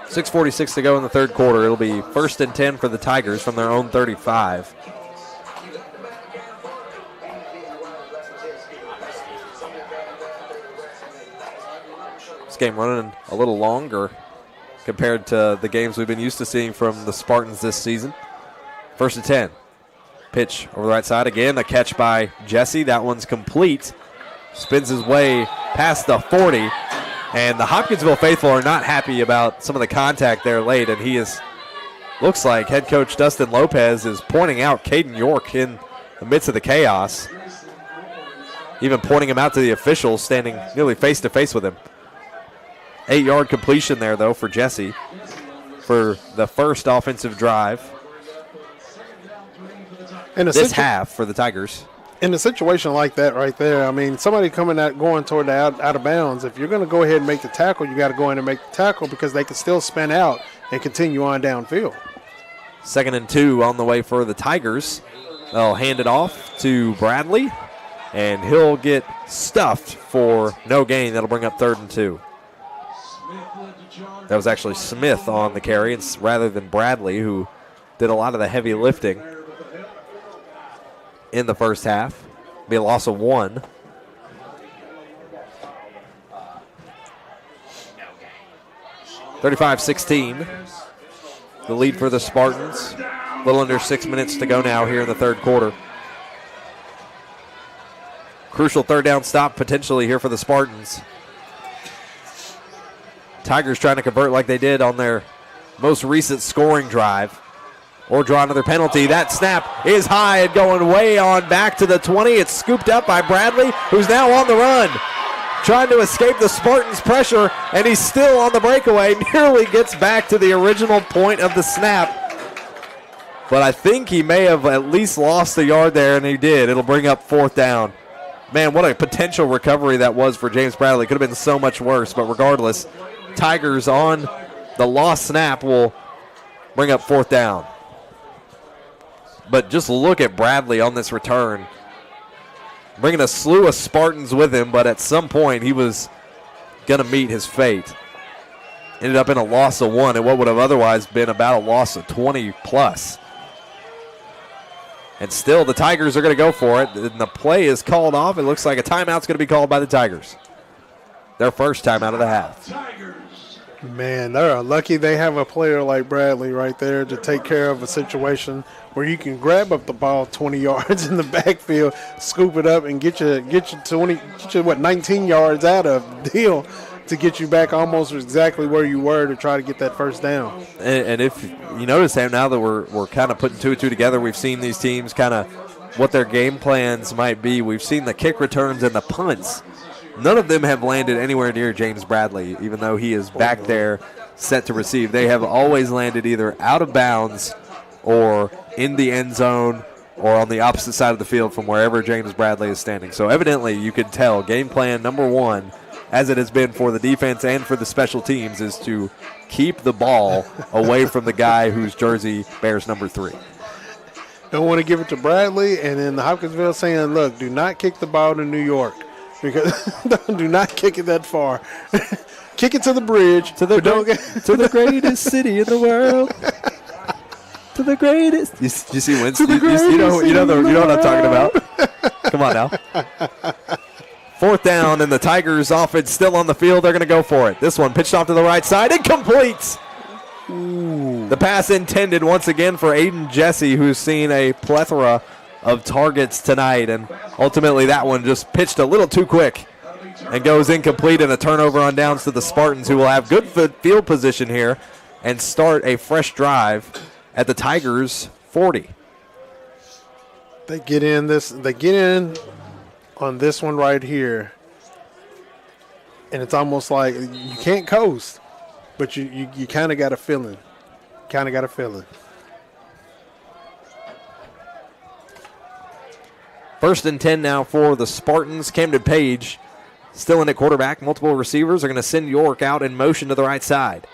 6:46 to go in the third quarter. It'll be 1st and 10 for the Tigers from their own 35. This game running a little longer compared to the games we've been used to seeing from the Spartans this season. 1st and 10. Pitch over the right side again. A catch by Jesse. That one's complete. Spins his way past the 40. And the Hopkinsville faithful are not happy about some of the contact there late, and looks like head coach Dustin Lopez is pointing out Caden York in the midst of the chaos, even pointing him out to the officials standing nearly face-to-face with him. 8-yard completion there, though, for Jesse for the first offensive drive in this half for the Tigers. In a situation like that right there, I mean, somebody going toward the out of bounds, if you're going to go ahead and make the tackle, you got to go in and make the tackle because they can still spin out and continue on downfield. 2nd and 2 on the way for the Tigers. They'll hand it off to Bradley, and he'll get stuffed for no gain. That'll bring up 3rd and 2. That was actually Smith on the carry rather than Bradley, who did a lot of the heavy lifting in the first half. Be a loss of 1. (35-16). The lead for the Spartans. A little under 6 minutes to go now here in the 3rd quarter. Crucial 3rd down stop potentially here for the Spartans. Tigers trying to convert like they did on their most recent scoring drive or draw another penalty. That snap is high and going way on back to the 20. It's scooped up by Bradley, who's now on the run, trying to escape the Spartans' pressure, and he's still on the breakaway. Nearly gets back to the original point of the snap. But I think he may have at least lost a yard there, and he did. It'll bring up 4th down. Man, what a potential recovery that was for James Bradley. Could have been so much worse, but regardless, Tigers on the lost snap will bring up 4th down. But just look at Bradley on this return. Bringing a slew of Spartans with him, but at some point he was going to meet his fate. Ended up in a loss of 1 and what would have otherwise been about a loss of 20 plus. And still the Tigers are going to go for it. And the play is called off. It looks like a timeout's going to be called by the Tigers. Their first timeout of the half. Man, they're lucky they have a player like Bradley right there to take care of a situation where you can grab up the ball 20 yards in the backfield, scoop it up, and get you 19 yards out of the deal to get you back almost exactly where you were to try to get that 1st down. And if you notice, Sam, now that we're kind of putting 2 and 2 together, we've seen these teams kind of what their game plans might be. We've seen the kick returns and the punts. None of them have landed anywhere near James Bradley, even though he is back there set to receive. They have always landed either out of bounds or in the end zone or on the opposite side of the field from wherever James Bradley is standing. So evidently you can tell game plan number 1, as it has been for the defense and for the special teams, is to keep the ball away from the guy whose jersey bears number 3. Don't want to give it to Bradley, and then the Hopkinsville saying, look, do not kick the ball to New York. Because do not kick it that far. Kick it to the bridge. To the greatest city in the world. To the greatest. You see Winston? You know what I'm talking about. Come on now. 4th down, and the Tigers offense still on the field. They're going to go for it. This one pitched off to the right side. Incomplete. Ooh. The pass intended once again for Aiden Jesse, who's seen a plethora of targets tonight, and ultimately that one just pitched a little too quick and goes incomplete, and a turnover on downs to the Spartans, who will have good field position here and start a fresh drive at the Tigers' 40. They get in on this one right here, and it's almost like you can't coast, but you kind of got a feeling. First and 10 now for the Spartans. Camden Page still in at quarterback. Multiple receivers are going to send York out in motion to the right side.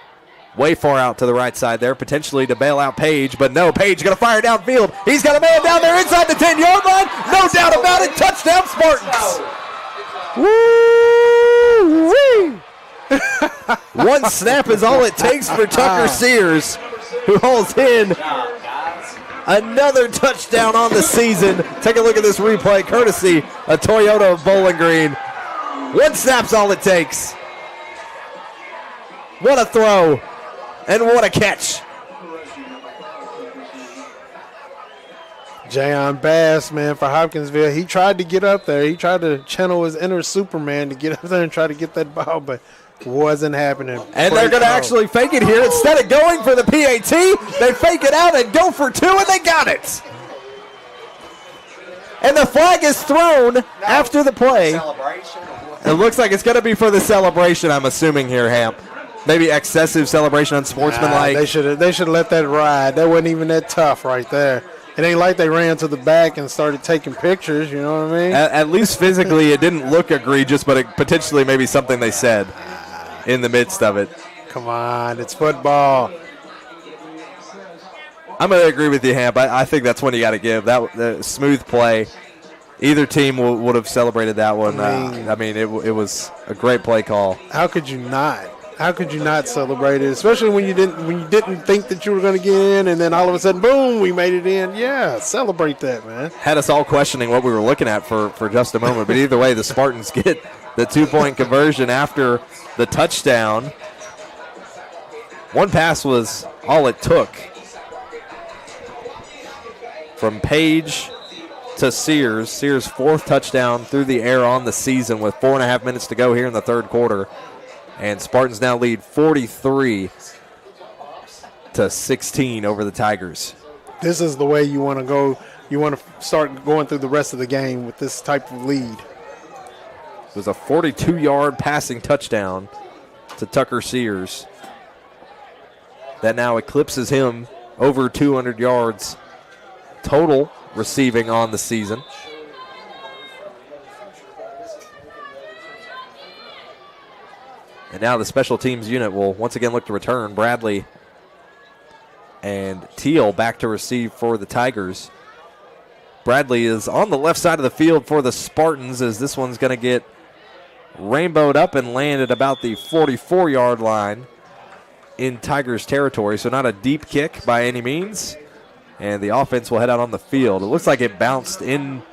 Way far out to the right side there, potentially to bail out Page, but no, Page going to fire downfield. He's got a man down there inside the 10-yard line. No doubt about it. Touchdown, Spartans. Woo-wee. One snap is all it takes for Tucker Sears, who hauls in another touchdown on the season. Take a look at this replay, courtesy of Toyota of Bowling Green. One snap's all it takes. What a throw, and what a catch. Jayon Bass, man, for Hopkinsville. He tried to get up there. He tried to channel his inner Superman to get up there and try to get that ball, but wasn't happening. And they're going to actually fake it here. Instead of going for the PAT, they fake it out and go for 2, and they got it. And the flag is thrown after the play. It looks like it's going to be for the celebration, I'm assuming here, Hamp. Maybe excessive celebration, unsportsmanlike. They should have let that ride. That wasn't even that tough right there. It ain't like they ran to the back and started taking pictures, you know what I mean? At least physically it didn't look egregious, but it potentially maybe something they said in the midst of it. Come on, it's football. I'm going to agree with you, Hamp. I think that's one you got to give. That smooth play. Either team would have celebrated that one. It was a great play call. How could you not? How could you not celebrate it, especially when you didn't think that you were going to get in, and then all of a sudden, boom, we made it in. Yeah, celebrate that, man. Had us all questioning what we were looking at for just a moment. But either way, the Spartans get the 2-point conversion after the touchdown. One pass was all it took. From Page to Sears. Sears' 4th touchdown through the air on the season with 4.5 minutes to go here in the third quarter. And Spartans now lead 43-16 over the Tigers. This is the way you want to go. You want to start going through the rest of the game with this type of lead. It was a 42-yard passing touchdown to Tucker Sears. That now eclipses him over 200 yards total receiving on the season. And now the special teams unit will once again look to return. Bradley and Teal back to receive for the Tigers. Bradley is on the left side of the field for the Spartans, as this one's going to get rainbowed up and land at about the 44-yard line in Tigers territory. So not a deep kick by any means. And the offense will head out on the field. It looks like it bounced in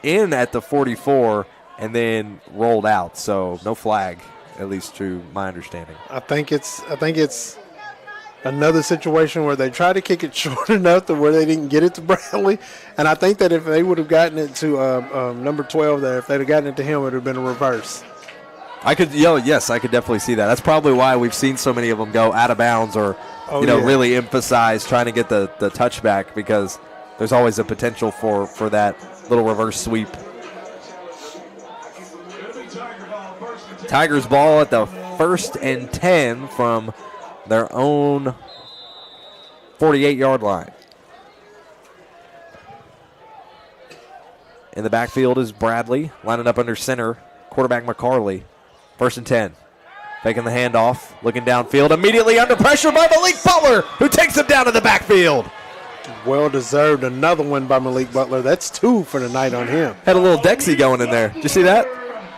at the 44 and then rolled out. So no flag, at least to my understanding. I think it's another situation where they try to kick it short enough to where they didn't get it to Bradley. And I think that if they would have gotten it to number 12 there, if they'd have gotten it to him, it would have been a reverse. Yes, I could definitely see that. That's probably why we've seen so many of them go out of bounds or, really emphasize trying to get the touchback, because there's always a potential for that little reverse sweep. Tigers ball at the 1st and 10 from their own 48-yard line. In the backfield is Bradley, lining up under center, quarterback McCarley. 1st and 10. Faking the handoff, looking downfield, immediately under pressure by Malik Butler, who takes him down to the backfield. Well deserved, another one by Malik Butler. That's 2 for the night on him. Had a little Dexy going in there. Did you see that?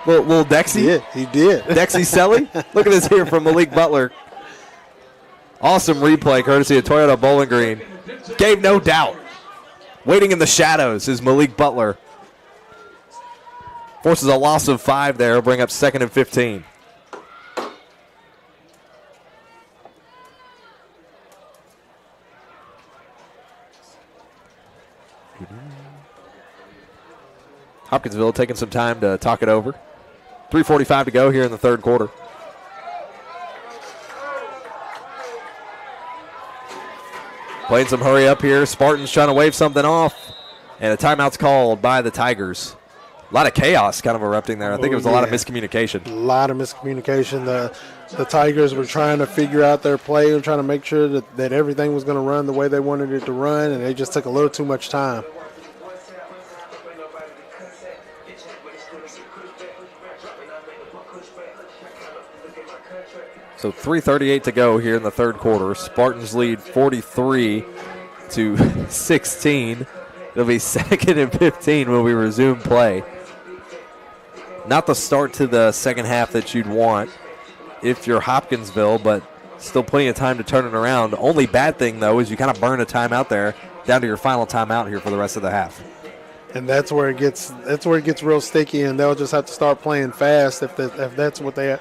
Little Dexy? Yeah, he did. Dexy Selly? Look at this here from Malik Butler. Awesome replay, courtesy of Toyota Bowling Green. Gave no doubt. Waiting in the shadows is Malik Butler. Forces a loss of 5 there, bring up 2nd and 15. Hopkinsville taking some time to talk it over. 3:45 to go here in the third quarter. Playing some hurry up here. Spartans trying to wave something off. And a timeout's called by the Tigers. A lot of chaos kind of erupting there. I think it was a lot of miscommunication. A lot of miscommunication. The Tigers were trying to figure out their play and trying to make sure that everything was going to run the way they wanted it to run, and they just took a little too much time. So 3:38 to go here in the third quarter. Spartans lead 43-16. It'll be 2nd and 15 when we resume play. Not the start to the second half that you'd want if you're Hopkinsville, but still plenty of time to turn it around. The only bad thing, though, is you kind of burn a timeout there down to your final timeout here for the rest of the half. And that's where it gets real sticky, and they'll just have to start playing fast if that's what they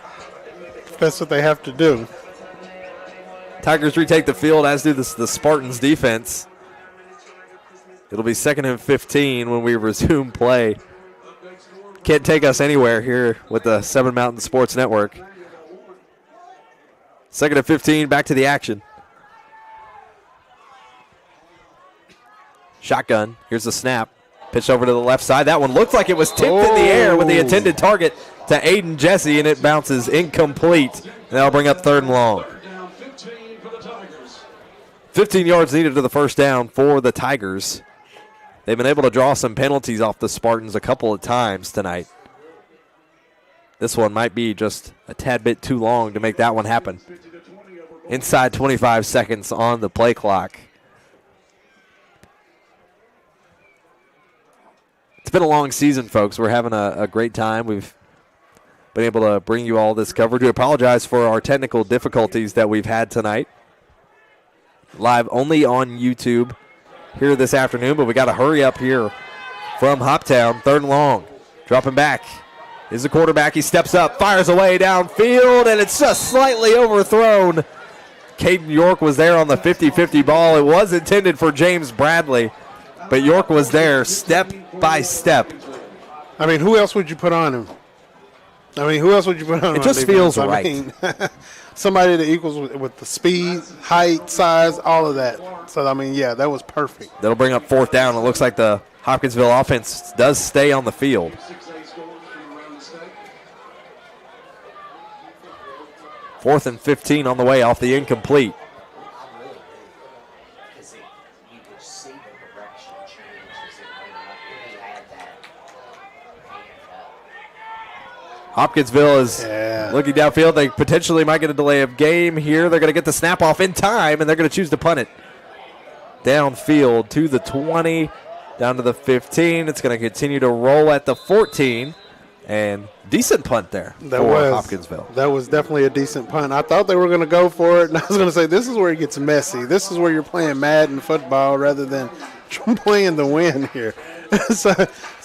have to do. Tigers retake the field, as do the Spartans defense. It'll be 2nd and 15 when we resume play. Can't take us anywhere here with the Seven Mountain Sports Network. 2nd and 15, back to the action. Shotgun, here's the snap. Pitch over to the left side. That one looked like it was tipped in the air with the intended target to Aiden Jesse, and it bounces incomplete. And that'll bring up 3rd and long. 15 yards needed to the first down for the Tigers. They've been able to draw some penalties off the Spartans a couple of times tonight. This one might be just a tad bit too long to make that one happen. Inside 25 seconds on the play clock. It's been a long season, folks. We're having a great time. We've been able to bring you all this coverage. We apologize for our technical difficulties that we've had tonight. Live only on YouTube here this afternoon, but we got to hurry up here from Hoptown. 3rd and long. Dropping back is the quarterback. He steps up, fires away downfield, and it's just slightly overthrown. Caden York was there on the 50-50 ball. It was intended for James Bradley, but York was there step by step. I mean, who else would you put on him? It just feels right. I mean, somebody that equals with the speed, height, size, all of that. So, I mean, yeah, that was perfect. That'll bring up 4th down. It looks like the Hopkinsville offense does stay on the field. 4th and 15 on the way off the incomplete. Hopkinsville is looking downfield. They potentially might get a delay of game here. They're going to get the snap off in time, and they're going to choose to punt it downfield to the 20, down to the 15. It's going to continue to roll at the 14, and decent punt there for Hopkinsville. That was definitely a decent punt. I thought they were going to go for it, and I was going to say this is where it gets messy. This is where you're playing Madden football rather than playing the win here. so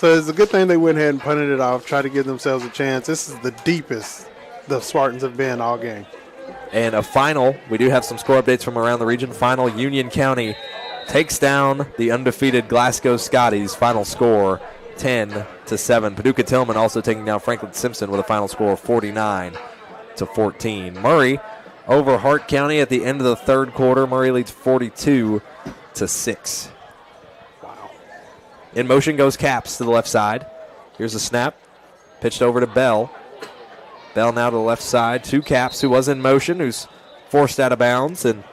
it's a good thing they went ahead and punted it off, tried to give themselves a chance. This is the deepest the Spartans have been all game. And a final, we do have some score updates from around the region. Final, Union County takes down the undefeated Glasgow Scotties. Final score 10-7. Paducah Tillman also taking down Franklin Simpson with a final score of 49-14. Murray over Hart County at the end of the 3rd quarter. Murray leads 42-6. In motion goes Caps to the left side. Here's a snap. Pitched over to Bell. Bell now to the left side to Caps, who was in motion, who's forced out of bounds, and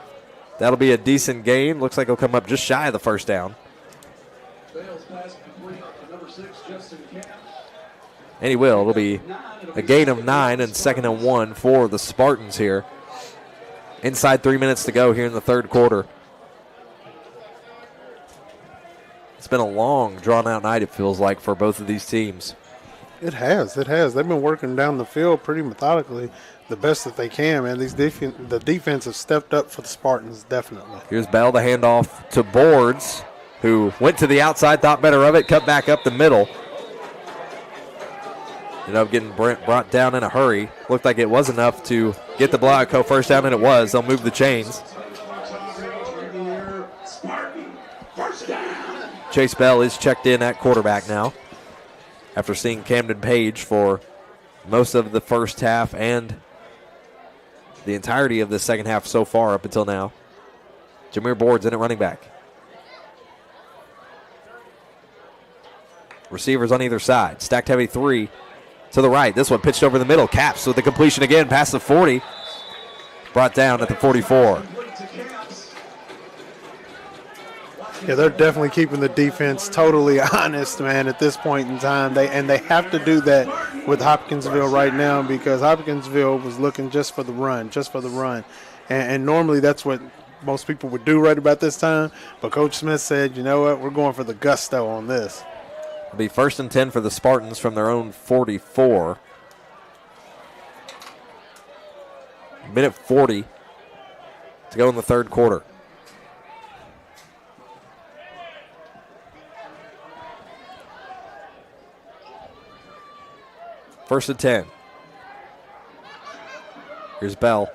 that'll be a decent gain. Looks like he'll come up just shy of the 1st down. And he will. It'll be a gain of 9 and 2nd and 1 for the Spartans here. Inside 3 minutes to go here in the 3rd quarter. It's been a long, drawn-out night, it feels like, for both of these teams. It has. They've been working down the field pretty methodically, the best that they can, man. The defense has stepped up for the Spartans, definitely. Here's Bell, the handoff to Boards, who went to the outside, thought better of it, cut back up the middle. Ended up getting brought down in a hurry. Looked like it was enough to get the block, go 1st down, and it was. They'll move the chains. Chase Bell is checked in at quarterback now after seeing Camden Page for most of the 1st half and the entirety of the 2nd half so far up until now. Jameer Boards in at running back. Receivers on either side. Stacked heavy 3 to the right. This one pitched over the middle. Caps with the completion again past the 40. Brought down at the 44. Yeah, they're definitely keeping the defense totally honest, man, at this point in time. They have to do that with Hopkinsville right now because Hopkinsville was looking just for the run. And normally that's what most people would do right about this time. But Coach Smith said, you know what, we're going for the gusto on this. It'll be 1st and 10 for the Spartans from their own 44. Minute 40 to go in the 3rd quarter. First and 10. Here's Bell.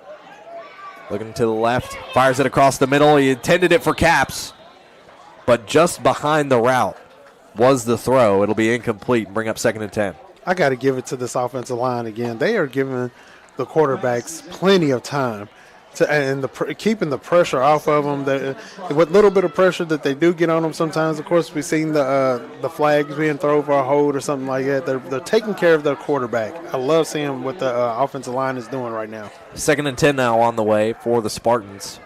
Looking to the left. Fires it across the middle. He intended it for Caps. But just behind the route was the throw. It'll be incomplete and bring up 2nd and 10. I got to give it to this offensive line again. They are giving the quarterbacks plenty of time and keeping the pressure off of them. With little bit of pressure that they do get on them sometimes, of course, we've seen the flags being thrown for a hold or something like that. They're taking care of their quarterback. I love seeing what the offensive line is doing right now. 2nd and 10 now on the way for the Spartans.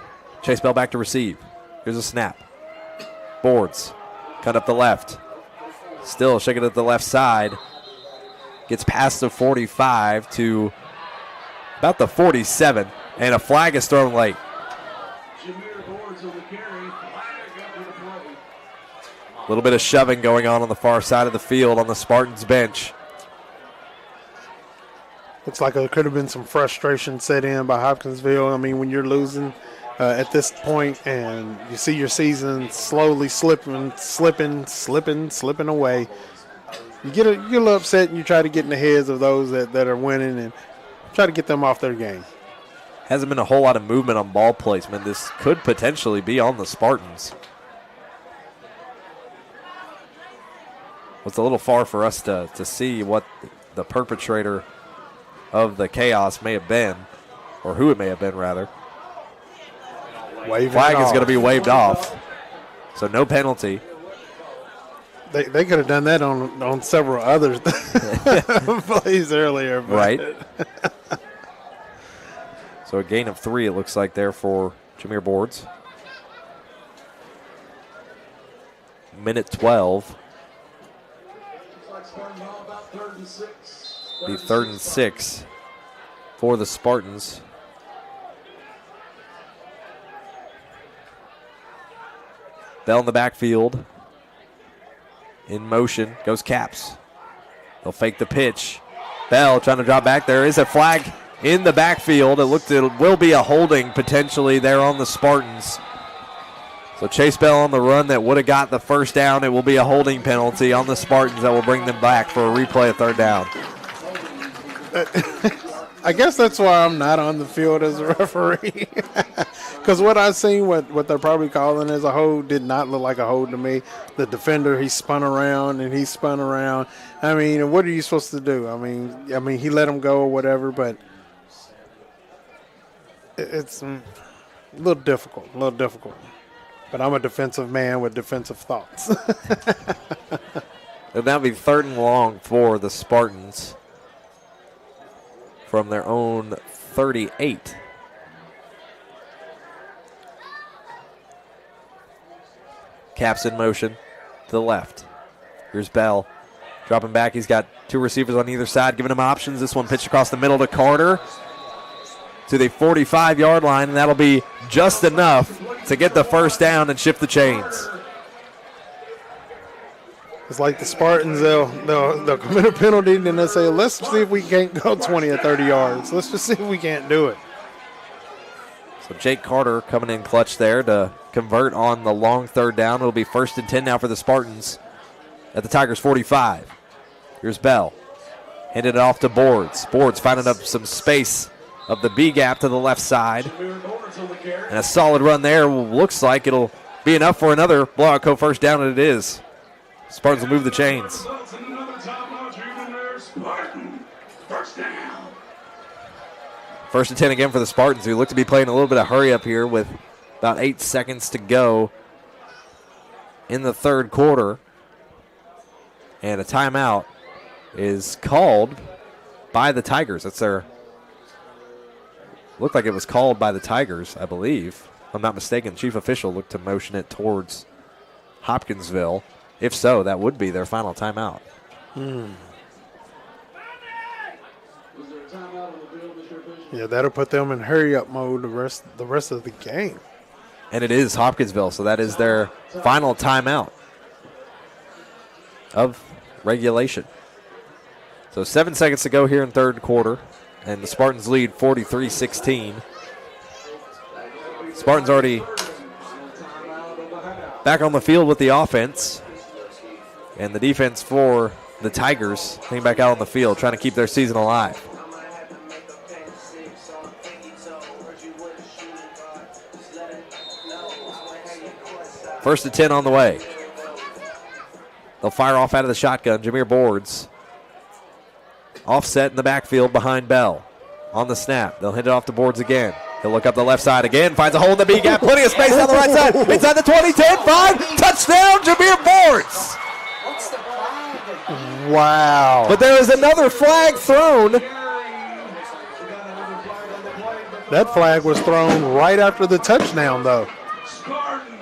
Chase Bell back to receive. Here's a snap. Boards Cut up the left. Still shaking at the left side. Gets past the 45 to about the 47. And a flag is thrown late. A little bit of shoving going on the far side of the field on the Spartans bench. Looks like there could have been some frustration set in by Hopkinsville. I mean, when you're losing at this point and you see your season slowly slipping away, you get a little upset and you try to get in the heads of those that are winning and try to get them off their game. Hasn't been a whole lot of movement on ball placement. This could potentially be on the Spartans. It's a little far for us to see what the perpetrator of the chaos may have been, or who it may have been, rather. Flag is going to be waved off, so no penalty. They could have done that on several other plays earlier. But. Right. So a gain of 3, it looks like, there for Jameer Boards. Minute 12. Be 3rd and 6 for the Spartans. Bell in the backfield. In motion goes Caps. They'll fake the pitch. Bell trying to drop back. There is a flag in the backfield. It will be a holding potentially there on the Spartans. So Chase Bell on the run that would have got the first down. It will be a holding penalty on the Spartans that will bring them back for a replay of 3rd down. I guess that's why I'm not on the field as a referee. Because what I've seen, what they're probably calling as a hold, did not look like a hold to me. The defender, he spun around and he spun around. I mean, what are you supposed to do? I mean, he let him go or whatever, but it's a little difficult. But I'm a defensive man with defensive thoughts. It'll now be 3rd and long for the Spartans from their own 38. Caps in motion to the left. Here's Bell. Dropping back. He's got 2 receivers on either side giving him options. This one pitched across the middle to Carter to the 45-yard line, and that'll be just enough to get the first down and shift the chains. It's like the Spartans, they'll commit a penalty and then they'll say, let's see if we can't go 20 or 30 yards. Let's just see if we can't do it. So Jake Carter coming in clutch there to convert on the long 3rd down. It'll be 1st and 10 now for the Spartans at the Tigers' 45. Here's Bell. Handed it off to Boards. Boards finding up some space of the B gap to the left side. And a solid run there. Looks like it'll be enough for another blowout first down, and it is. Spartans will move the chains. First and 10 again for the Spartans, who look to be playing a little bit of hurry up here with about 8 seconds to go in the 3rd quarter. And a timeout is called by the Tigers. That's their... Looked like it was called by the Tigers, I believe. If I'm not mistaken, chief official looked to motion it towards Hopkinsville. If so, that would be their final timeout. Yeah, that'll put them in hurry-up mode the rest of the game. And it is Hopkinsville, so that is their final timeout of regulation. So 7 seconds to go here in 3rd quarter, and the Spartans lead 43-16. Spartans already back on the field with the offense. And the defense for the Tigers came back out on the field trying to keep their season alive. First and 10 on the way. They'll fire off out of the shotgun. Jameer Boards. Offset in the backfield behind Bell. On the snap. They'll hit it off to Boards again. He'll look up the left side again. Finds a hole in the B gap. Plenty of space on the right side. Inside the 20, 10, 5. Touchdown, Jameer Boards. Wow. But there is another flag thrown. That flag was thrown right after the touchdown, though. Spartan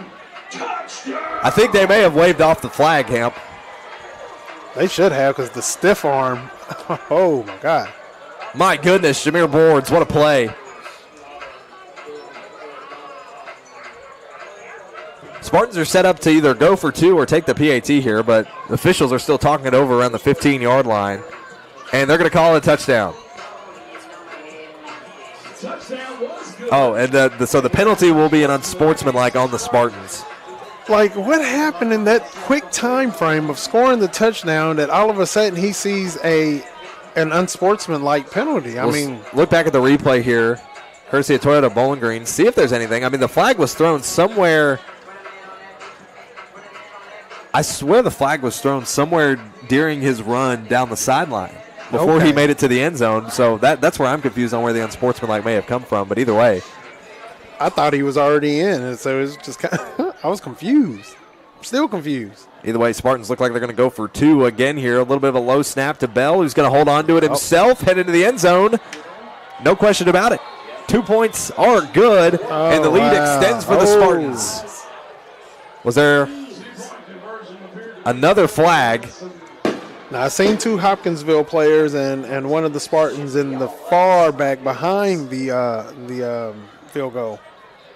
touchdown. I think they may have waved off the flag, Hamp. They should have, because the stiff arm, oh my God. My goodness, Jameer Boards, what a play. Spartans are set up to either go for 2 or take the PAT here, but officials are still talking it over around the 15-yard line, and they're going to call it a touchdown. Oh, and so the penalty will be an unsportsmanlike on the Spartans. Like, what happened in that quick time frame of scoring the touchdown that all of a sudden he sees an unsportsmanlike penalty? I mean, look back at the replay here, courtesy of Toyota Bowling Green. See if there's anything. I mean, the flag was thrown somewhere. I swear the flag was thrown somewhere during his run down the sideline before he made it to the end zone. So that's where I'm confused on where the unsportsmanlike may have come from. But either way, I thought he was already in, and so it was just kind of, I was confused. I'm still confused. Either way, Spartans look like they're going to go for 2 again here. A little bit of a low snap to Bell, who's going to hold on to it himself, head into the end zone. No question about it. 2 points are good, and the lead extends for the Spartans. Was there another flag? Now, I've seen 2 Hopkinsville players and one of the Spartans in the far back behind the field goal.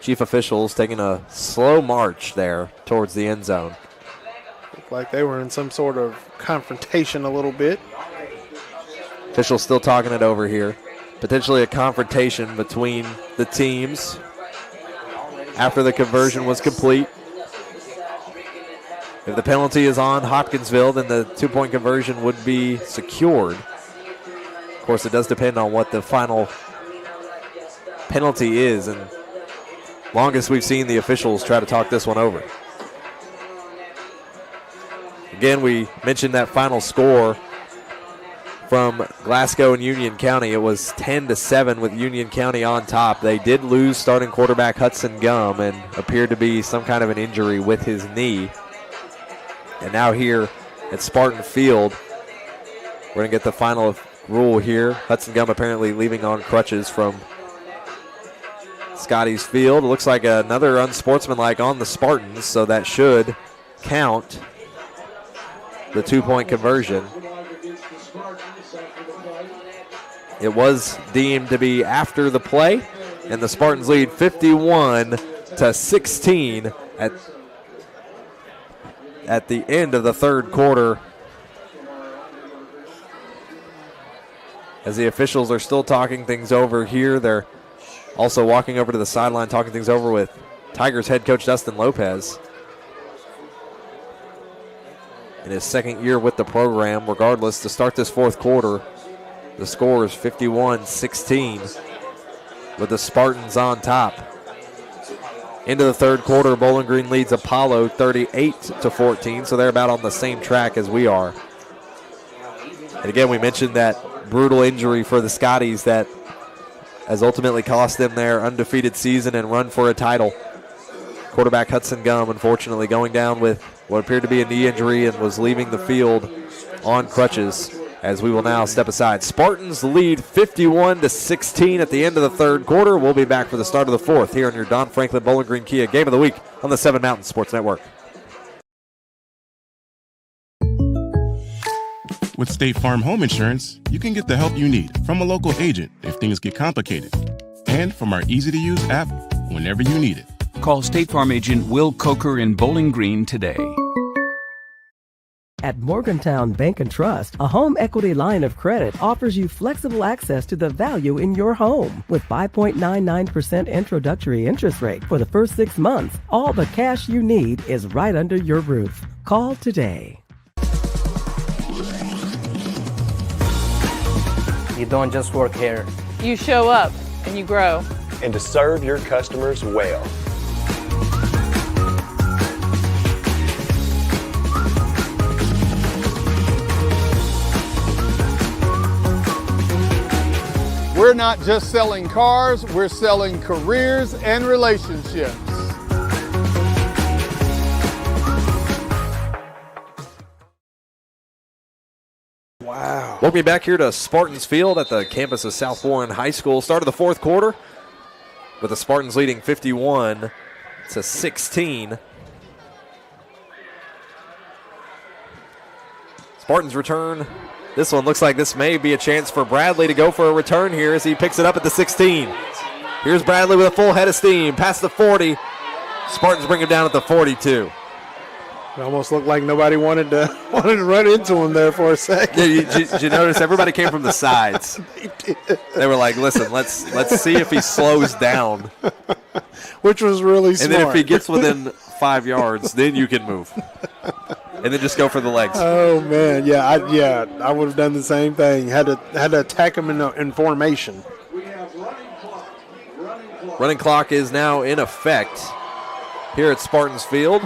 Chief officials taking a slow march there towards the end zone. Looked like they were in some sort of confrontation a little bit. Officials still talking it over here. Potentially a confrontation between the teams after the conversion was complete. If the penalty is on Hopkinsville, then the 2-point conversion would be secured. Of course, it does depend on what the final penalty is, and longest we've seen the officials try to talk this one over. Again, we mentioned that final score from Glasgow and Union County. It was 10-7 with Union County on top. They did lose starting quarterback Hudson Gum and appeared to be some kind of an injury with his knee. And now here at Spartan Field, we're going to get the final rule here. Hudson Gum apparently leaving on crutches from Scotty's Field. It looks like another unsportsmanlike on the Spartans, so that should count the 2-point conversion. It was deemed to be after the play, and the Spartans lead 51-16 at the end of the third quarter, as the officials are still talking things over here. They're also walking over to the sideline, talking things over with Tigers head coach Dustin Lopez. In his second year with the program, regardless, to start this fourth quarter, the score is 51-16 with the Spartans on top. Into the third quarter, Bowling Green leads Apollo 38-14, so they're about on the same track as we are. And again, we mentioned that brutal injury for the Scotties that has ultimately cost them their undefeated season and run for a title. Quarterback Hudson Gum, unfortunately, going down with what appeared to be a knee injury and was leaving the field on crutches, as we will now step aside. Spartans lead 51-16 at the end of the third quarter. We'll be back for the start of the fourth here on your Don Franklin Bowling Green Kia Game of the Week on the 7 Mountain Sports Network. With State Farm Home Insurance, you can get the help you need from a local agent if things get complicated, and from our easy-to-use app whenever you need it. Call State Farm agent Will Coker in Bowling Green today. At Morgantown Bank and Trust, a home equity line of credit offers you flexible access to the value in your home. With 5.99% introductory interest rate for the first 6 months, all the cash you need is right under your roof. Call today. You don't just work here. You show up and you grow. And to serve your customers well. We're not just selling cars, we're selling careers and relationships. Wow. Welcome back here to Spartans Field at the campus of South Warren High School. Start of the fourth quarter with the Spartans leading 51-16. Spartans return. This one looks like this may be a chance for Bradley to go for a return here as he picks it up at the 16. Here's Bradley with a full head of steam, past the 40. Spartans bring him down at the 42. It almost looked like nobody wanted to run into him there for a second. Did you notice everybody came from the sides? They did. They were like, listen, let's see if he slows down. Which was really smart. And then if he gets within 5 yards, then you can move. And then just go for the legs. Oh, man. I would have done the same thing. Had to attack him in formation. Running clock is now in effect here at Spartans Field.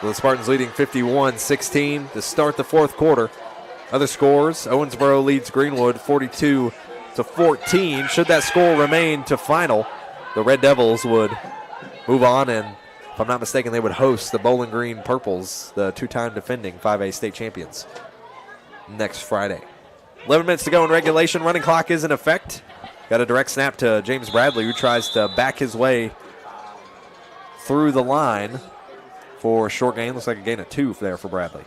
The Spartans leading 51-16 to start the fourth quarter. Other scores, Owensboro leads Greenwood 42-14. Should that score remain to final, the Red Devils would move on, and if I'm not mistaken, they would host the Bowling Green Purples, the two-time defending 5A state champions, next Friday. 11 minutes to go in regulation. Running clock is in effect. Got a direct snap to James Bradley, who tries to back his way through the line for a short gain. Looks like a gain of 2 there for Bradley.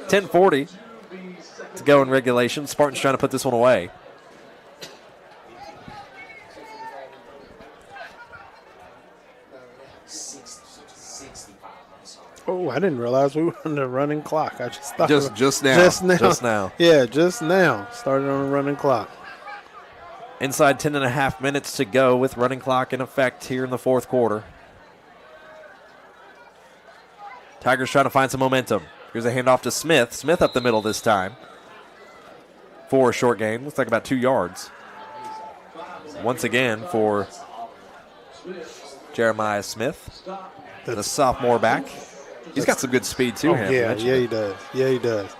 .10:40 to go in regulation. Spartans trying to put this one away. Oh, I didn't realize we were on the running clock. I just thought just now. Yeah, just now. Started on a running clock. Inside 10.5 minutes to go with running clock in effect here in the fourth quarter. Tigers trying to find some momentum. Here's a handoff to Smith. Smith up the middle this time for a short gain. Looks like about 2 yards. Once again for Jeremiah Smith, the sophomore back. He's got some good speed too. Yeah, he does. Yeah, he does.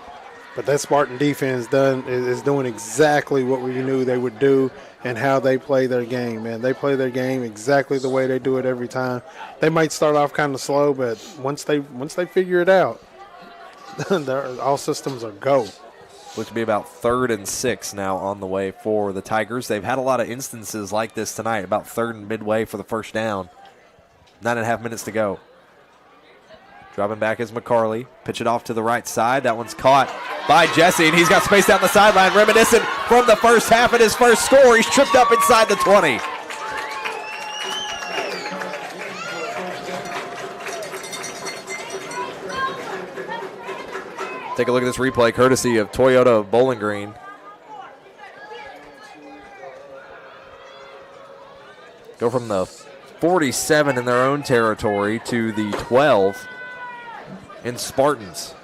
But that Spartan defense is doing exactly what we knew they would do and how they play their game, man. They play their game exactly the way they do it every time. They might start off kind of slow, but once they figure it out, all systems are go. Looks to be about 3rd and 6 now on the way for the Tigers. They've had a lot of instances like this tonight, about 3rd and midway for the first down. 9.5 minutes to go. Dropping back is McCarley. Pitch it off to the right side. That one's caught by Jesse, and he's got space down the sideline. Reminiscent from the first half of his first score. He's tripped up inside the 20. Take a look at this replay, courtesy of Toyota of Bowling Green. Go from the 47 in their own territory to the 12 in Spartans.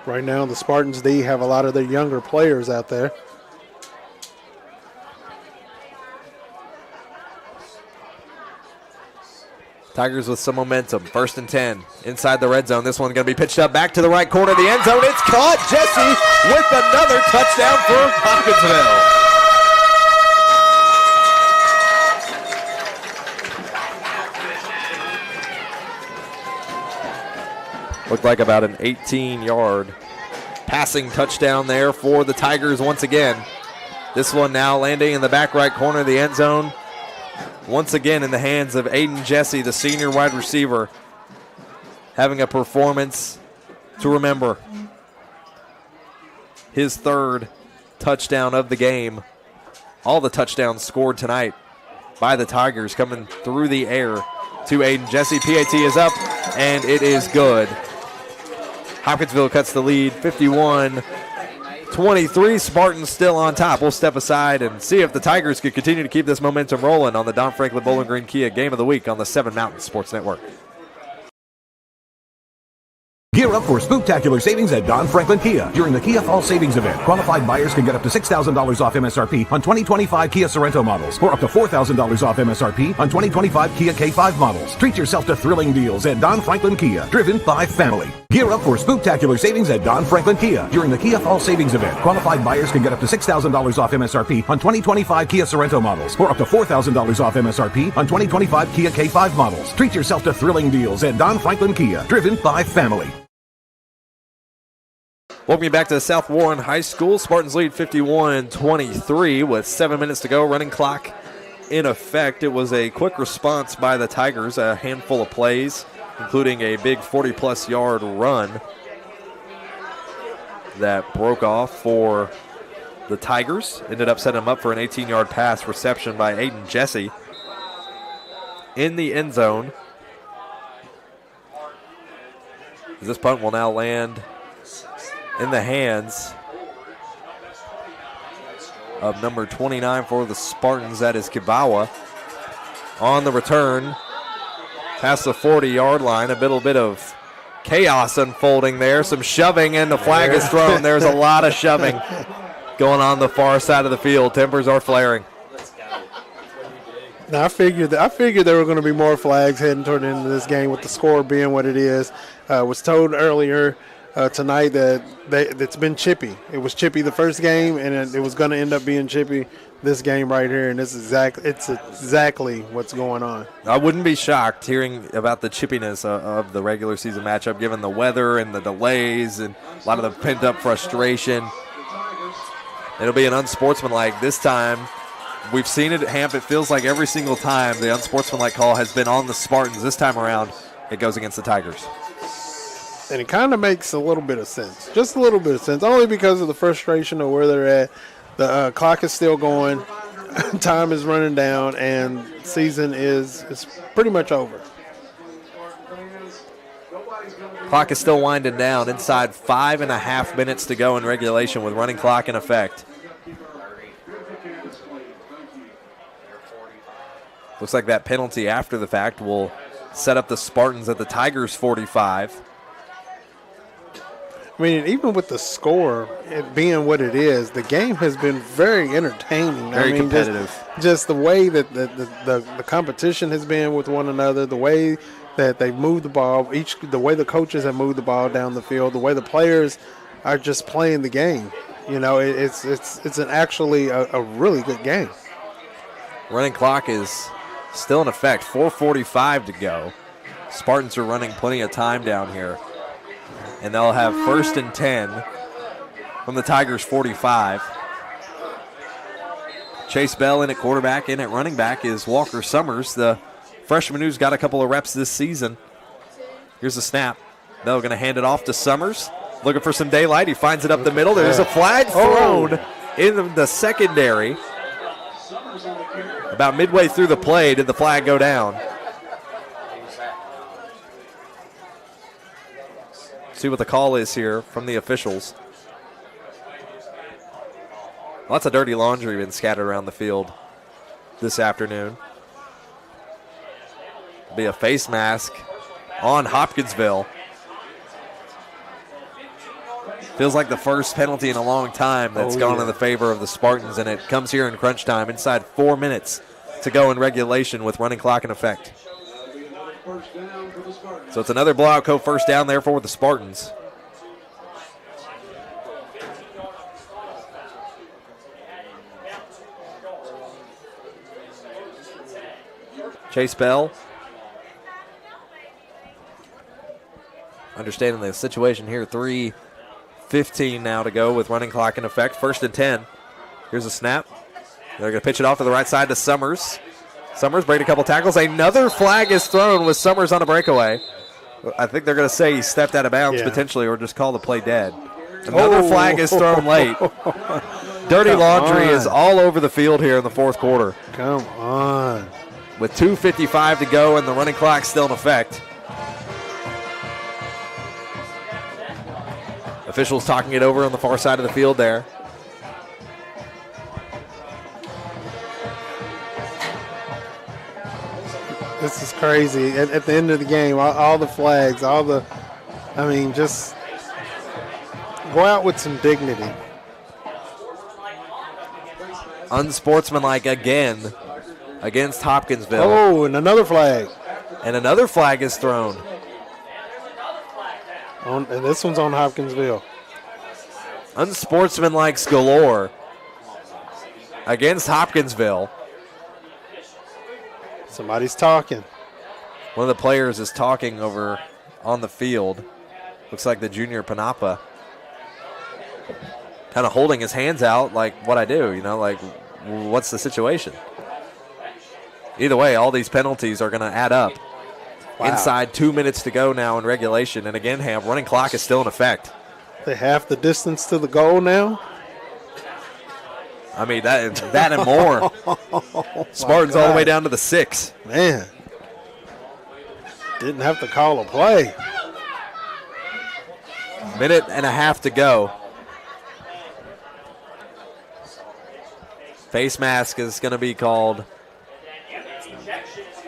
Right now, the Spartans D have a lot of their younger players out there. Tigers with some momentum. 1st and 10 inside the red zone. This one going to be pitched up back to the right corner of the end zone. It's caught. Jesse with another touchdown for Hopkinsville. Looked like about an 18-yard passing touchdown there for the Tigers once again. This one now landing in the back right corner of the end zone. Once again in the hands of Aiden Jesse, the senior wide receiver, having a performance to remember. His 3rd touchdown of the game. All the touchdowns scored tonight by the Tigers coming through the air to Aiden Jesse. PAT is up, and it is good. Hopkinsville cuts the lead, 51-23. Spartans still on top. We'll step aside and see if the Tigers could continue to keep this momentum rolling on the Don Franklin Bowling Green Kia Game of the Week on the 7 Mountain Sports Network. Gear up for spooktacular savings at Don Franklin Kia during the Kia Fall Savings Event. Qualified buyers can get up to $6,000 off MSRP on 2025 Kia Sorento models or up to $4,000 off MSRP on 2025 Kia K5 models. Treat yourself to thrilling deals at Don Franklin Kia, driven by family. Gear up for spooktacular savings at Don Franklin Kia during the Kia Fall Savings Event. Qualified buyers can get up to $6,000 off MSRP on 2025 Kia Sorento models or up to $4,000 off MSRP on 2025 Kia K5 models. Treat yourself to thrilling deals at Don Franklin Kia, driven by family. Welcome you back to South Warren High School. Spartans lead 51-23 with 7 minutes to go. Running clock in effect. It was a quick response by the Tigers, a handful of plays, including a big 40-plus yard run that broke off for the Tigers. Ended up setting them up for an 18-yard pass reception by Aiden Jesse in the end zone. This punt will now land in the hands of number 29 for the Spartans. That is Kibawa. On the return, past the 40-yard line, a little bit of chaos unfolding there. Some shoving, and the flag is thrown. There's a lot of shoving going on the far side of the field. Tempers are flaring. Now, I figured there were going to be more flags heading toward the end of this game with the score being what it is. Was told earlier tonight that it's been chippy. It was chippy the first game, and it was going to end up being chippy this game right here, and it's exactly what's going on. I wouldn't be shocked hearing about the chippiness of the regular season matchup, given the weather and the delays and a lot of the pent-up frustration. It'll be an unsportsmanlike this time. We've seen it at Hamp. It feels like every single time the unsportsmanlike call has been on the Spartans. This time around, it goes against the Tigers. And it kind of makes a little bit of sense. Just a little bit of sense, only because of the frustration of where they're at. The clock is still going. Time is running down, and season is pretty much over. Clock is still winding down. Inside 5.5 minutes to go in regulation with running clock in effect. Looks like that penalty after the fact will set up the Spartans at the Tigers' 45. I mean, even with the score it being what it is, the game has been very entertaining. Very competitive. Just the way that the competition has been with one another, the way that they move the ball, the way the coaches have moved the ball down the field, the way the players are just playing the game. You know, it's actually a really good game. Running clock is still in effect. 4:45 to go. Spartans are running plenty of time down here. And they'll have 1st and 10 from the Tigers' 45. Chase Bell in at quarterback. In at running back is Walker Summers, the freshman who's got a couple of reps this season. Here's the snap. Bell going to hand it off to Summers. Looking for some daylight. He finds it up the middle. There's a flag thrown in the secondary. About midway through the play did the flag go down. See what the call is here from the officials. Lots of dirty laundry been scattered around the field this afternoon. Be a face mask on Hopkinsville. Feels like the first penalty in a long time that's gone in the favor of the Spartans, and it comes here in crunch time inside 4 minutes to go in regulation with running clock in effect. So it's another blowout code first down there for the Spartans. Chase Bell. Understanding the situation here, 3:15 now to go with running clock in effect. 1st and 10. Here's a snap. They're going to pitch it off to the right side to Summers. Summers breaking a couple tackles. Another flag is thrown with Summers on a breakaway. I think they're going to say he stepped out of bounds potentially, or just call the play dead. Another flag is thrown late. Dirty laundry is all over the field here in the fourth quarter. Come on. With 2:55 to go and the running clock still in effect. Officials talking it over on the far side of the field there. This is crazy. At the end of the game, all the flags, just go out with some dignity. Unsportsmanlike again against Hopkinsville. Oh, and another flag. And another flag is thrown. And this one's on Hopkinsville. Unsportsmanlike galore against Hopkinsville. Somebody's talking. One of the players is talking over on the field. Looks like the junior Panapa. kind of holding his hands out like, what I do, like what's the situation? Either way, all these penalties are going to add up. Wow. Inside 2 minutes to go now in regulation. And again, running clock is still in effect. They half the distance to the goal now? I mean, that and more. Spartans all the way down to the 6. Man. Didn't have to call a play. Minute and a half to go. Face mask is going to be called.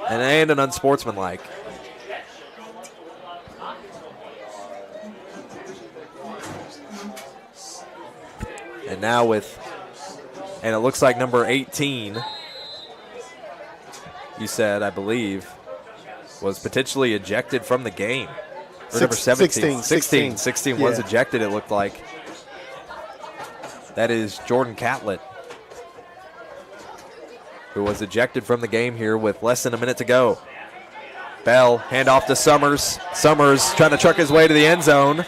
And an unsportsmanlike. And now and it looks like number 18, you said, I believe, was potentially ejected from the game. Or number 17. 16 was ejected, it looked like. That is Jordan Catlett, who was ejected from the game here with less than a minute to go. Bell, handoff to Summers. Summers trying to truck his way to the end zone.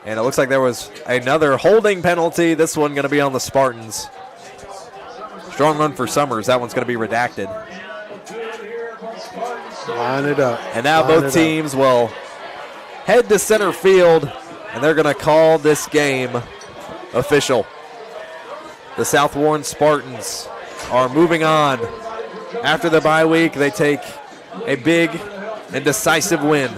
And it looks like there was another holding penalty. This one going to be on the Spartans. Strong run for Summers. That one's going to be redacted. Line it up. And now both teams will head to center field, and they're going to call this game official. The South Warren Spartans are moving on. After the bye week, they take a big and decisive win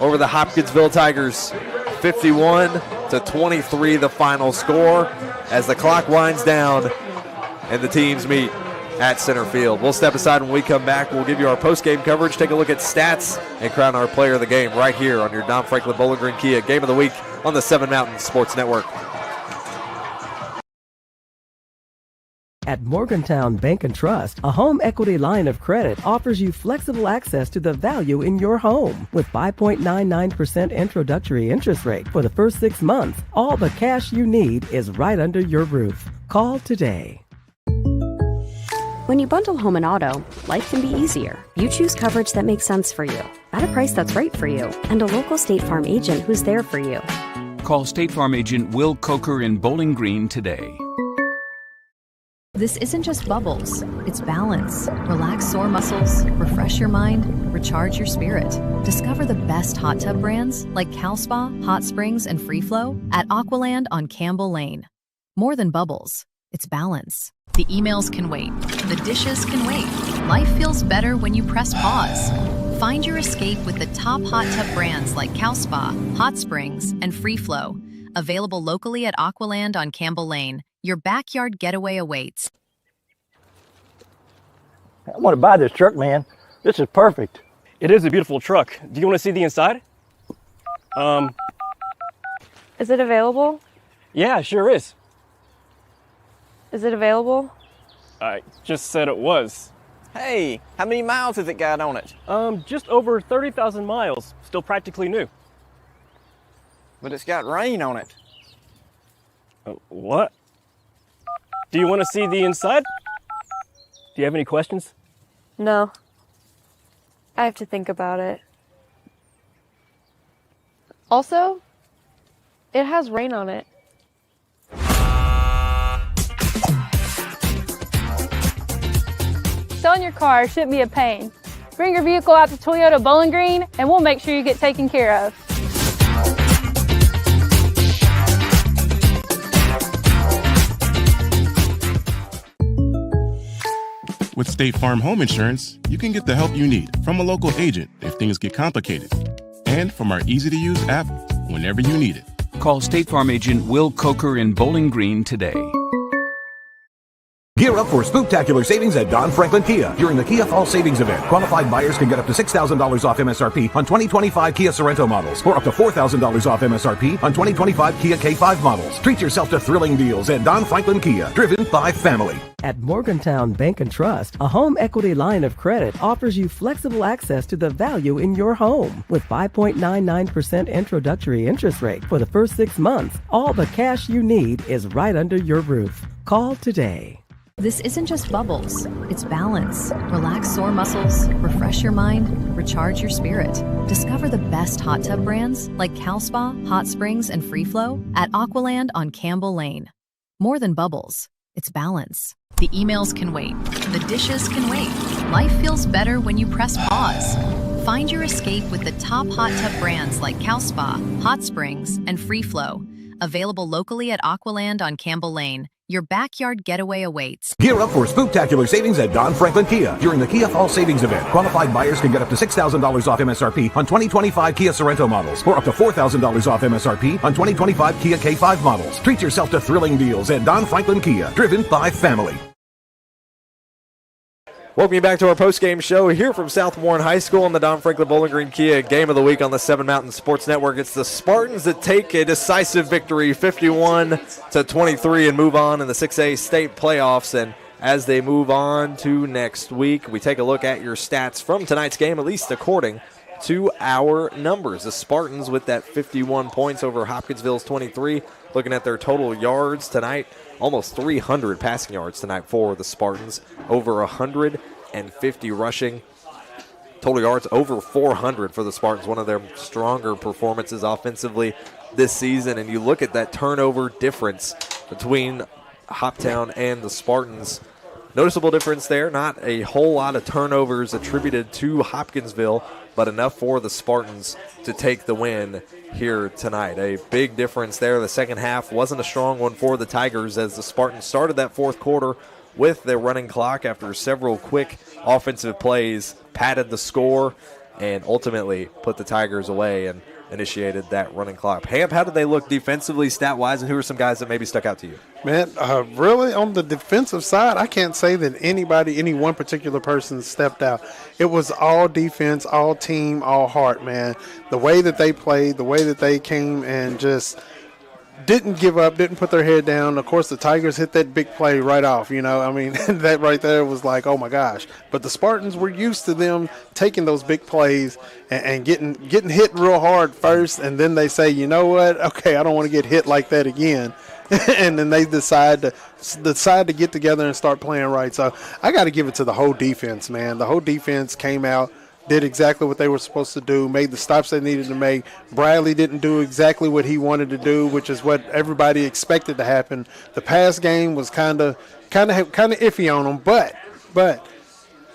over the Hopkinsville Tigers. 51-23 the final score as the clock winds down and the teams meet at center field. We'll step aside when we come back. We'll give you our post-game coverage, take a look at stats, and crown our player of the game right here on your Don Franklin Bowling Green Kia Game of the Week on the 7 Mountain Sports Network. At Morgantown Bank and Trust, a home equity line of credit offers you flexible access to the value in your home. With 5.99% introductory interest rate for the first 6 months, all the cash you need is right under your roof. Call today. When you bundle home and auto, life can be easier. You choose coverage that makes sense for you, at a price that's right for you, and a local State Farm agent who's there for you. Call State Farm agent Will Coker in Bowling Green today. This isn't just bubbles, it's balance. Relax sore muscles, refresh your mind, recharge your spirit. Discover the best hot tub brands like Cal Spa, Hot Springs, and Free Flow at Aqualand on Campbell Lane. More than bubbles, it's balance. The emails can wait, the dishes can wait. Life feels better when you press pause. Find your escape with the top hot tub brands like Cal Spa, Hot Springs, and Free Flow. Available locally at Aqualand on Campbell Lane. Your backyard getaway awaits. I want to buy this truck, man. This is perfect. It is a beautiful truck. Do you want to see the inside? Is it available? Yeah, sure is. Is it available? I just said it was. Hey, how many miles has it got on it? Just over 30,000 miles. Still practically new. But it's got rain on it. What? Do you want to see the inside? Do you have any questions? No. I have to think about it. Also, it has rain on it. Selling your car shouldn't be a pain. Bring your vehicle out to Toyota Bowling Green and we'll make sure you get taken care of. With State Farm Home Insurance, you can get the help you need from a local agent if things get complicated, and from our easy-to-use app whenever you need it. Call State Farm agent Will Coker in Bowling Green today. Gear up for spooktacular savings at Don Franklin Kia during the Kia Fall Savings Event. Qualified buyers can get up to $6,000 off MSRP on 2025 Kia Sorento models, or up to $4,000 off MSRP on 2025 Kia K5 models. Treat yourself to thrilling deals at Don Franklin Kia, driven by family. At Morgantown Bank and Trust, a home equity line of credit offers you flexible access to the value in your home. With 5.99% introductory interest rate for the first 6 months, all the cash you need is right under your roof. Call today. This isn't just bubbles, it's balance. Relax sore muscles, refresh your mind, recharge your spirit. Discover the best hot tub brands like Cal Spa, Hot Springs, and Free Flow at Aqualand on Campbell Lane. More than bubbles, it's balance. The emails can wait, the dishes can wait. Life feels better when you press pause. Find your escape with the top hot tub brands like Cal Spa, Hot Springs, and Free Flow. Available locally at Aqualand on Campbell Lane. Your backyard getaway awaits. Gear up for spooktacular savings at Don Franklin Kia. During the Kia Fall Savings Event, qualified buyers can get up to $6,000 off MSRP on 2025 Kia Sorento models, or up to $4,000 off MSRP on 2025 Kia K5 models. Treat yourself to thrilling deals at Don Franklin Kia, driven by family. Welcome you back to our post-game show here from South Warren High School and the Don Franklin Bowling Green Kia Game of the Week on the 7 Mountain Sports Network. It's the Spartans that take a decisive victory, 51-23, and move on in the 6A state playoffs. And as they move on to next week, we take a look at your stats from tonight's game, at least according to our numbers. The Spartans with that 51 points over Hopkinsville's 23. Looking at their total yards tonight, almost 300 passing yards tonight for the Spartans, over 150 rushing. Total yards over 400 for the Spartans, one of their stronger performances offensively this season. And you look at that turnover difference between Hoptown and the Spartans. Noticeable difference there, not a whole lot of turnovers attributed to Hopkinsville, but enough for the Spartans to take the win here tonight. A big difference there. The second half wasn't a strong one for the Tigers as the Spartans started that fourth quarter with their running clock after several quick offensive plays, padded the score, and ultimately put the Tigers away and initiated that running clock. Hamp, how did they look defensively, stat-wise, and who are some guys that maybe stuck out to you? Man, really, on the defensive side, I can't say that any one particular person stepped out. It was all defense, all team, all heart, man. The way that they played, the way that they came and just didn't give up, didn't put their head down. Of course, the Tigers hit that big play right off, you know. I mean, that right there was like, oh, my gosh. But the Spartans were used to them taking those big plays and getting hit real hard first, and then they say, you know what, okay, I don't want to get hit like that again. And then they decide to get together and start playing right. So I got to give it to the whole defense, man. The whole defense came out, did exactly what they were supposed to do, made the stops they needed to make. Bradley didn't do exactly what he wanted to do, which is what everybody expected to happen. The pass game was kind of iffy on them, but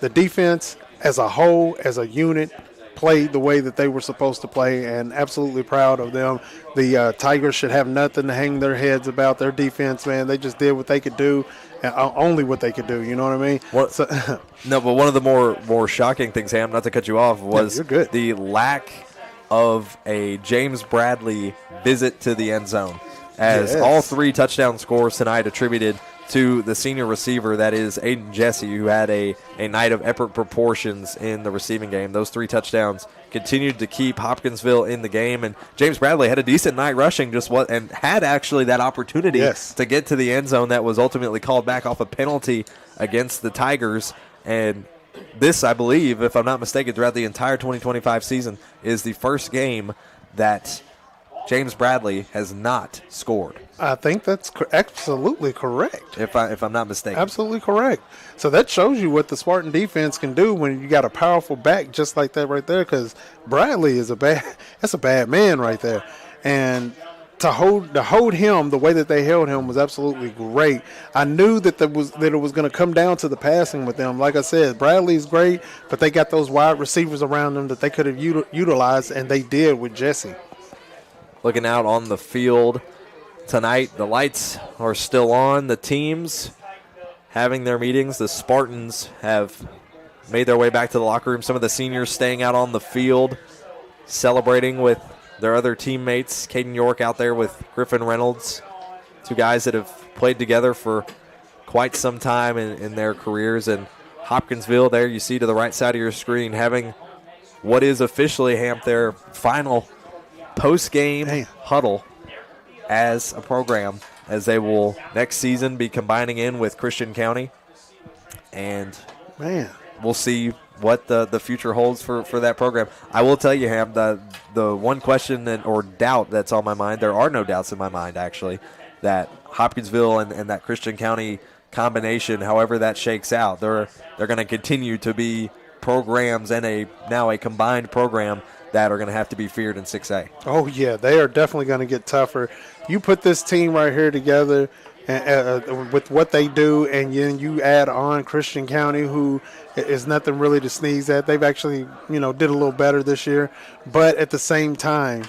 the defense as a whole, as a unit, played the way that they were supposed to play, and absolutely proud of them. The Tigers should have nothing to hang their heads about. Their defense, man, they just did what they could do, only what they could do. You know what I mean? No, but one of the more shocking things, Ham, not to cut you off, was the lack of a James Bradley visit to the end zone, as all three touchdown scores tonight attributed to the senior receiver, that is Aiden Jesse, who had a night of epic proportions in the receiving game. Those three touchdowns continued to keep Hopkinsville in the game, and James Bradley had a decent night rushing, and had actually that opportunity to get to the end zone that was ultimately called back off a penalty against the Tigers. And this, I believe, if I'm not mistaken, throughout the entire 2025 season, is the first game that James Bradley has not scored. I think that's absolutely correct. If I'm not mistaken. Absolutely correct. So that shows you what the Spartan defense can do when you got a powerful back just like that right there, because Bradley is that's a bad man right there. And to hold him the way that they held him was absolutely great. I knew that it was going to come down to the passing with them. Like I said, Bradley's great, but they got those wide receivers around them that they could have utilized, and they did with Jesse. Looking out on the field tonight, the lights are still on. The teams having their meetings. The Spartans have made their way back to the locker room. Some of the seniors staying out on the field, celebrating with their other teammates. Caden York out there with Griffin Reynolds, two guys that have played together for quite some time in their careers. And Hopkinsville, there you see to the right side of your screen, having what is officially, Hamp, their final post-game huddle as a program, as they will next season be combining in with Christian County. And we'll see what the future holds for that program. I will tell you, Ham, the one question or doubt that's on my mind, there are no doubts in my mind, actually, that Hopkinsville and that Christian County combination, however that shakes out. They're going to continue to be programs and now a combined program that are going to have to be feared in 6A. Oh, yeah, they are definitely going to get tougher. You put this team right here together with what they do, and then you add on Christian County, who is nothing really to sneeze at. They've actually, did a little better this year. But at the same time,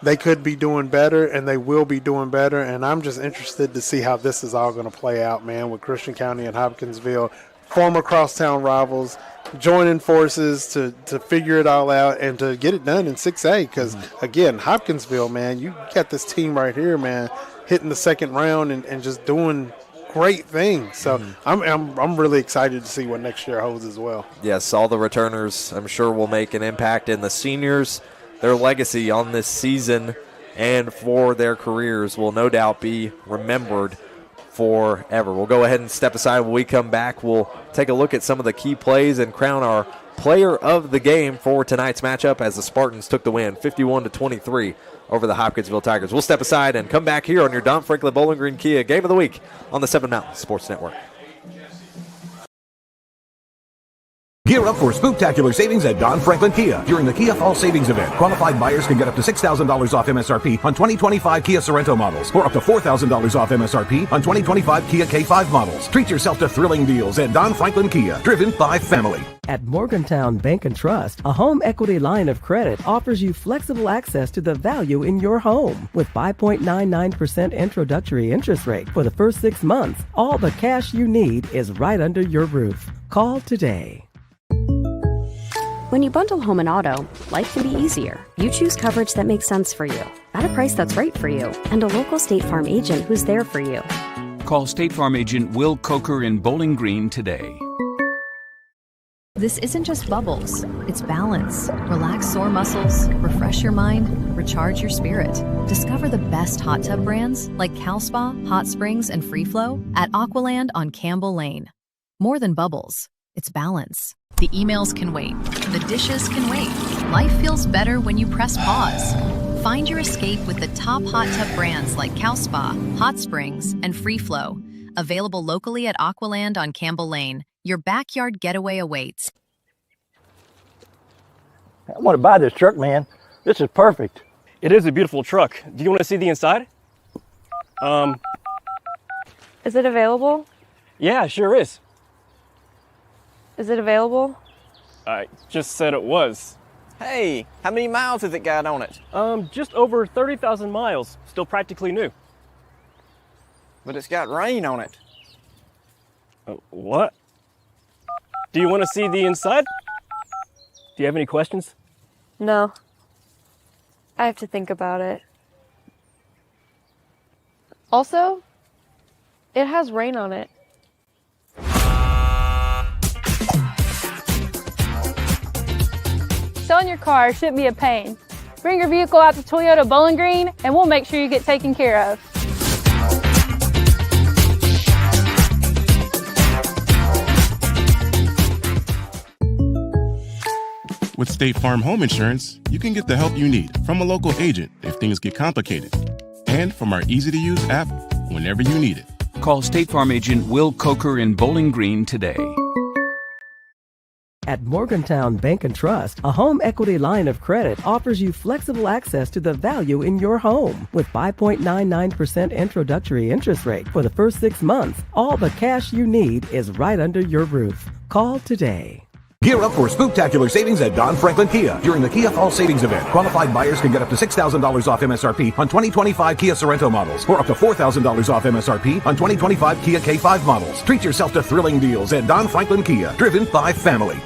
they could be doing better, and they will be doing better. And I'm just interested to see how this is all going to play out, man, with Christian County and Hopkinsville, former crosstown rivals, joining forces to figure it all out and to get it done in 6A. Because, again, Hopkinsville, man, you got this team right here, man, hitting the second round and just doing great things. So I'm really excited to see what next year holds as well. Yes, all the returners, I'm sure, will make an impact, and the seniors, their legacy on this season and for their careers will no doubt be remembered forever. We'll go ahead and step aside. When we come back, we'll take a look at some of the key plays and crown our player of the game for tonight's matchup as the Spartans took the win 51-23 over the Hopkinsville Tigers. We'll step aside and come back here on your Don Franklin Bowling Green Kia Game of the Week on the 7 Mountain Sports Network. Gear up for spooktacular savings at Don Franklin Kia during the Kia Fall Savings Event. Qualified buyers can get up to $6,000 off MSRP on 2025 Kia Sorento models, or up to $4,000 off MSRP on 2025 Kia K5 models. Treat yourself to thrilling deals at Don Franklin Kia, driven by family. At Morgantown Bank and Trust, a home equity line of credit offers you flexible access to the value in your home. With 5.99% introductory interest rate for the first 6 months, all the cash you need is right under your roof. Call today. When you bundle home and auto, life can be easier. You choose coverage that makes sense for you, at a price that's right for you, and a local State Farm agent who's there for you. Call State Farm agent Will Coker in Bowling Green today. This isn't just bubbles, it's balance. Relax sore muscles, refresh your mind, recharge your spirit. Discover the best hot tub brands like Cal Spa, Hot Springs, and Free Flow at Aqualand on Campbell Lane. More than bubbles, it's balance. The emails can wait. The dishes can wait. Life feels better when you press pause. Find your escape with the top hot tub brands like Cal Spa, Hot Springs, and Free Flow. Available locally at Aqualand on Campbell Lane. Your backyard getaway awaits. I want to buy this truck, man. This is perfect. It is a beautiful truck. Do you want to see the inside? Is it available? Yeah, sure is. Is it available? I just said it was. Hey, how many miles has it got on it? Just over 30,000 miles. Still practically new. But it's got rain on it. What? Do you want to see the inside? Do you have any questions? No. I have to think about it. Also, it has rain on it. Selling your car shouldn't be a pain. Bring your vehicle out to Toyota Bowling Green and we'll make sure you get taken care of. With State Farm Home Insurance, you can get the help you need from a local agent if things get complicated, and from our easy-to-use app whenever you need it. Call State Farm agent Will Coker in Bowling Green today. At Morgantown Bank and Trust, a home equity line of credit offers you flexible access to the value in your home. With 5.99% introductory interest rate for the first 6 months, all the cash you need is right under your roof. Call today. Gear up for spooktacular savings at Don Franklin Kia during the Kia Fall Savings Event. Qualified buyers can get up to $6,000 off MSRP on 2025 Kia Sorento models, or up to $4,000 off MSRP on 2025 Kia K5 models. Treat yourself to thrilling deals at Don Franklin Kia, driven by family.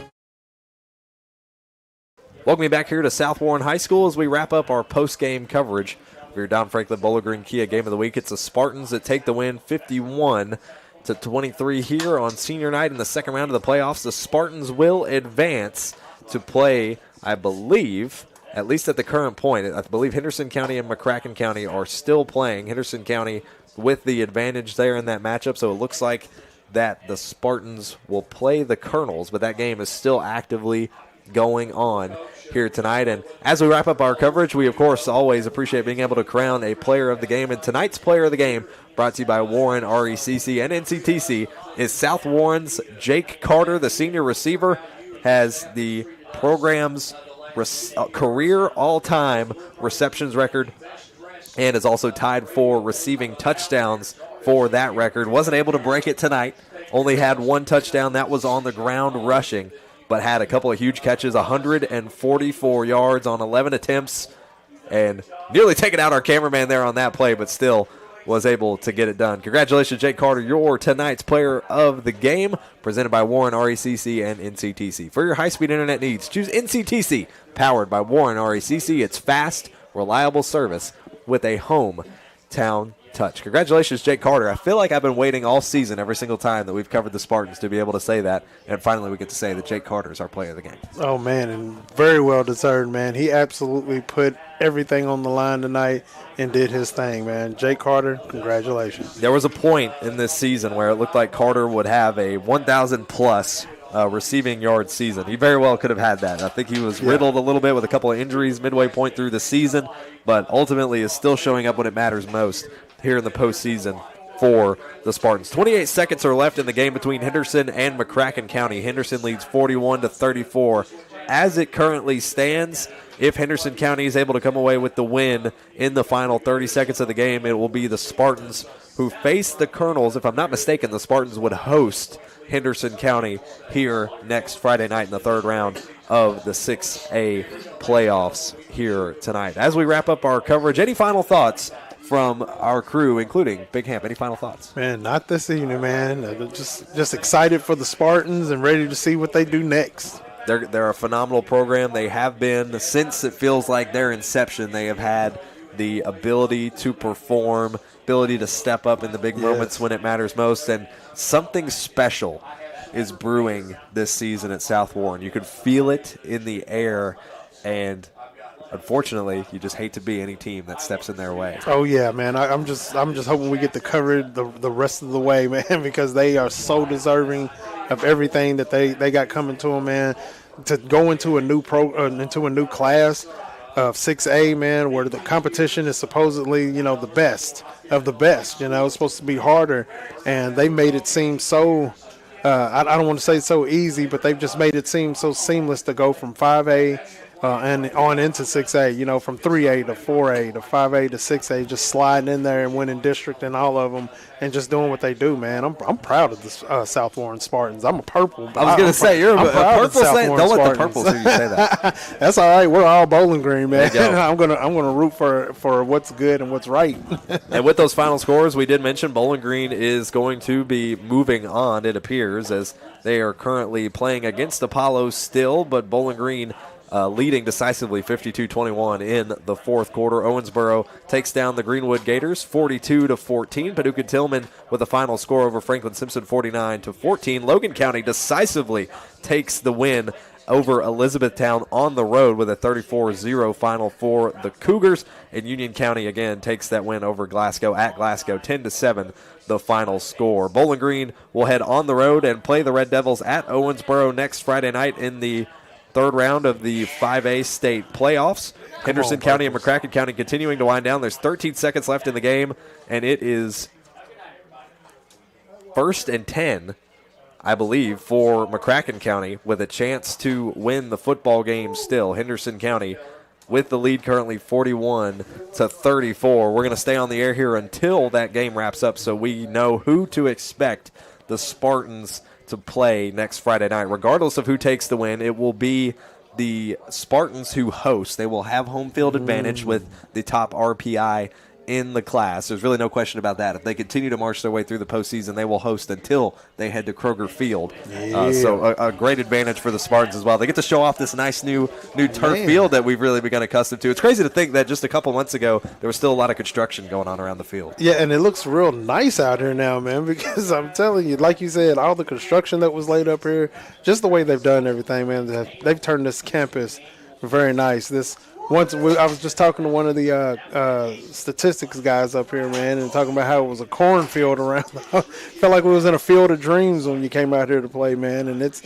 Welcome back here to South Warren High School as we wrap up our post-game coverage of your Don Franklin Bowling Green Kia Game of the Week. It's the Spartans that take the win 51-23 here on senior night in the second round of the playoffs. The Spartans will advance to play, I believe, at least at the current point, I believe Henderson County and McCracken County are still playing. Henderson County with the advantage there in that matchup, so it looks like that the Spartans will play the Colonels, but that game is still actively going on here tonight. And as we wrap up our coverage, we, of course, always appreciate being able to crown a player of the game. And tonight's player of the game, brought to you by Warren, RECC, and NCTC, is South Warren's Jake Carter. The senior receiver has the program's career all-time receptions record and is also tied for receiving touchdowns for that record. Wasn't able to break it tonight. Only had one touchdown. That was on the ground rushing, but had a couple of huge catches, 144 yards on 11 attempts, and nearly taking out our cameraman there on that play, but still was able to get it done. Congratulations, Jake Carter, your tonight's player of the game, presented by Warren, RECC, and NCTC. For your high-speed internet needs, choose NCTC, powered by Warren, RECC. It's fast, reliable service with a hometown touch. Congratulations, Jake Carter. I feel like I've been waiting all season, every single time that we've covered the Spartans, to be able to say that, and finally we get to say that Jake Carter is our player of the game. Oh, man, and very well deserved, man. He absolutely put everything on the line tonight and did his thing, man. Jake Carter, congratulations. There was a point in this season where it looked like Carter would have a 1,000-plus receiving yard season. He very well could have had that. I think he was riddled a little bit with a couple of injuries midway point through the season, but ultimately is still showing up when it matters most here in the postseason for the Spartans. 28 seconds are left in the game between Henderson and McCracken County. Henderson leads 41-34. As it currently stands, if Henderson County is able to come away with the win in the final 30 seconds of the game, it will be the Spartans who face the Colonels. If I'm not mistaken, the Spartans would host Henderson County here next Friday night in the third round of the 6A playoffs here tonight. As we wrap up our coverage, any final thoughts from our crew, including Big Hamp? Any final thoughts? Man, not this evening, man. Just excited for the Spartans and ready to see what they do next. They're a phenomenal program. They have been since it feels like their inception. They have had the ability to perform, ability to step up in the big moments when it matters most, and something special is brewing this season at South Warren. You could feel it in the air, and unfortunately, you just hate to be any team that steps in their way. Oh yeah, man. I'm just hoping we get to cover it the rest of the way, man, because they are so deserving of everything that they got coming to them, man. To go into a new into a new class of 6A, man, where the competition is supposedly, the best of the best. It's supposed to be harder, and they made it seem so. I don't want to say so easy, but they've just made it seem so seamless to go from 5A and on into 6A, from 3A to 4A to 5A to 6A, just sliding in there and winning district and all of them and just doing what they do, man. I'm proud of the South Warren Spartans. I'm a purple. I was going to say, you're a purple. Don't let the purples hear you say that. That's all right. We're all Bowling Green, man. I'm gonna root for what's good and what's right. And with those final scores, we did mention Bowling Green is going to be moving on, it appears, as they are currently playing against Apollo still, but Bowling Green leading decisively 52-21 in the fourth quarter. Owensboro takes down the Greenwood Gators 42-14. Paducah Tillman with a final score over Franklin Simpson 49-14. Logan County decisively takes the win over Elizabethtown on the road with a 34-0 final for the Cougars. And Union County again takes that win over Glasgow at Glasgow 10-7 the final score. Bowling Green will head on the road and play the Red Devils at Owensboro next Friday night in the third round of the 5A state playoffs. Henderson County and McCracken County continuing to wind down. There's 13 seconds left in the game, and it is 1st and 10, I believe, for McCracken County with a chance to win the football game still. Henderson County with the lead currently 41-34. We're going to stay on the air here until that game wraps up so we know who to expect the Spartans to play next Friday night. Regardless of who takes the win, it will be the Spartans who host. They will have home field advantage with the top RPI in the class. There's really no question about that. If they continue to march their way through the postseason, they will host until they head to Kroger Field. So a great advantage for the Spartans as well. They get to show off this nice new turf field that we've really become accustomed to. It's crazy to think that just a couple months ago, there was still a lot of construction going on around the field. Yeah, and it looks real nice out here now, man, because I'm telling you, like you said, all the construction that was laid up here, just the way they've done everything, man, they've turned this campus very nice. This I was just talking to one of the statistics guys up here, man, and talking about how it was a cornfield around. Felt like we was in a field of dreams when you came out here to play, man. And it's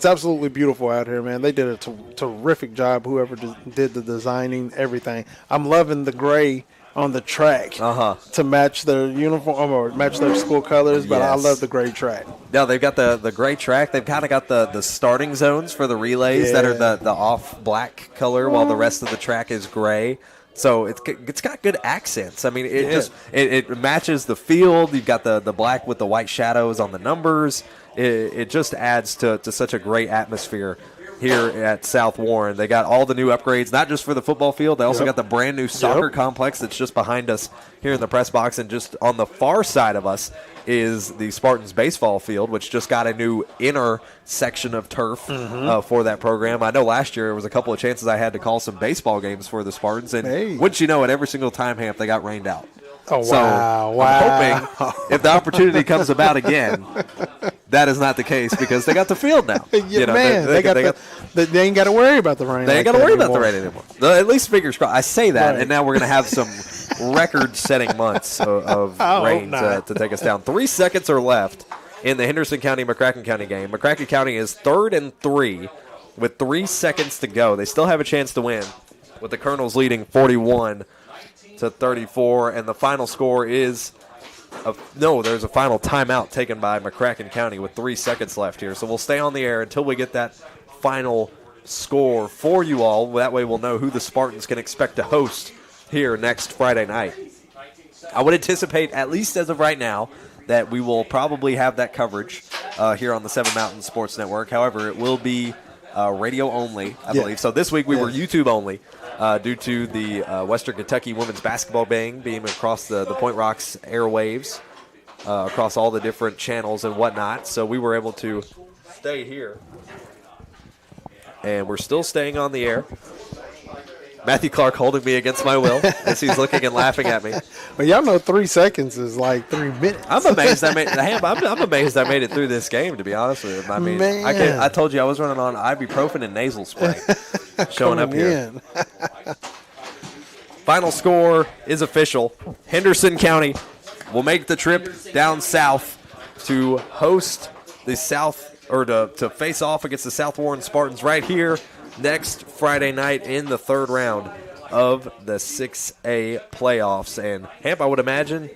absolutely beautiful out here, man. They did a terrific job. Whoever did the designing, everything. I'm loving the gray on the track to match their uniform or match their school colors, but I love the gray track. No, they've got the gray track. They've kind of got the starting zones for the relays that are the off black color, while the rest of the track is gray. So it's got good accents. I mean, it matches the field. You've got the black with the white shadows on the numbers. It just adds to such a great atmosphere here at South Warren. They got all the new upgrades, not just for the football field. They also got the brand new soccer complex that's just behind us here in the press box. And just on the far side of us is the Spartans baseball field, which just got a new inner section of turf for that program. I know last year there was a couple of chances I had to call some baseball games for the Spartans. And wouldn't you know it, every single time, Hamp, they got rained out. Oh, so I'm hoping if the opportunity comes about again, that is not the case, because they got the field now. They ain't got to worry about the rain. They ain't got to worry about the rain anymore. At least fingers crossed. I say that, and now we're going to have some record-setting months of rain to take us down. 3 seconds are left in the Henderson County-McCracken County game. McCracken County is 3rd and 3 with 3 seconds to go. They still have a chance to win, with the Colonels leading 41-34, and the final score is there's a final timeout taken by McCracken County with 3 seconds left here. So we'll stay on the air until we get that final score for you all. That way we'll know who the Spartans can expect to host here next Friday night. I would anticipate, at least as of right now, that we will probably have that coverage here on the 7 Mountain Sports Network. However, it will be radio only, I believe. So this week we were YouTube only due to the Western Kentucky women's basketball being across the Point Rocks airwaves, across all the different channels and whatnot. So we were able to stay here. And we're still staying on the air. Matthew Clark holding me against my will as he's looking and laughing at me. Well, y'all know 3 seconds is like 3 minutes. I'm amazed I'm amazed I made it through this game, to be honest with you. I mean, I told you I was running on ibuprofen and nasal spray showing up here. Final score is official. Henderson County will make the trip down south to host the to face off against the South Warren Spartans right here next Friday night in the 3rd round of the 6A playoffs. And Hamp, I would imagine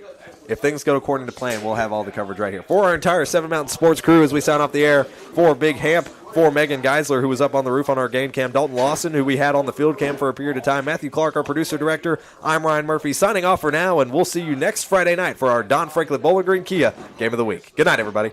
if things go according to plan, we'll have all the coverage right here. For our entire 7 Mountain Sports crew as we sign off the air, for Big Hamp, for Megan Geisler, who was up on the roof on our game cam, Dalton Lawson, who we had on the field cam for a period of time, Matthew Clark, our producer-director, I'm Ryan Murphy, signing off for now, and we'll see you next Friday night for our Don Franklin Bowling Green Kia Game of the Week. Good night, everybody.